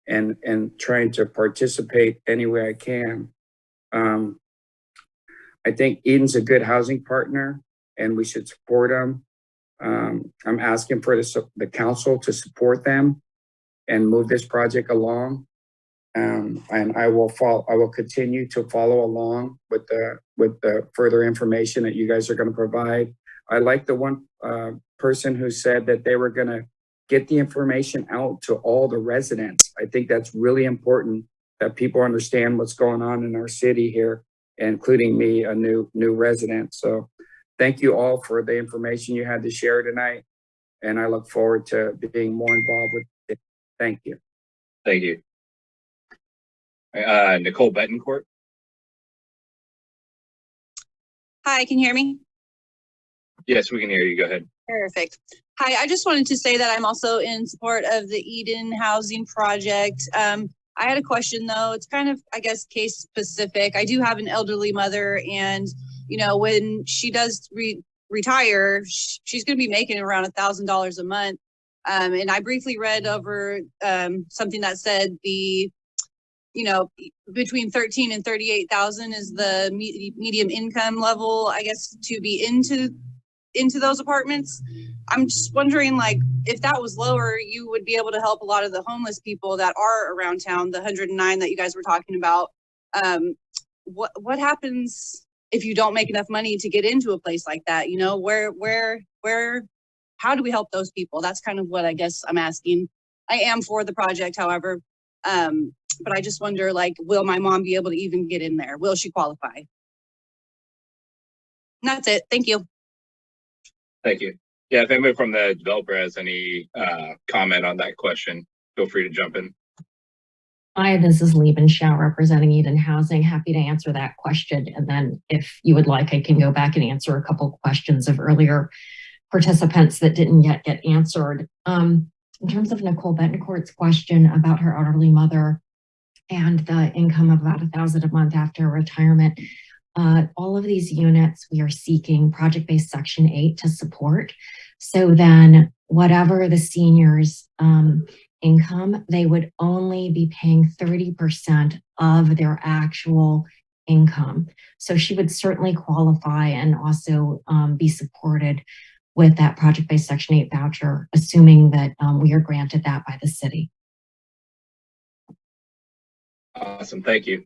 and trying to participate any way I can. I think Eden's a good housing partner and we should support them. I'm asking for the council to support them and move this project along. And I will continue to follow along with the further information that you guys are going to provide. I like the one person who said that they were going to get the information out to all the residents. I think that's really important that people understand what's going on in our city here, including me, a new resident. So thank you all for the information you had to share tonight. And I look forward to being more involved with it. Thank you. Thank you. Nicole Betancourt. Hi, can you hear me? Yes, we can hear you. Go ahead. Perfect. Hi, I just wanted to say that I'm also in support of the Eden Housing Project. I had a question though. It's kind of, I guess, case specific. I do have an elderly mother, and when she does retire, she's going to be making around $1,000 a month. And I briefly read over something that said between 13 and 38,000 is the medium income level, I guess, to be into those apartments. I'm just wondering, like, if that was lower, you would be able to help a lot of the homeless people that are around town, the 109 that you guys were talking about. What happens if you don't make enough money to get into a place like that? How do we help those people? That's kind of what I guess I'm asking. I am for the project, however, but I just wonder, like, will my mom be able to even get in there? Will she qualify? And that's it. Thank you. Thank you. Yeah, if anybody from the developer has any comment on that question, feel free to jump in. Hi, this is Liebenshaw representing Eden Housing. Happy to answer that question. And then if you would like, I can go back and answer a couple questions of earlier participants that didn't yet get answered. In terms of Nicole Betancourt's question about her elderly mother and the income of about $1,000 a month after retirement, all of these units we are seeking project-based Section 8 to support. So then whatever the seniors' income, they would only be paying 30% of their actual income. So she would certainly qualify and also be supported with that project-based Section 8 voucher, assuming that we are granted that by the city. Awesome, thank you.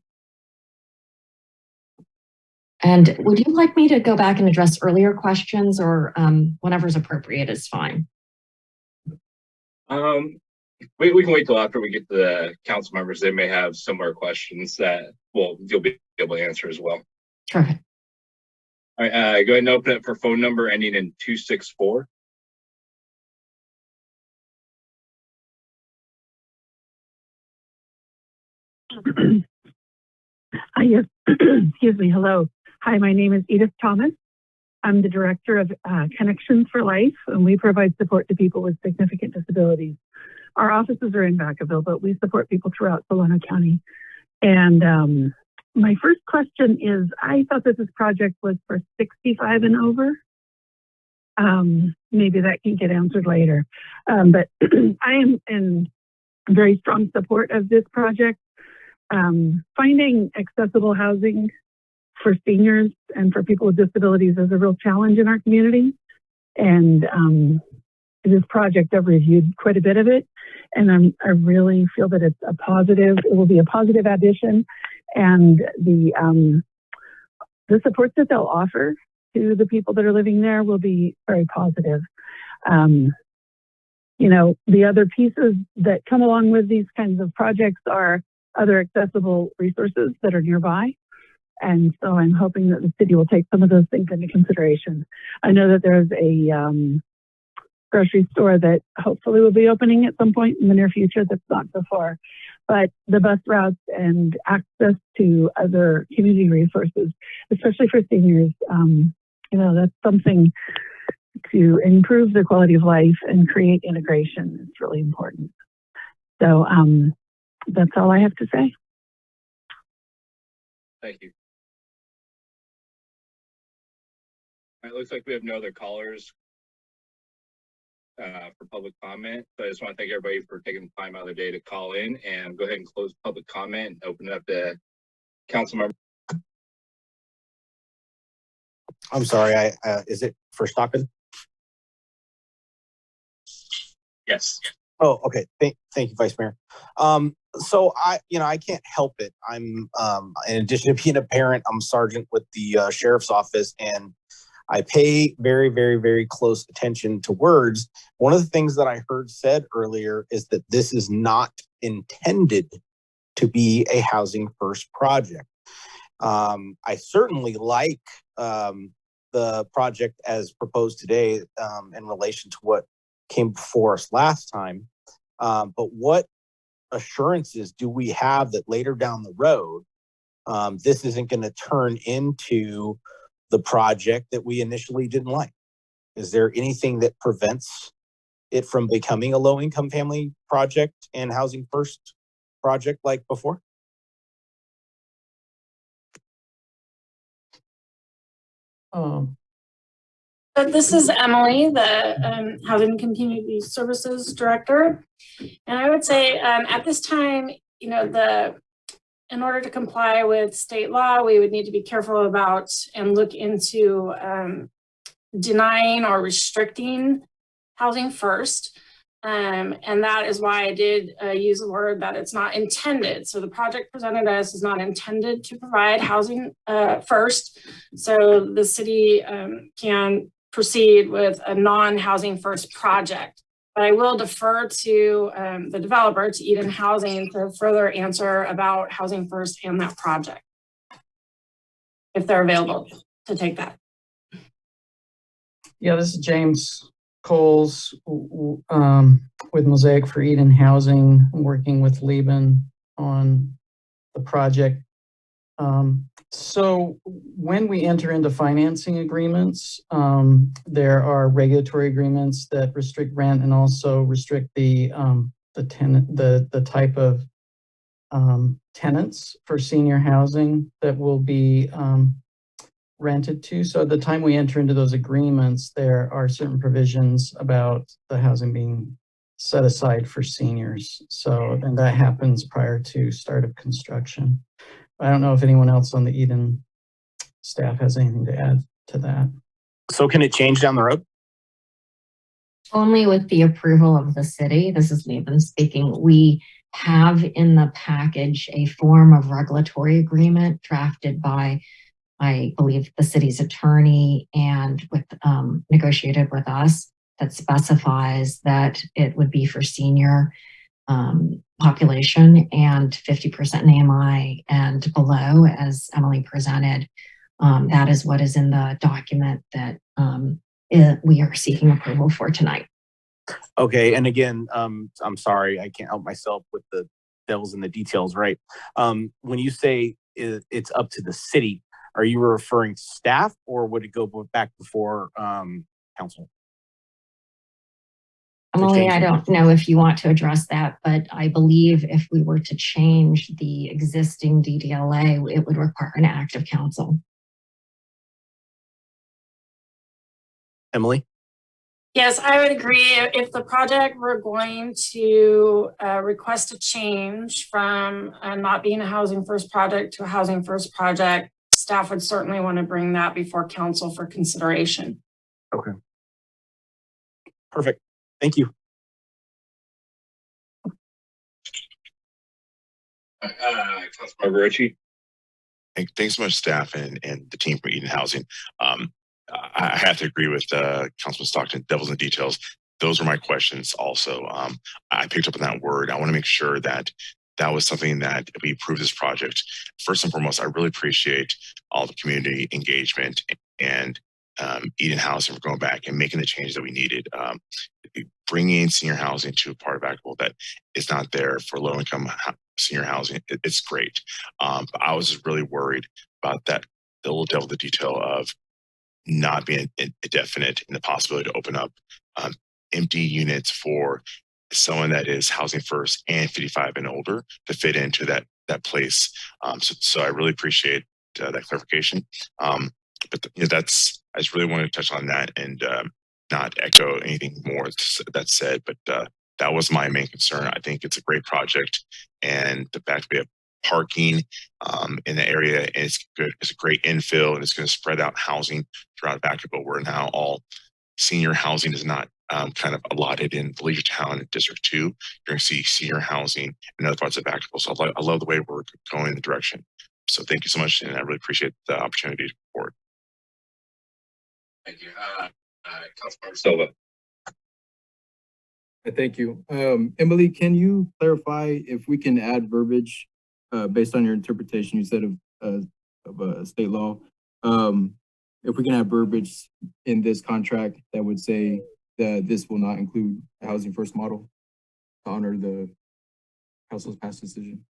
And would you like me to go back and address earlier questions, or whenever's appropriate is fine? We can wait till after we get to the council members. They may have similar questions that, well, you'll be able to answer as well. Terrific. All right, go ahead and open it for phone number ending in 264. Yes, excuse me. Hello. Hi, my name is Edith Thomas. I'm the director of Connections for Life, and we provide support to people with significant disabilities. Our offices are in Vacaville, but we support people throughout Solano County. And my first question is, I thought that this project was for 65 and over. Maybe that can get answered later. But I am in very strong support of this project. Finding accessible housing for seniors and for people with disabilities is a real challenge in our community. And this project, I've reviewed quite a bit of it, and I really feel that it's a positive, it will be a positive addition. And the supports that they'll offer to the people that are living there will be very positive. You know, the other pieces that come along with these kinds of projects are other accessible resources that are nearby. And so I'm hoping that the city will take some of those things into consideration. I know that there's a grocery store that hopefully will be opening at some point in the near future that's not so far. But the bus routes and access to other community resources, especially for seniors, you know, that's something to improve their quality of life and create integration. It's really important. So that's all I have to say. Thank you. All right, looks like we have no other callers for public comment. So I just want to thank everybody for taking the time out of their day to call in, and go ahead and close public comment and open it up to council members. I'm sorry, is it for Stockton? Yes. Oh, okay. Thank you, Vice Mayor. So I can't help it. I'm, in addition to being a parent, I'm a sergeant with the sheriff's office, and I pay very, very, very close attention to words. One of the things that I heard said earlier is that this is not intended to be a housing first project. I certainly like the project as proposed today in relation to what came before us last time. But what assurances do we have that later down the road, this isn't going to turn into the project that we initially didn't like? Is there anything that prevents it from becoming a low-income family project and housing first project like before? This is Emily, the Housing Community Services Director. And I would say at this time, you know, in order to comply with state law, we would need to be careful about and look into denying or restricting housing first. And that is why I did use the word that it's not intended. So the project presented us is not intended to provide housing first. So the city can proceed with a non-housing first project. But I will defer to the developer, to Eden Housing, to further answer about housing first and that project, if they're available to take that. Yeah, this is James Coles with Mosaic for Eden Housing, working with Lieben on the project. So when we enter into financing agreements, there are regulatory agreements that restrict rent and also restrict the type of tenants for senior housing that will be rented to. So at the time we enter into those agreements, there are certain provisions about the housing being set aside for seniors. So, and that happens prior to start of construction. I don't know if anyone else on the Eden staff has anything to add to that. So can it change down the road? Only with the approval of the city. This is Levin speaking. We have in the package a form of regulatory agreement drafted by, I believe, the city's attorney and with negotiated with us that specifies that it would be for senior population and 50% in AMI and below, as Emily presented. That is what is in the document that we are seeking approval for tonight. Okay, and again, I'm sorry, I can't help myself with the devil's in the details, right? When you say it's up to the city, are you referring to staff or would it go back before council? Emily, I don't know if you want to address that, but I believe if we were to change the existing DDLA, it would require an act of council. Emily? Yes, I would agree. If the project were going to request a change from not being a housing first project to a housing first project, staff would certainly want to bring that before council for consideration. Okay. Perfect. Thank you. Councilmember Ritchie. Thanks so much, staff and the team for Eden Housing. I have to agree with Councilman Stockton, devil's in the details. Those were my questions also. I picked up on that word. I want to make sure that that was something that if we approve this project, first and foremost, I really appreciate all the community engagement and Eden Housing for going back and making the changes that we needed. Bringing senior housing to a part of Vacaville that is not there for low-income senior housing, it's great. But I was just really worried about that, the little devil in the detail of not being indefinite and the possibility to open up empty units for someone that is housing first and 55 and older to fit into that place. So I really appreciate that clarification. But that's, I just really wanted to touch on that and not echo anything more that's said, but that was my main concern. I think it's a great project, and the fact we have parking in the area, and it's good. It's a great infill, and it's going to spread out housing throughout Vacaville, where now all senior housing is not kind of allotted in the Leisure Town and District 2. You're going to see senior housing in other parts of Vacaville. So I love the way we're going in the direction. So thank you so much, and I really appreciate the opportunity to report. Thank you. Councilmember Silva. Thank you. Emily, can you clarify if we can add verbiage based on your interpretation you said of state law? If we can have verbiage in this contract that would say that this will not include a housing first model to honor the council's past decision?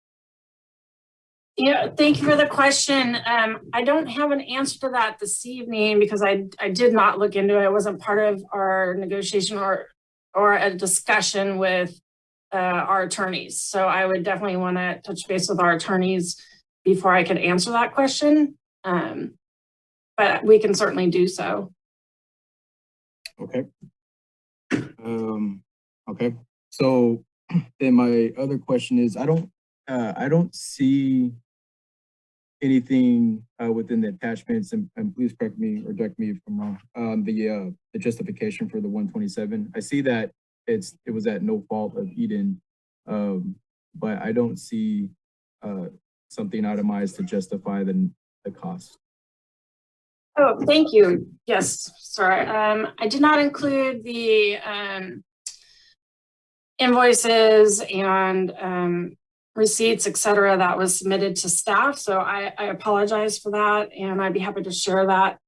Yeah, thank you for the question. I don't have an answer to that this evening because I did not look into it. It wasn't part of our negotiation or a discussion with our attorneys. So I would definitely want to touch base with our attorneys before I could answer that question. But we can certainly do so. Okay. Okay. So then my other question is, I don't see anything within the attachments, and please correct me or direct me if I'm wrong. The justification for the 127. I see that it was at no fault of Eden, but I don't see something itemized to justify the cost. Oh, thank you. Yes, sorry. I did not include the invoices and receipts, et cetera, that was submitted to staff. So I apologize for that, and I'd be happy to share that.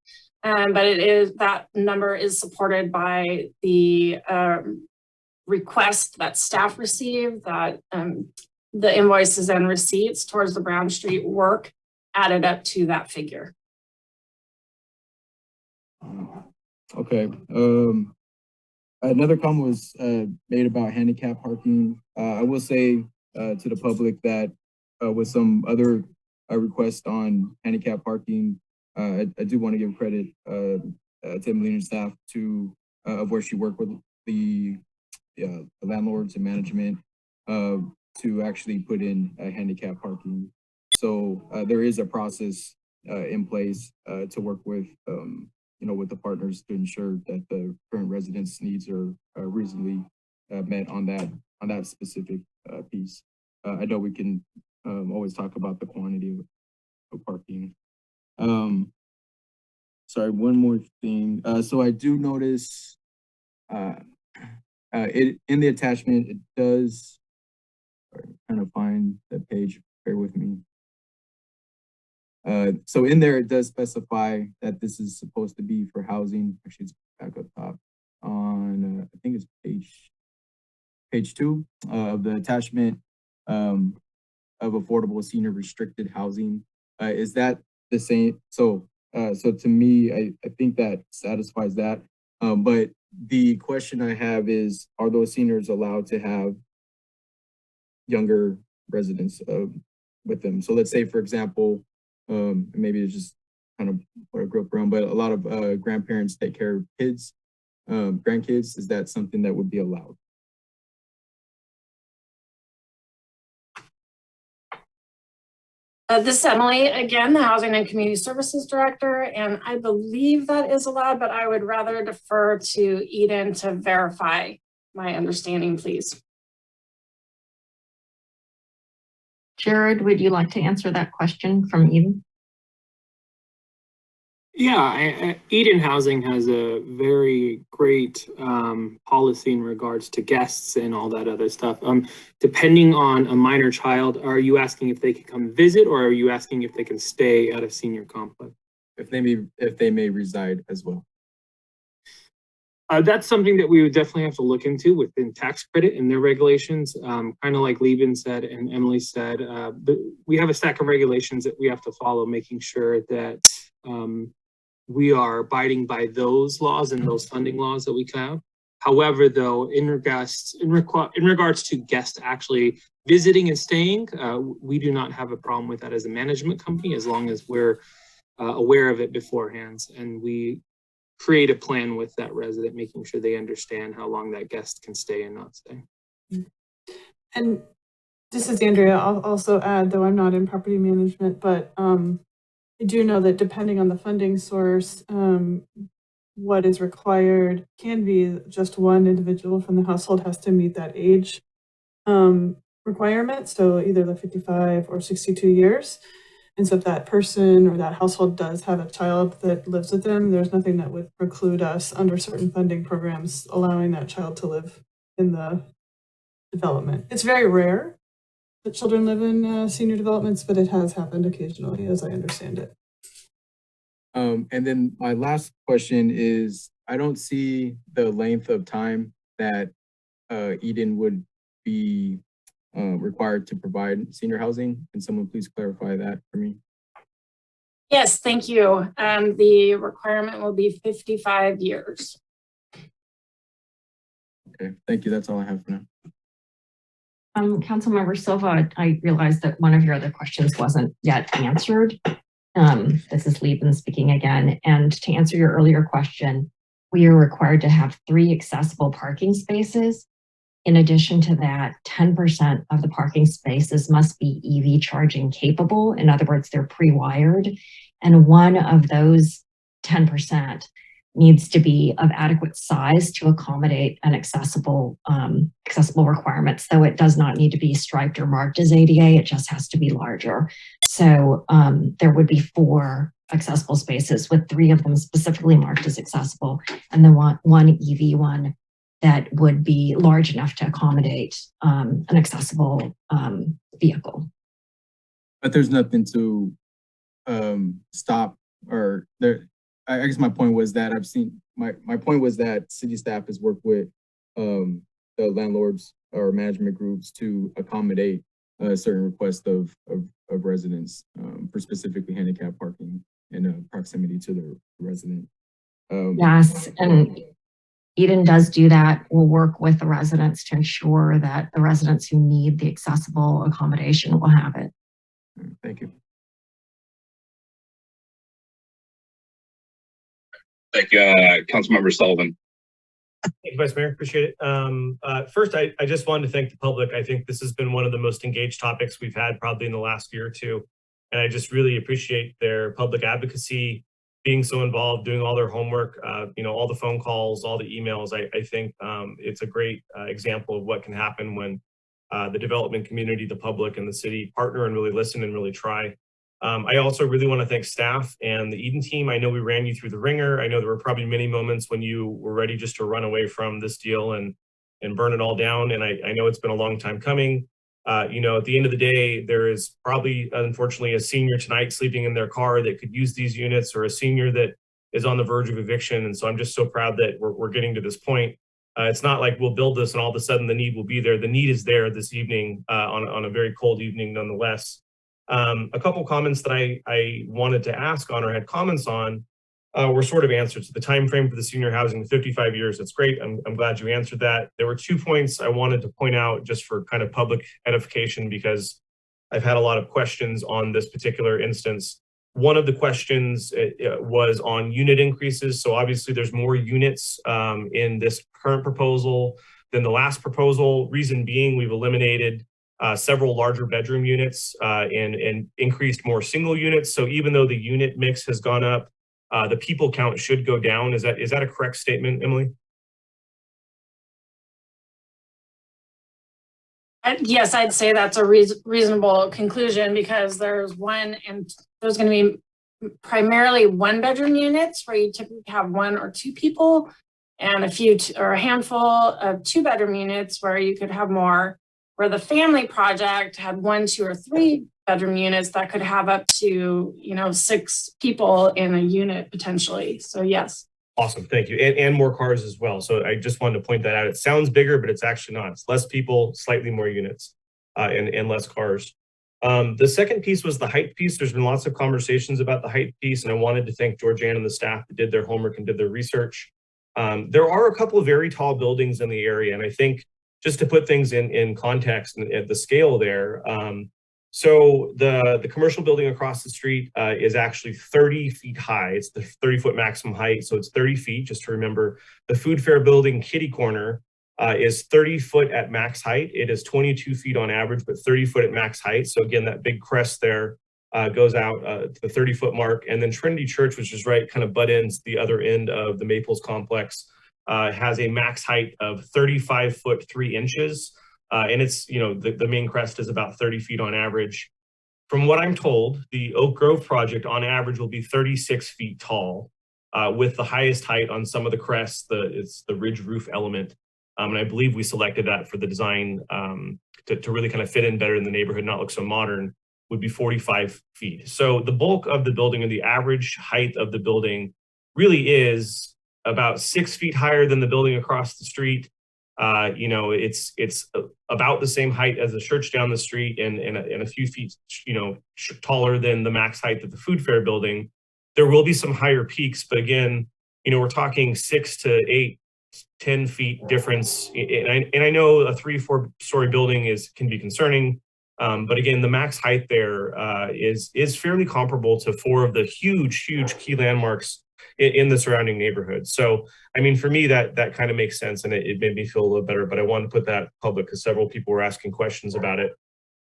But that number is supported by the request that staff received, that the invoices and receipts towards the Brown Street work added up to that figure. Okay. Another comment was made about handicap parking. I will say to the public that with some other requests on handicap parking, I do want to give credit to Emily and staff of where she worked with the landlords and management to actually put in handicap parking. So there is a process in place to work with with the partners to ensure that the current residents' needs are reasonably met on that specific piece. I know we can always talk about the quantity of parking. Sorry, one more thing. So I do notice it in the attachment, it does, sorry, I'm trying to find the page, bear with me. So in there, it does specify that this is supposed to be for housing. Actually, it's back up top on, I think it's page 2 of the attachment of affordable senior restricted housing. Is that the same? So to me, I think that satisfies that. But the question I have is, are those seniors allowed to have younger residents with them? So let's say, for example, maybe it's just kind of what I grew up around, but a lot of grandparents take care of kids, grandkids. Is that something that would be allowed? This is Emily, again, the Housing and Community Services Director, and I believe that is allowed, but I would rather defer to Eden to verify my understanding, please. Jared, would you like to answer that question from Eden? Yeah, Eden Housing has a very great policy in regards to guests and all that other stuff. Depending on a minor child, are you asking if they can come visit, or are you asking if they can stay at a senior complex? If they may reside as well. That's something that we would definitely have to look into within tax credit and their regulations. Kind of like Levin said and Emily said, we have a stack of regulations that we have to follow, making sure that we are abiding by those laws and those funding laws that we have. However, though, in regards to guests actually visiting and staying, we do not have a problem with that as a management company, as long as we're aware of it beforehand, and we create a plan with that resident, making sure they understand how long that guest can stay and not stay. And this is Andrea. I'll also add, though I'm not in property management, but I do know that depending on the funding source, what is required can be just one individual from the household has to meet that age requirement. So either the 55 or 62 years. And so if that person or that household does have a child that lives with them, there's nothing that would preclude us under certain funding programs allowing that child to live in the development. It's very rare that children live in senior developments, but it has happened occasionally, as I understand it. And then my last question is, I don't see the length of time that Eden would be required to provide senior housing. Can someone please clarify that for me? Yes, thank you. The requirement will be 55 years. Okay, thank you. That's all I have for now. Councilmember Silva, I realized that one of your other questions wasn't yet answered. This is Levin speaking again. And to answer your earlier question, we are required to have 3 accessible parking spaces. In addition to that, 10% of the parking spaces must be EV charging capable. In other words, they're pre-wired. And one of those 10% needs to be of adequate size to accommodate an accessible requirements, though it does not need to be striped or marked as ADA, it just has to be larger. So there would be 4 accessible spaces, with 3 of them specifically marked as accessible, and then one EV one that would be large enough to accommodate an accessible vehicle. But there's nothing to stop, or there. I guess my point was that my point was that city staff has worked with the landlords or management groups to accommodate certain requests of residents for specifically handicap parking in proximity to the resident. Yes, and Eden does do that. We'll work with the residents to ensure that the residents who need the accessible accommodation will have it. Thank you. Thank you, Councilmember Sullivan. Thank you, Vice Mayor. Appreciate it. First, I just wanted to thank the public. I think this has been one of the most engaged topics we've had probably in the last year or two. And I just really appreciate their public advocacy being so involved, doing all their homework, all the phone calls, all the emails. I think it's a great example of what can happen when the development community, the public, and the city partner and really listen and really try. I also really want to thank staff and the Eden team. I know we ran you through the ringer. I know there were probably many moments when you were ready just to run away from this deal and burn it all down. And I know it's been a long time coming. At the end of the day, there is probably, unfortunately, a senior tonight sleeping in their car that could use these units, or a senior that is on the verge of eviction. And so I'm just so proud that we're getting to this point. It's not like we'll build this and all of a sudden the need will be there. The need is there this evening on a very cold evening nonetheless. A couple comments that I wanted to ask on or had comments on were sort of answered. So the time frame for the senior housing, 55 years, that's great. I'm glad you answered that. There were 2 points I wanted to point out just for kind of public edification, because I've had a lot of questions on this particular instance. One of the questions was on unit increases. So obviously there's more units in this current proposal than the last proposal. Reason being, we've eliminated several larger bedroom units and increased more single units. So even though the unit mix has gone up, the people count should go down. Is that a correct statement, Emily? Yes, I'd say that's a reasonable conclusion, because there's going to be primarily 1-bedroom units where you typically have 1 or 2 people, and a handful of 2-bedroom units where you could have more, where the family project had 1, 2, or 3-bedroom units that could have up to 6 people in a unit potentially. So yes. Awesome, thank you. And more cars as well. So I just wanted to point that out. It sounds bigger, but it's actually not. It's less people, slightly more units, and less cars. The second piece was the height piece. There's been lots of conversations about the height piece, and I wanted to thank Georgianne and the staff that did their homework and did their research. There are a couple of very tall buildings in the area, and I think just to put things in context and at the scale there, so the commercial building across the street is actually 30 feet high. It's the 30-foot maximum height, so it's 30 feet, just to remember. The food fair building kitty corner is 30 foot at max height. It is 22 feet on average, but 30 foot at max height. So again, that big crest there goes out to the 30-foot mark. And then Trinity Church, which is right, kind of butt ends the other end of the Maples complex, has a max height of 35 foot 3 inches. And it's, the main crest is about 30 feet on average. From what I'm told, the Oak Grove project on average will be 36 feet tall, with the highest height on some of the crests. It's the ridge roof element. And I believe we selected that for the design to really kind of fit in better in the neighborhood, not look so modern, would be 45 feet. So the bulk of the building, or the average height of the building, really is about 6 feet higher than the building across the street. It's about the same height as the church down the street, and a few feet, taller than the max height of the food fair building. There will be some higher peaks, but again, we're talking 6 to 8, 10 feet difference. And I know a 3-4 story building can be concerning. But again, the max height there is fairly comparable to 4 of the huge key landmarks in the surrounding neighborhood. So, I mean, for me, that kind of makes sense, and it made me feel a little better, but I wanted to put that public because several people were asking questions about it.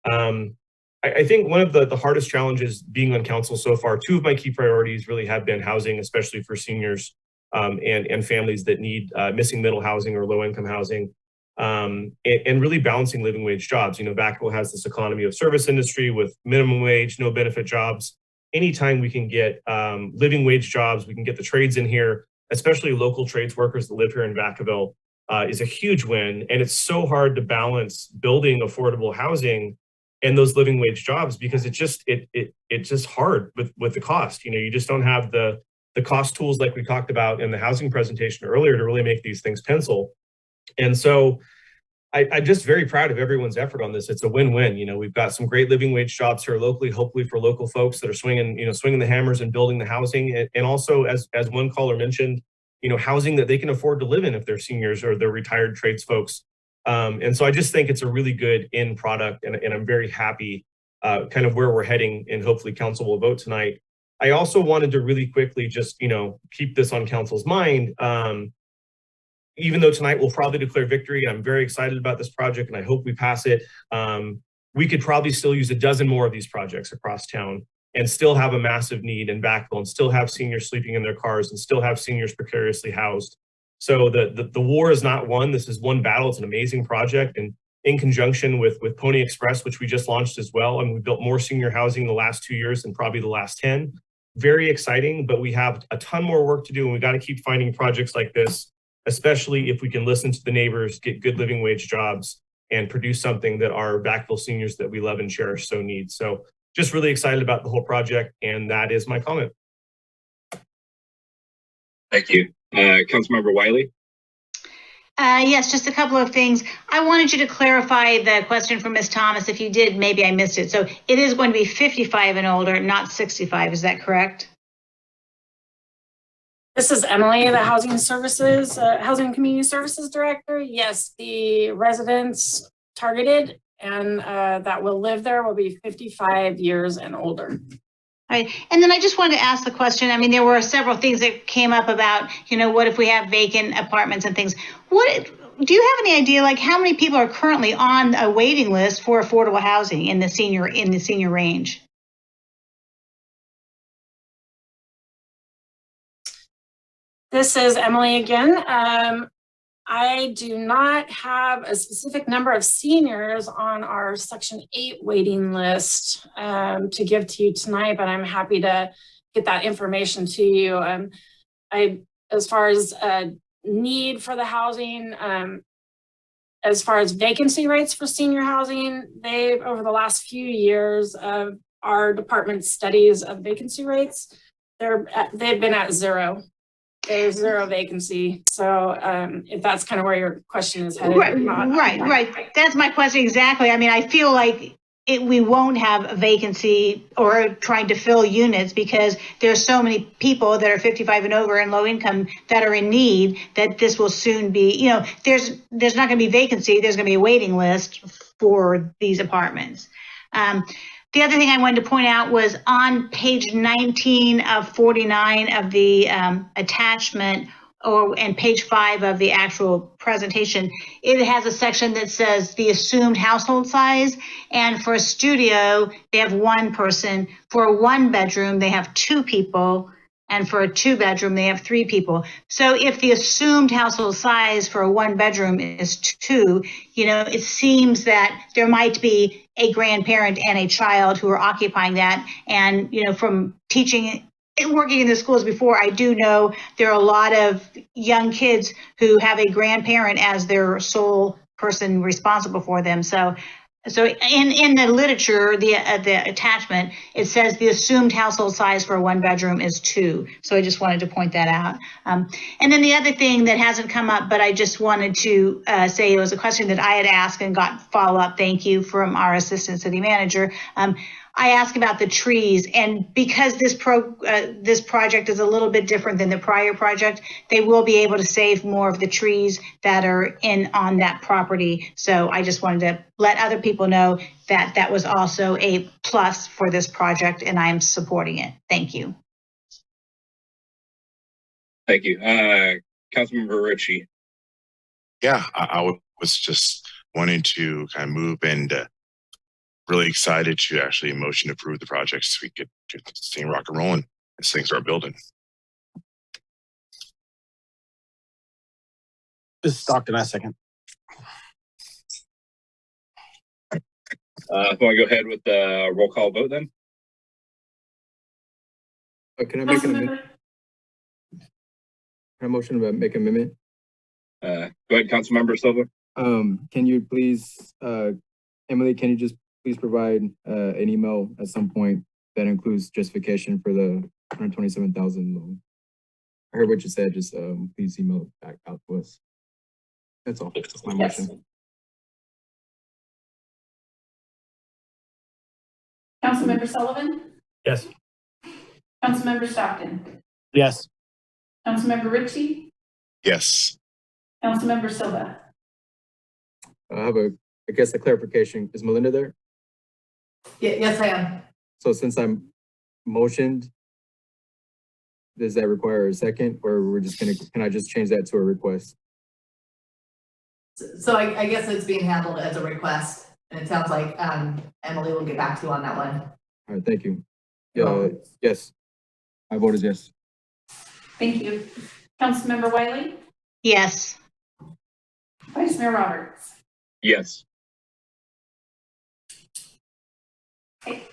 I think one of the hardest challenges being on council so far, 2 of my key priorities really have been housing, especially for seniors and families that need missing middle housing or low income housing, and really balancing living wage jobs. Vacaville has this economy of service industry with minimum wage, no benefit jobs. Anytime we can get living wage jobs, we can get the trades in here, especially local trades workers that live here in Vacaville, is a huge win. And it's so hard to balance building affordable housing and those living wage jobs, because it's just hard with the cost. You just don't have the cost tools like we talked about in the housing presentation earlier to really make these things pencil. And so I'm just very proud of everyone's effort on this. It's a win-win. We've got some great living wage jobs here locally, hopefully for local folks that are swinging the hammers and building the housing. And also, as one caller mentioned, housing that they can afford to live in if they're seniors or they're retired trades folks. And so I just think it's a really good end product, and I'm very happy kind of where we're heading, and hopefully council will vote tonight. I also wanted to really quickly just, keep this on council's mind. Even though tonight we'll probably declare victory, I'm very excited about this project and I hope we pass it. We could probably still use a dozen more of these projects across town. and still have a massive need in Vacaville, and still have seniors sleeping in their cars, and still have seniors precariously housed. So the war is not won. This is one battle. It's an amazing project, and in conjunction with Pony Express, which we just launched as well, and we built more senior housing in the last 2 years than probably the last 10. Very exciting, but we have a ton more work to do, and we got to keep finding projects like this, especially if we can listen to the neighbors, get good living wage jobs, and produce something that our Vacaville seniors that we love and cherish so need. So just really excited about the whole project, and that is my comment. Thank you. Councilmember Wiley. Yes, just a couple of things. I wanted you to clarify the question from Ms. Thomas. If you did, maybe I missed it. So it is going to be 55 and older, not 65. Is that correct? This is Emily, the Housing and Community Services Director. Yes, the residents targeted and that will live there will be 55 years and older. All right. And then I just wanted to ask the question. I mean, there were several things that came up about, what if we have vacant apartments and things? Do you have any idea, like how many people are currently on a waiting list for affordable housing in the senior range? This is Emily again. I do not have a specific number of seniors on our Section 8 waiting list to give to you tonight, but I'm happy to get that information to you. As far as need for the housing, as far as vacancy rates for senior housing, they've, over the last few years of our department's studies of vacancy rates, they've been at zero. There's zero vacancy. So if that's kind of where your question is headed. Right. That's my question exactly. I mean, I feel like we won't have a vacancy or trying to fill units because there's so many people that are 55 and over and low income that are in need that this will soon be, there's not going to be vacancy. There's going to be a waiting list for these apartments. The other thing I wanted to point out was on page 19 of 49 of the attachment, and page 5 of the actual presentation, it has a section that says the assumed household size. And for a studio, they have one person. For a 1-bedroom, they have 2 people. And for a 2-bedroom, they have 3 people. So if the assumed household size for a 1-bedroom is 2, it seems that there might be a grandparent and a child who are occupying that. And, from teaching and working in the schools before, I do know there are a lot of young kids who have a grandparent as their sole person responsible for them. So in the literature, the attachment, it says the assumed household size for a 1-bedroom is 2. So I just wanted to point that out. And then the other thing that hasn't come up, but I just wanted to say it was a question that I had asked and got follow-up. Thank you from our assistant city manager. I asked about the trees, and because this project is a little bit different than the prior project, they will be able to save more of the trees that are on that property. So I just wanted to let other people know that that was also a plus for this project, and I'm supporting it. Thank you. Thank you. Councilmember Ritchie. Yeah, I was just wanting to kind of move and really excited to actually motion to approve the project so we get this thing rock and rolling as things start building. This is Stockton, I second. If I go ahead with the roll call vote then. Can I make an amendment? Can I motion to make an amendment? Go ahead, Councilmember Silva. Can you please, Emily, can you just please provide an email at some point that includes justification for the $127,000 loan? I heard what you said, just please email it back out to us. That's all. That's my motion. Councilmember Sullivan? Yes. Councilmember Stockton? Yes. Councilmember Ritchie? Yes. Councilmember Silva? I have I guess a clarification. Is Melinda there? Yes, I am. So since I'm motioned, does that require a second, or we're just can I just change that to a request? So I guess it's being handled as a request, and it sounds like Emily will get back to you on that one. All right, thank you. Yes. My vote is yes. Thank you. Councilmember Wiley? Yes. Vice Mayor Roberts? Yes. Okay.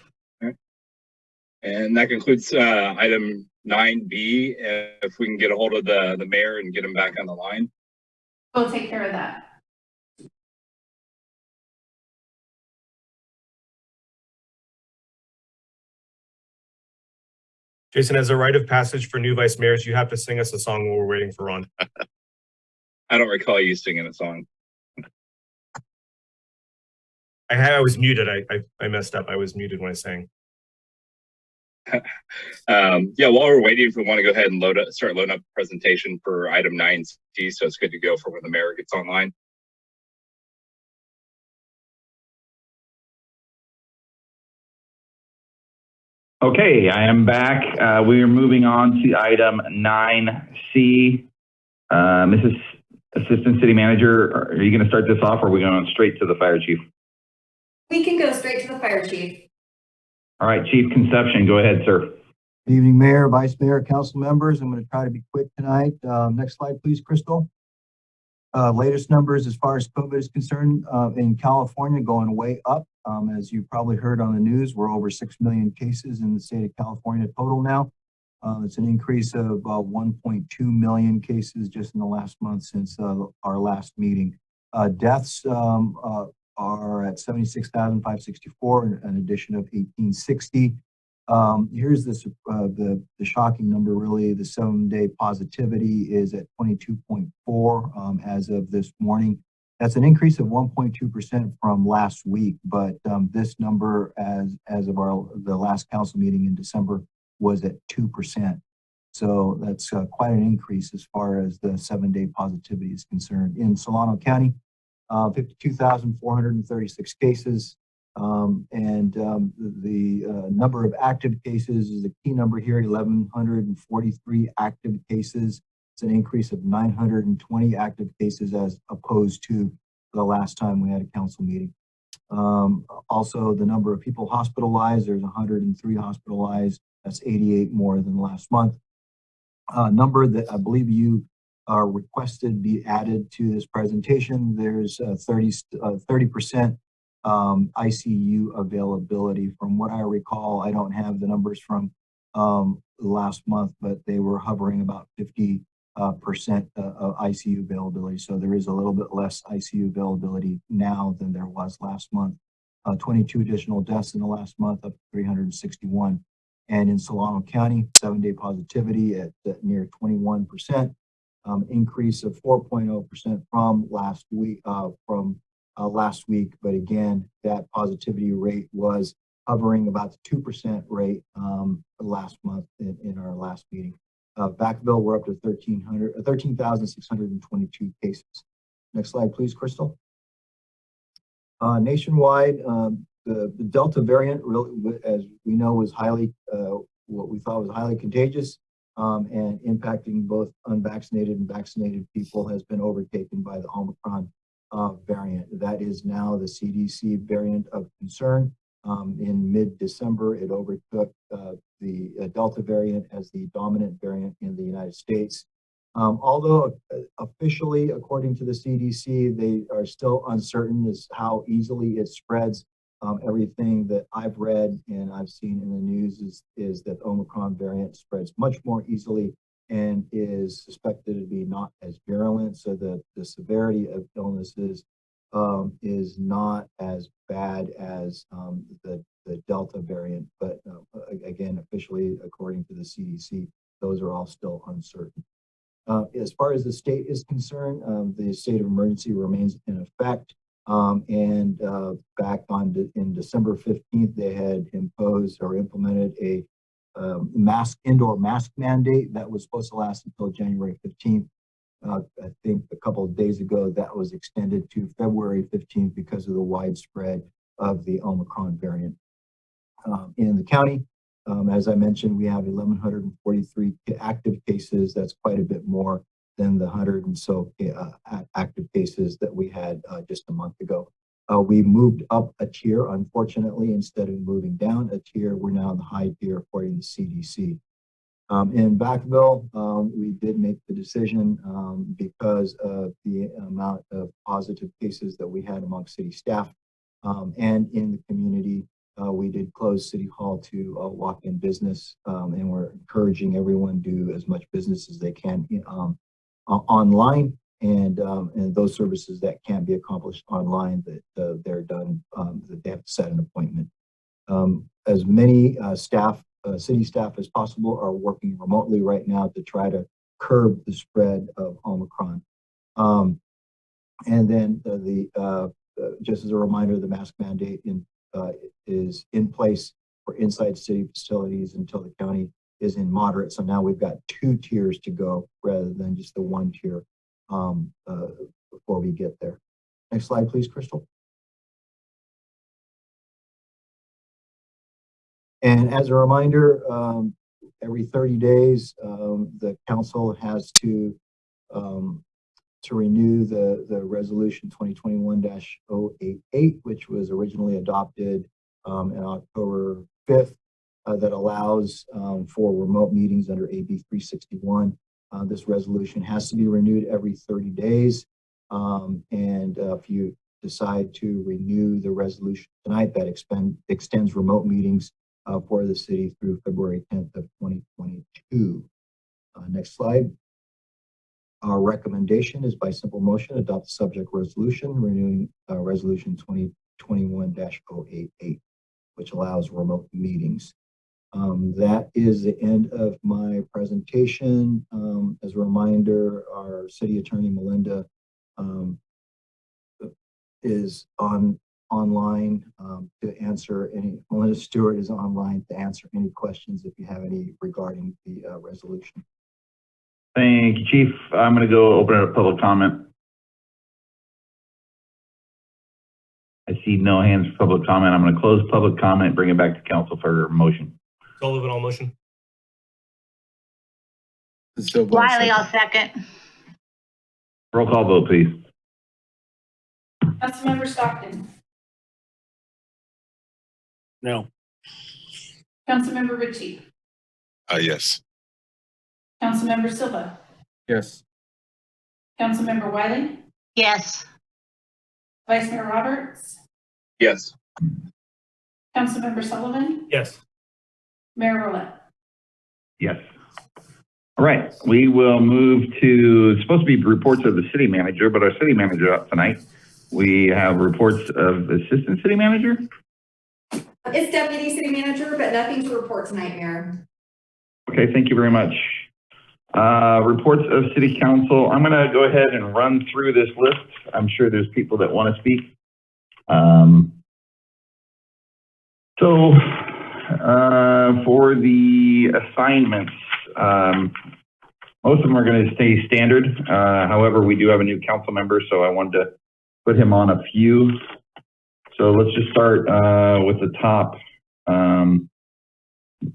And that concludes item 9B. If we can get a hold of the mayor and get him back on the line. We'll take care of that. Jason, as a rite of passage for new vice mayors, you have to sing us a song while we're waiting for Ron. I don't recall you singing a song. I was muted. I messed up. I was muted when I sang. Yeah, while we're waiting, if we want to go ahead and start loading up the presentation for item 9C, so it's good to go for when the mayor gets online. Okay, I am back. We are moving on to item 9C. Mrs. Assistant City Manager, are you going to start this off, or are we going straight to the fire chief? We can go straight to the fire chief. All right, Chief Conception, go ahead, sir. Good evening, Mayor, Vice Mayor, Council members. I'm going to try to be quick tonight. Next slide, please, Crystal. Latest numbers as far as COVID is concerned in California going way up. As you probably heard on the news, we're over 6 million cases in the state of California total now. It's an increase of 1.2 million cases just in the last month since our last meeting. Deaths are at 76,564, an addition of 1,860. Here's the shocking number, really. The 7-day positivity is at 22.4 as of this morning. That's an increase of 1.2% from last week, but this number as of the last council meeting in December was at 2%. So that's quite an increase as far as the 7-day positivity is concerned. In Solano County, 52,436 cases. The number of active cases is a key number here, 1,143 active cases. It's an increase of 920 active cases as opposed to the last time we had a council meeting. Also, the number of people hospitalized, there's 103 hospitalized. That's 88 more than last month. Number that I believe you requested be added to this presentation. There's 30% ICU availability. From what I recall, I don't have the numbers from last month, but they were hovering about 50% of ICU availability. So there is a little bit less ICU availability now than there was last month. 22 additional deaths in the last month, up to 361. And in Solano County, 7-day positivity at near 21%, increase of 4.0% from last week. But again, that positivity rate was hovering about the 2% rate last month in our last meeting. Vacaville, we're up to 13,622 cases. Next slide, please, Crystal. Nationwide, the Delta variant, really, as we know, was what we thought was highly contagious and impacting both unvaccinated and vaccinated people, has been overtaken by the Omicron variant. That is now the CDC variant of concern. In mid-December, it overtook the Delta variant as the dominant variant in the United States. Although officially, according to the CDC, they are still uncertain as how easily it spreads. Everything that I've read and I've seen in the news is that the Omicron variant spreads much more easily and is suspected to be not as virulent. So the severity of illnesses is not as bad as the Delta variant. But again, officially, according to the CDC, those are all still uncertain. As far as the state is concerned, the state of emergency remains in effect. Back in December 15th, they had imposed or implemented a indoor mask mandate that was supposed to last until January 15th. I think a couple of days ago that was extended to February 15th because of the widespread of the Omicron variant. In the county, as I mentioned, we have 1,143 active cases. That's quite a bit more than the 100 and so active cases that we had just a month ago. We moved up a tier, unfortunately, instead of moving down a tier. We're now in the high tier according to CDC. In Vacaville, we did make the decision because of the amount of positive cases that we had among city staff and in the community. We did close City Hall to walk-in business, and we're encouraging everyone to do as much business as they can online, and those services that can't be accomplished online, that they're done, that they have to set an appointment. As many city staff as possible are working remotely right now to try to curb the spread of Omicron. And then just as a reminder, the mask mandate is in place for inside city facilities until the county is in moderate. So now we've got 2 tiers to go rather than just the 1 tier before we get there. Next slide, please, Crystal. And as a reminder, every 30 days, the council has to renew the resolution 2021-088, which was originally adopted on October 5th, that allows for remote meetings under AB 361. This resolution has to be renewed every 30 days. And if you decide to renew the resolution tonight, that extends remote meetings for the city through February 10th of 2022. Next slide. Our recommendation is by simple motion, adopt the subject resolution, renewing resolution 2021-088, which allows remote meetings. That is the end of my presentation. As a reminder, our city attorney, Melinda, is online to answer any, Melinda Stewart is online to answer any questions if you have any regarding the resolution. Thank you, Chief. I'm going to go open up public comment. I see no hands for public comment. I'm going to close public comment, bring it back to council for motion. Sullivan, all motion. Wiley, I'll second. Roll call vote, please. Councilmember Stockton. No. Councilmember Ritchie. Yes. Councilmember Silva. Yes. Councilmember Wiley. Yes. Vice Mayor Roberts. Yes. Councilmember Sullivan. Yes. Mayor Roulette. Yes. All right, we will move to, it's supposed to be reports of the city manager, but our city manager out tonight. We have reports of assistant city manager. It's deputy city manager, but nothing to report tonight, Mayor. Okay, thank you very much. Reports of city council. I'm gonna go ahead and run through this list. I'm sure there's people that want to speak. For the assignments, most of them are going to stay standard. However, we do have a new council member, so I wanted to put him on a few. So let's just start with the top.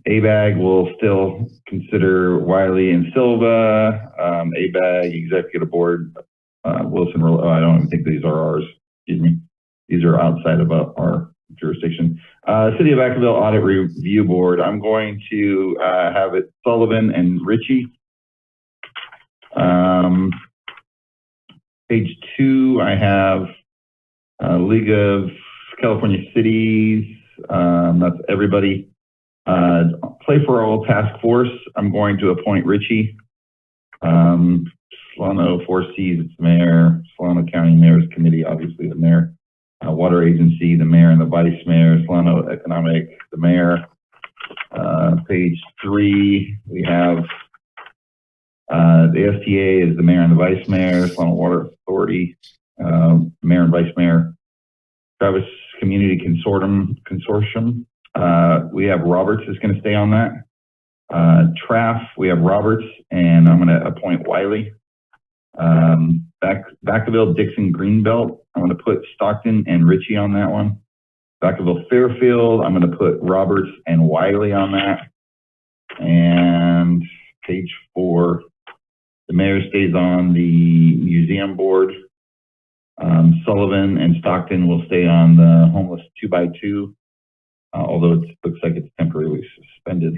ABAG will still consider Wiley and Silva. ABAG, Executive Board, Wilson, I don't even think these are ours. Excuse me. These are outside of our jurisdiction. City of Vacaville Audit Review Board, I'm going to have it Sullivan and Ritchie. Page 2, I have League of California Cities, that's everybody. Play for All Task Force, I'm going to appoint Ritchie. Solano 4Cs, it's the mayor. Solano County Mayor's Committee, obviously the mayor. Water Agency, the mayor and the vice mayor. Solano Economic, the mayor. Page 3, we have the STA is the mayor and the vice mayor. Solano Water Authority, mayor and vice mayor. Travis Community Consortium. We have Roberts is going to stay on that. TRAF, we have Roberts, and I'm going to appoint Wiley. Vacaville, Dixon, Greenbelt, I'm going to put Stockton and Ritchie on that one. Vacaville, Fairfield, I'm going to put Roberts and Wiley on that. And page 4, the mayor stays on the museum board. Sullivan and Stockton will stay on the homeless 2x2, although it looks like it's temporarily suspended.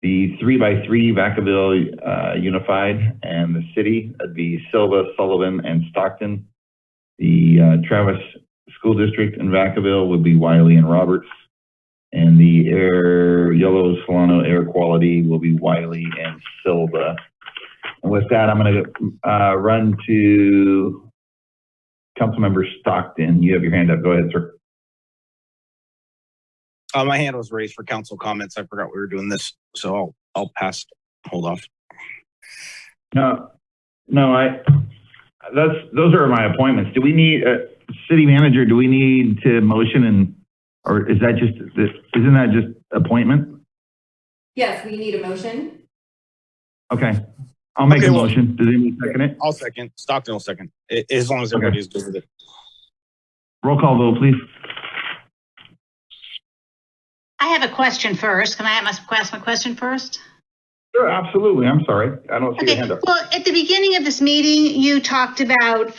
The 3x3 Vacaville Unified and the city, that'd be Silva, Sullivan, and Stockton. The Travis School District in Vacaville would be Wiley and Roberts. And the Yellow Solano Air Quality will be Wiley and Silva. And with that, I'm going to run to Councilmember Stockton. You have your hand up. Go ahead, sir. My hand was raised for council comments. I forgot we were doing this, so I'll pass. Hold off. No, those are my appointments. Do we need city manager? Do we need to motion or is that just isn't that just appointment? Yes, we need a motion. Okay, I'll make a motion. Does anyone second it? I'll second. Stockton will second. As long as everybody is good with it. Roll call vote, please. I have a question first. Can I ask my question first? Sure, absolutely. I'm sorry. I don't see your hand up. Well, at the beginning of this meeting, you talked about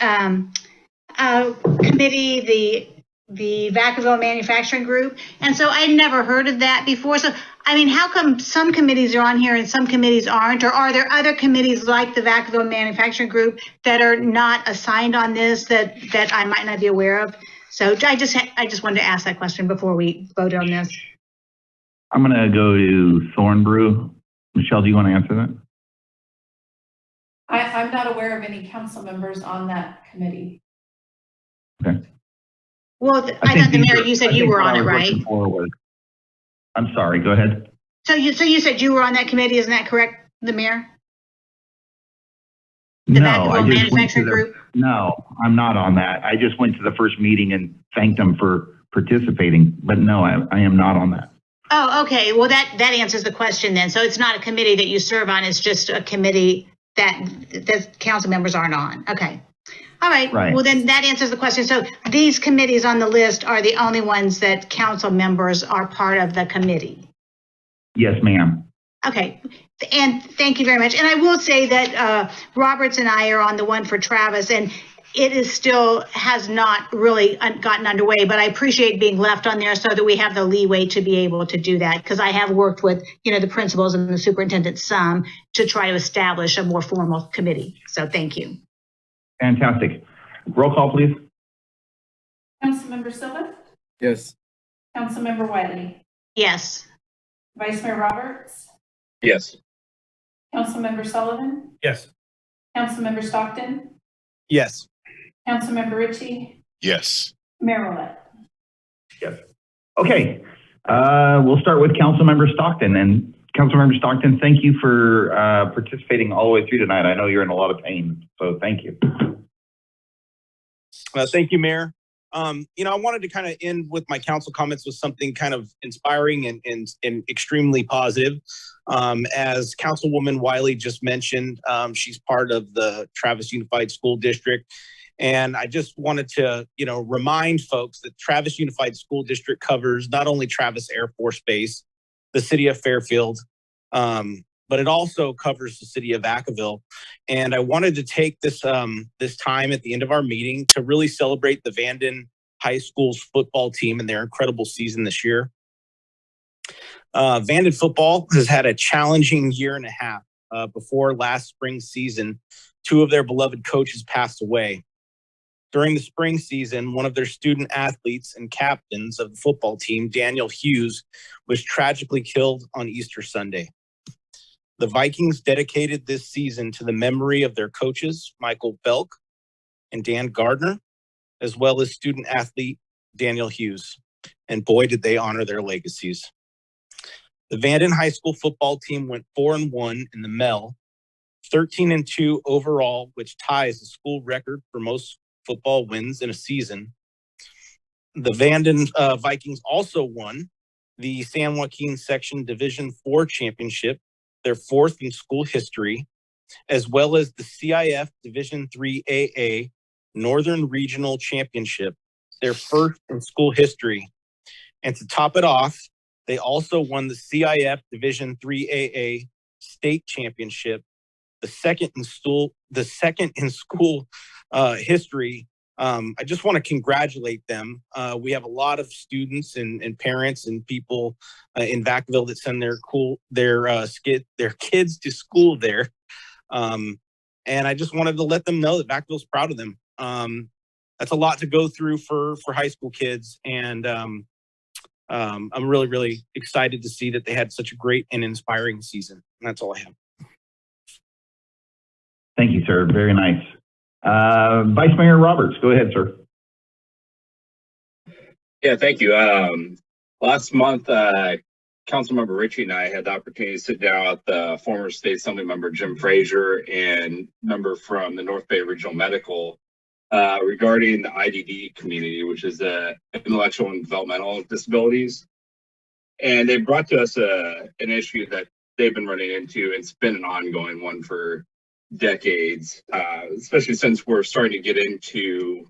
committee, the Vacaville Manufacturing Group. And so I'd never heard of that before. So, I mean, how come some committees are on here and some committees aren't? Or are there other committees like the Vacaville Manufacturing Group that are not assigned on this that I might not be aware of? So I just wanted to ask that question before we voted on this. I'm going to go to Thornbrew. Michelle, do you want to answer that? I'm not aware of any council members on that committee. Okay. Well, I thought the mayor, you said you were on it, right? I'm sorry, go ahead. So you said you were on that committee, isn't that correct, the mayor? The Vacaville Manufacturing Group? No, I'm not on that. I just went to the first meeting and thanked them for participating, but no, I am not on that. Oh, okay. Well, that answers the question then. So it's not a committee that you serve on. It's just a committee that council members aren't on. Okay. All right. Right. Well, then that answers the question. So these committees on the list are the only ones that council members are part of the committee. Yes, ma'am. Okay. And thank you very much. And I will say that Roberts and I are on the one for Travis, and it is still has not really gotten underway, but I appreciate being left on there so that we have the leeway to be able to do that, because I have worked with, the principals and the superintendent some to try to establish a more formal committee. So thank you. Fantastic. Roll call, please. Councilmember Silva? Yes. Councilmember Wiley? Yes. Vice Mayor Roberts? Yes. Councilmember Sullivan? Yes. Councilmember Stockton? Yes. Councilmember Ritchie? Yes. Mayor Roulette? Yes. Okay. We'll start with Councilmember Stockton. And Councilmember Stockton, thank you for participating all the way through tonight. I know you're in a lot of pain, so thank you. Thank you, Mayor. I wanted to kind of end with my council comments with something kind of inspiring and extremely positive. As Councilwoman Wiley just mentioned, she's part of the Travis Unified School District. And I just wanted to, remind folks that Travis Unified School District covers not only Travis Air Force Base, the city of Fairfield, but it also covers the city of Vacaville. And I wanted to take this this time at the end of our meeting to really celebrate the Vanden High School's football team and their incredible season this year. Vanden football has had a challenging year and a half. Before last spring season, two of their beloved coaches passed away. During the spring season, one of their student athletes and captains of the football team, Daniel Hughes, was tragically killed on Easter Sunday. The Vikings dedicated this season to the memory of their coaches, Michael Belk and Dan Gardner, as well as student athlete Daniel Hughes. And boy, did they honor their legacies. The Vanden High School football team went 4-1 in the MEL, 13-2 overall, which ties the school record for most football wins in a season. The Vanden Vikings also won the San Joaquin Section Division IV Championship, their fourth in school history, as well as the CIF Division III AA Northern Regional Championship, their first in school history. And to top it off, they also won the CIF Division III AA State Championship, the second in the second in school history. I just want to congratulate them. We have a lot of students and parents and people in Vacaville that send their kids to school there. And I just wanted to let them know that Vacaville's proud of them. That's a lot to go through for high school kids. And I'm really, really excited to see that they had such a great and inspiring season. And that's all I have. Thank you, sir. Very nice. Vice Mayor Roberts, go ahead, sir. Yeah, thank you. Last month, Councilmember Ritchie and I had the opportunity to sit down with the former State Assembly member Jim Frazier and member from the North Bay Regional Medical regarding the IDD community, which is the intellectual and developmental disabilities. And they brought to us an issue that they've been running into. It's been an ongoing one for decades, especially since we're starting to get into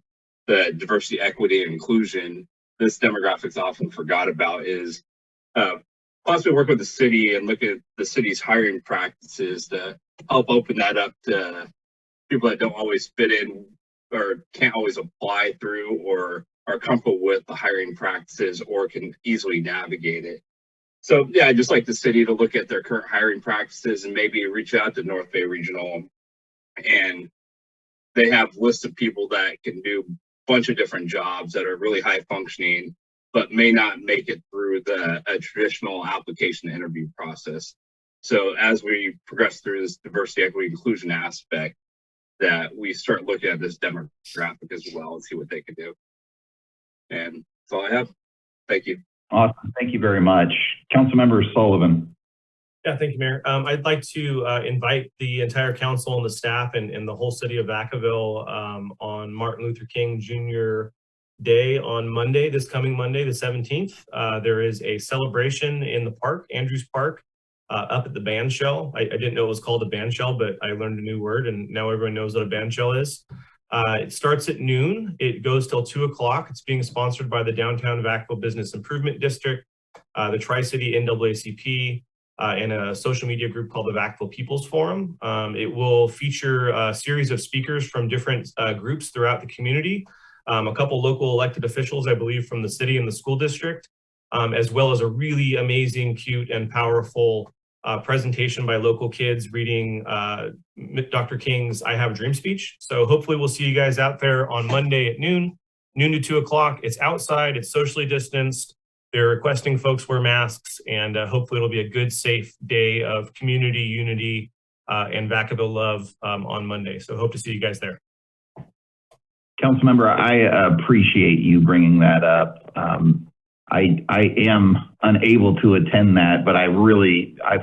the diversity, equity, and inclusion. This demographics often forgot about is possibly work with the city and look at the city's hiring practices to help open that up to people that don't always fit in or can't always apply through or are comfortable with the hiring practices or can easily navigate it. So yeah, I'd just like the city to look at their current hiring practices and maybe reach out to North Bay Regional, and they have lists of people that can do a bunch of different jobs that are really high functioning, but may not make it through the traditional application interview process. So as we progress through this diversity, equity, inclusion aspect, that we start looking at this demographic as well and see what they can do. And that's all I have. Thank you. Awesome. Thank you very much. Councilmember Sullivan. Yeah, thank you, Mayor. I'd like to invite the entire council and the staff and the whole city of Vacaville on Martin Luther King Jr. Day on Monday, this coming Monday, the 17th. There is a celebration in the park, Andrews Park, up at the band shell. I didn't know it was called a band shell, but I learned a new word and now everyone knows what a band shell is. It starts at noon. It goes till 2 o'clock. It's being sponsored by the Downtown Vacaville Business Improvement District, the Tri-City NAACP, and a social media group called the Vacaville People's Forum. It will feature a series of speakers from different groups throughout the community, a couple local elected officials, I believe, from the city and the school district, as well as a really amazing, cute, and powerful presentation by local kids reading Dr. King's I Have a Dream speech. So hopefully we'll see you guys out there on Monday at noon to 2 o'clock. It's outside, it's socially distanced. They're requesting folks wear masks, and hopefully it'll be a good, safe day of community unity and Vacaville love on Monday. So hope to see you guys there. Councilmember, I appreciate you bringing that up. I am unable to attend that, but I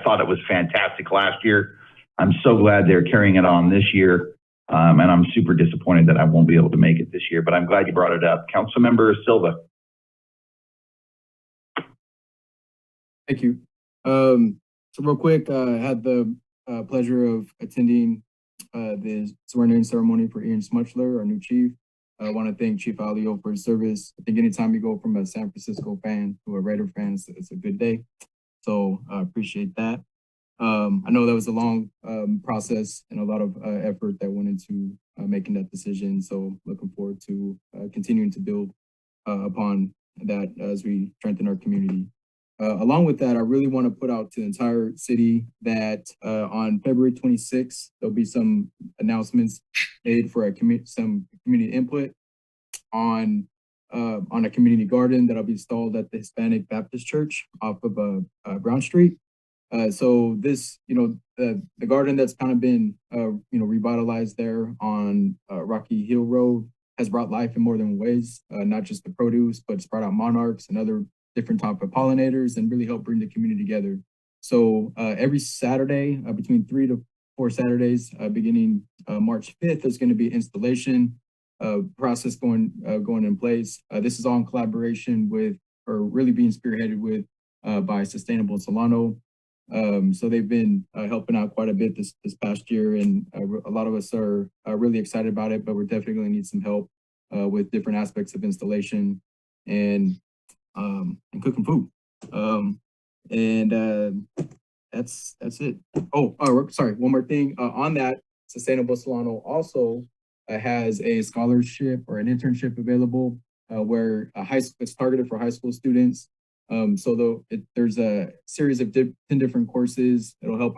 thought it was fantastic last year. I'm so glad they're carrying it on this year. And I'm super disappointed that I won't be able to make it this year, but I'm glad you brought it up. Councilmember Silva. Thank you. So real quick, I had the pleasure of attending the swearing-in ceremony for Ian Smuchler, our new chief. I want to thank Chief Alio for his service. I think anytime you go from a San Francisco fan to a Raider fan, it's a good day. So I appreciate that. I know that was a long process and a lot of effort that went into making that decision. So looking forward to continuing to build upon that as we strengthen our community. Along with that, I really want to put out to the entire city that on February 26th, there'll be some announcements made for some community input on a community garden that'll be installed at the Hispanic Baptist Church off of Brown Street. So this, the garden that's kind of been, revitalized there on Rocky Hill Road has brought life in more than ways, not just the produce, but it's brought out monarchs and other different type of pollinators and really help bring the community together. So every Saturday, between 3 to 4 Saturdays, beginning March 5th, there's going to be installation process going in place. This is all in collaboration with, or really being spearheaded with, by Sustainable Solano. So they've been helping out quite a bit this past year, and a lot of us are really excited about it, but we're definitely going to need some help with different aspects of installation and cooking food. That's it. Oh, sorry, one more thing on that. Sustainable Solano also has a scholarship or an internship available where it's targeted for high school students. There's a series of 10 different courses. It'll help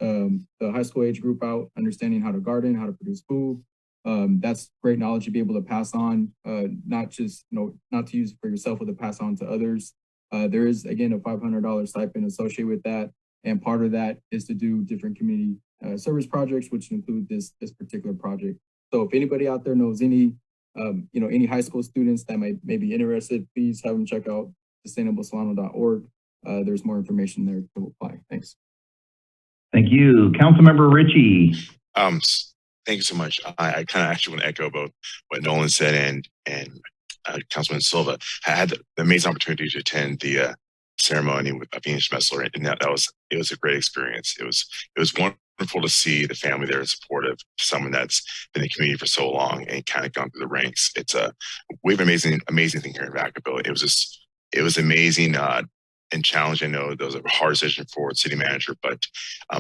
the high school age group out, understanding how to garden, how to produce food. That's great knowledge to be able to pass on, not just, not to use for yourself, but to pass on to others. There is, again, a $500 stipend associated with that. And part of that is to do different community service projects, which include this particular project. So if anybody out there knows any high school students that may be interested, please have them check out sustainablesolano.org. There's more information there to apply. Thanks. Thank you. Councilmember Ritchie. Thank you so much. I kind of actually want to echo both what Nolan said and Councilman Silva. I had the amazing opportunity to attend the ceremony with Venus Messler, and it was a great experience. It was wonderful to see the family there supportive, someone that's been in the community for so long and kind of gone through the ranks. We have an amazing thing here in Vacaville. It was amazing and challenging. I know there was a hard decision for the city manager, but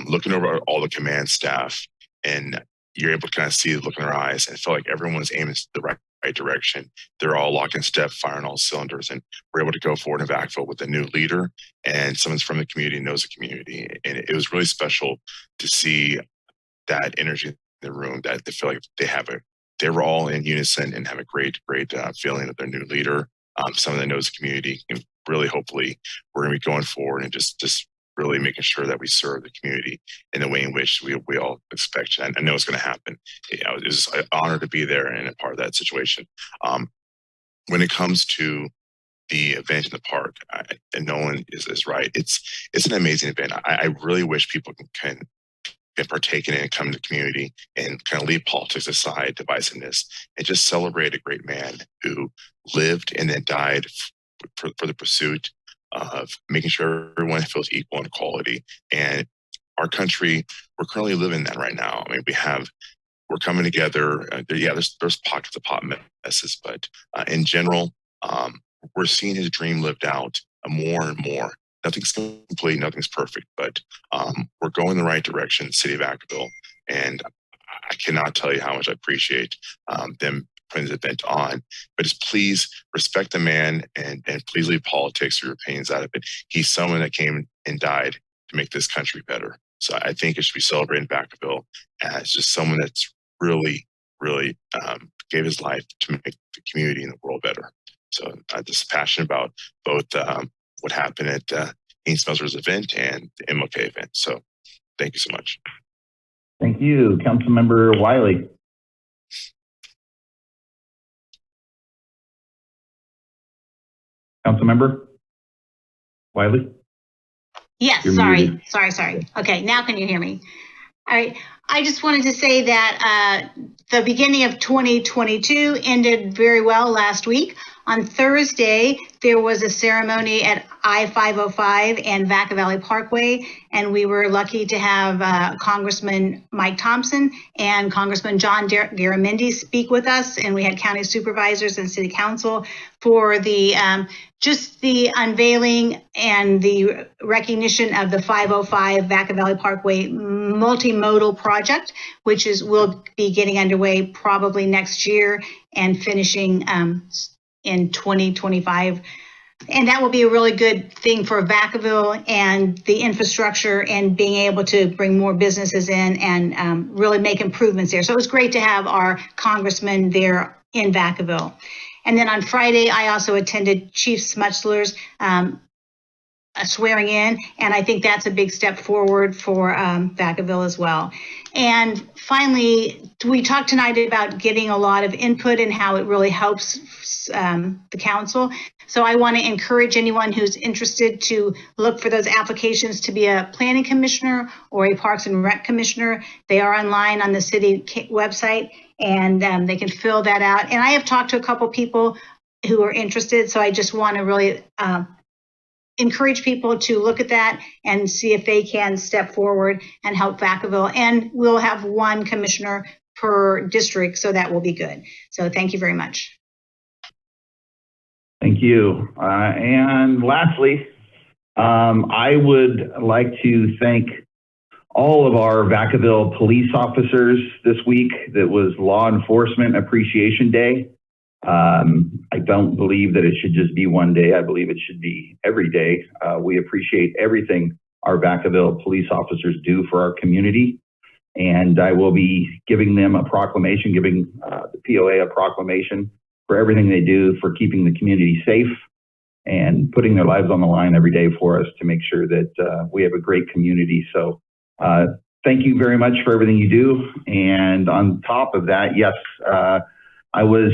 looking over all the command staff, and you're able to kind of see the look in their eyes, and it felt like everyone's aiming the right direction. They're all locked in step, firing all cylinders, and we're able to go forward in Vacaville with a new leader and someone's from the community, knows the community. And it was really special to see that energy in the room, that they feel like they were all in unison and have a great feeling of their new leader, someone that knows the community. And really, hopefully, we're going to be going forward and just really making sure that we serve the community in the way in which we all expect. And I know it's going to happen. It was an honor to be there and a part of that situation. When it comes to the event in the park, and Nolan is right. It's an amazing event. I really wish people can partake in it and come to the community and kind of leave politics aside, divisiveness, and just celebrate a great man who lived and then died for the pursuit of making sure everyone feels equal and equality. And our country, we're currently living that right now. I mean, we're coming together. There's pockets of hot messes, but in general, we're seeing his dream lived out more and more. Nothing's complete, nothing's perfect, but we're going the right direction, City of Vacaville. And I cannot tell you how much I appreciate them putting this event on, but just please respect the man and please leave politics or your opinions out of it. He's someone that came and died to make this country better. So I think it should be celebrated in Vacaville as just someone that's really gave his life to make the community and the world better. So I'm just passionate about both what happened at Ian Smelser's event and the MLK event. So thank you so much. Thank you. Councilmember Wiley. Councilmember Wiley? Yes, You're sorry. muted. Okay, now can you hear me? All right. I just wanted to say that the beginning of 2022 ended very well last week. On Thursday, there was a ceremony at I-505 and Vaca Valley Parkway, and we were lucky to have Congressman Mike Thompson and Congressman John Garamendi speak with us, and we had county supervisors and city council for the just the unveiling and the recognition of the 505 Vaca Valley Parkway multimodal project, which will be getting underway probably next year and finishing in 2025. And that will be a really good thing for Vacaville and the infrastructure and being able to bring more businesses in and really make improvements there. So it was great to have our congressman there in Vacaville. And then on Friday, I also attended Chief Smutzler's swearing in, and I think that's a big step forward for Vacaville as well. And finally, we talked tonight about getting a lot of input and how it really helps the council. So I want to encourage anyone who's interested to look for those applications to be a planning commissioner or a Parks and Rec commissioner. They are online on the city website, and they can fill that out. And I have talked to a couple people who are interested, so I just want to really encourage people to look at that and see if they can step forward and help Vacaville. And we'll have one commissioner per district, so that will be good. So thank you very much. Thank you. And lastly, I would like to thank all of our Vacaville police officers this week. That was Law Enforcement Appreciation Day. I don't believe that it should just be one day. I believe it should be every day. We appreciate everything our Vacaville police officers do for our community. And I will be giving them a proclamation, giving the POA a proclamation for everything they do for keeping the community safe and putting their lives on the line every day for us to make sure that we have a great community. So thank you very much for everything you do. And on top of that, yes, I was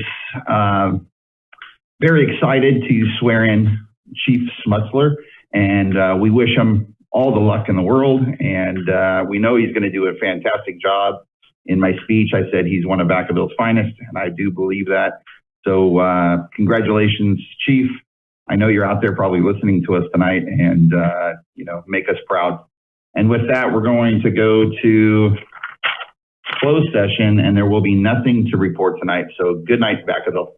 very excited to swear in Chief Smutzler, and we wish him all the luck in the world. And we know he's going to do a fantastic job. In my speech, I said he's one of Vacaville's finest, and I do believe that. So congratulations, Chief. I know you're out there probably listening to us tonight, and you know, make us proud. And with that, we're going to go to closed session, and there will be nothing to report tonight. So good night, Vacaville.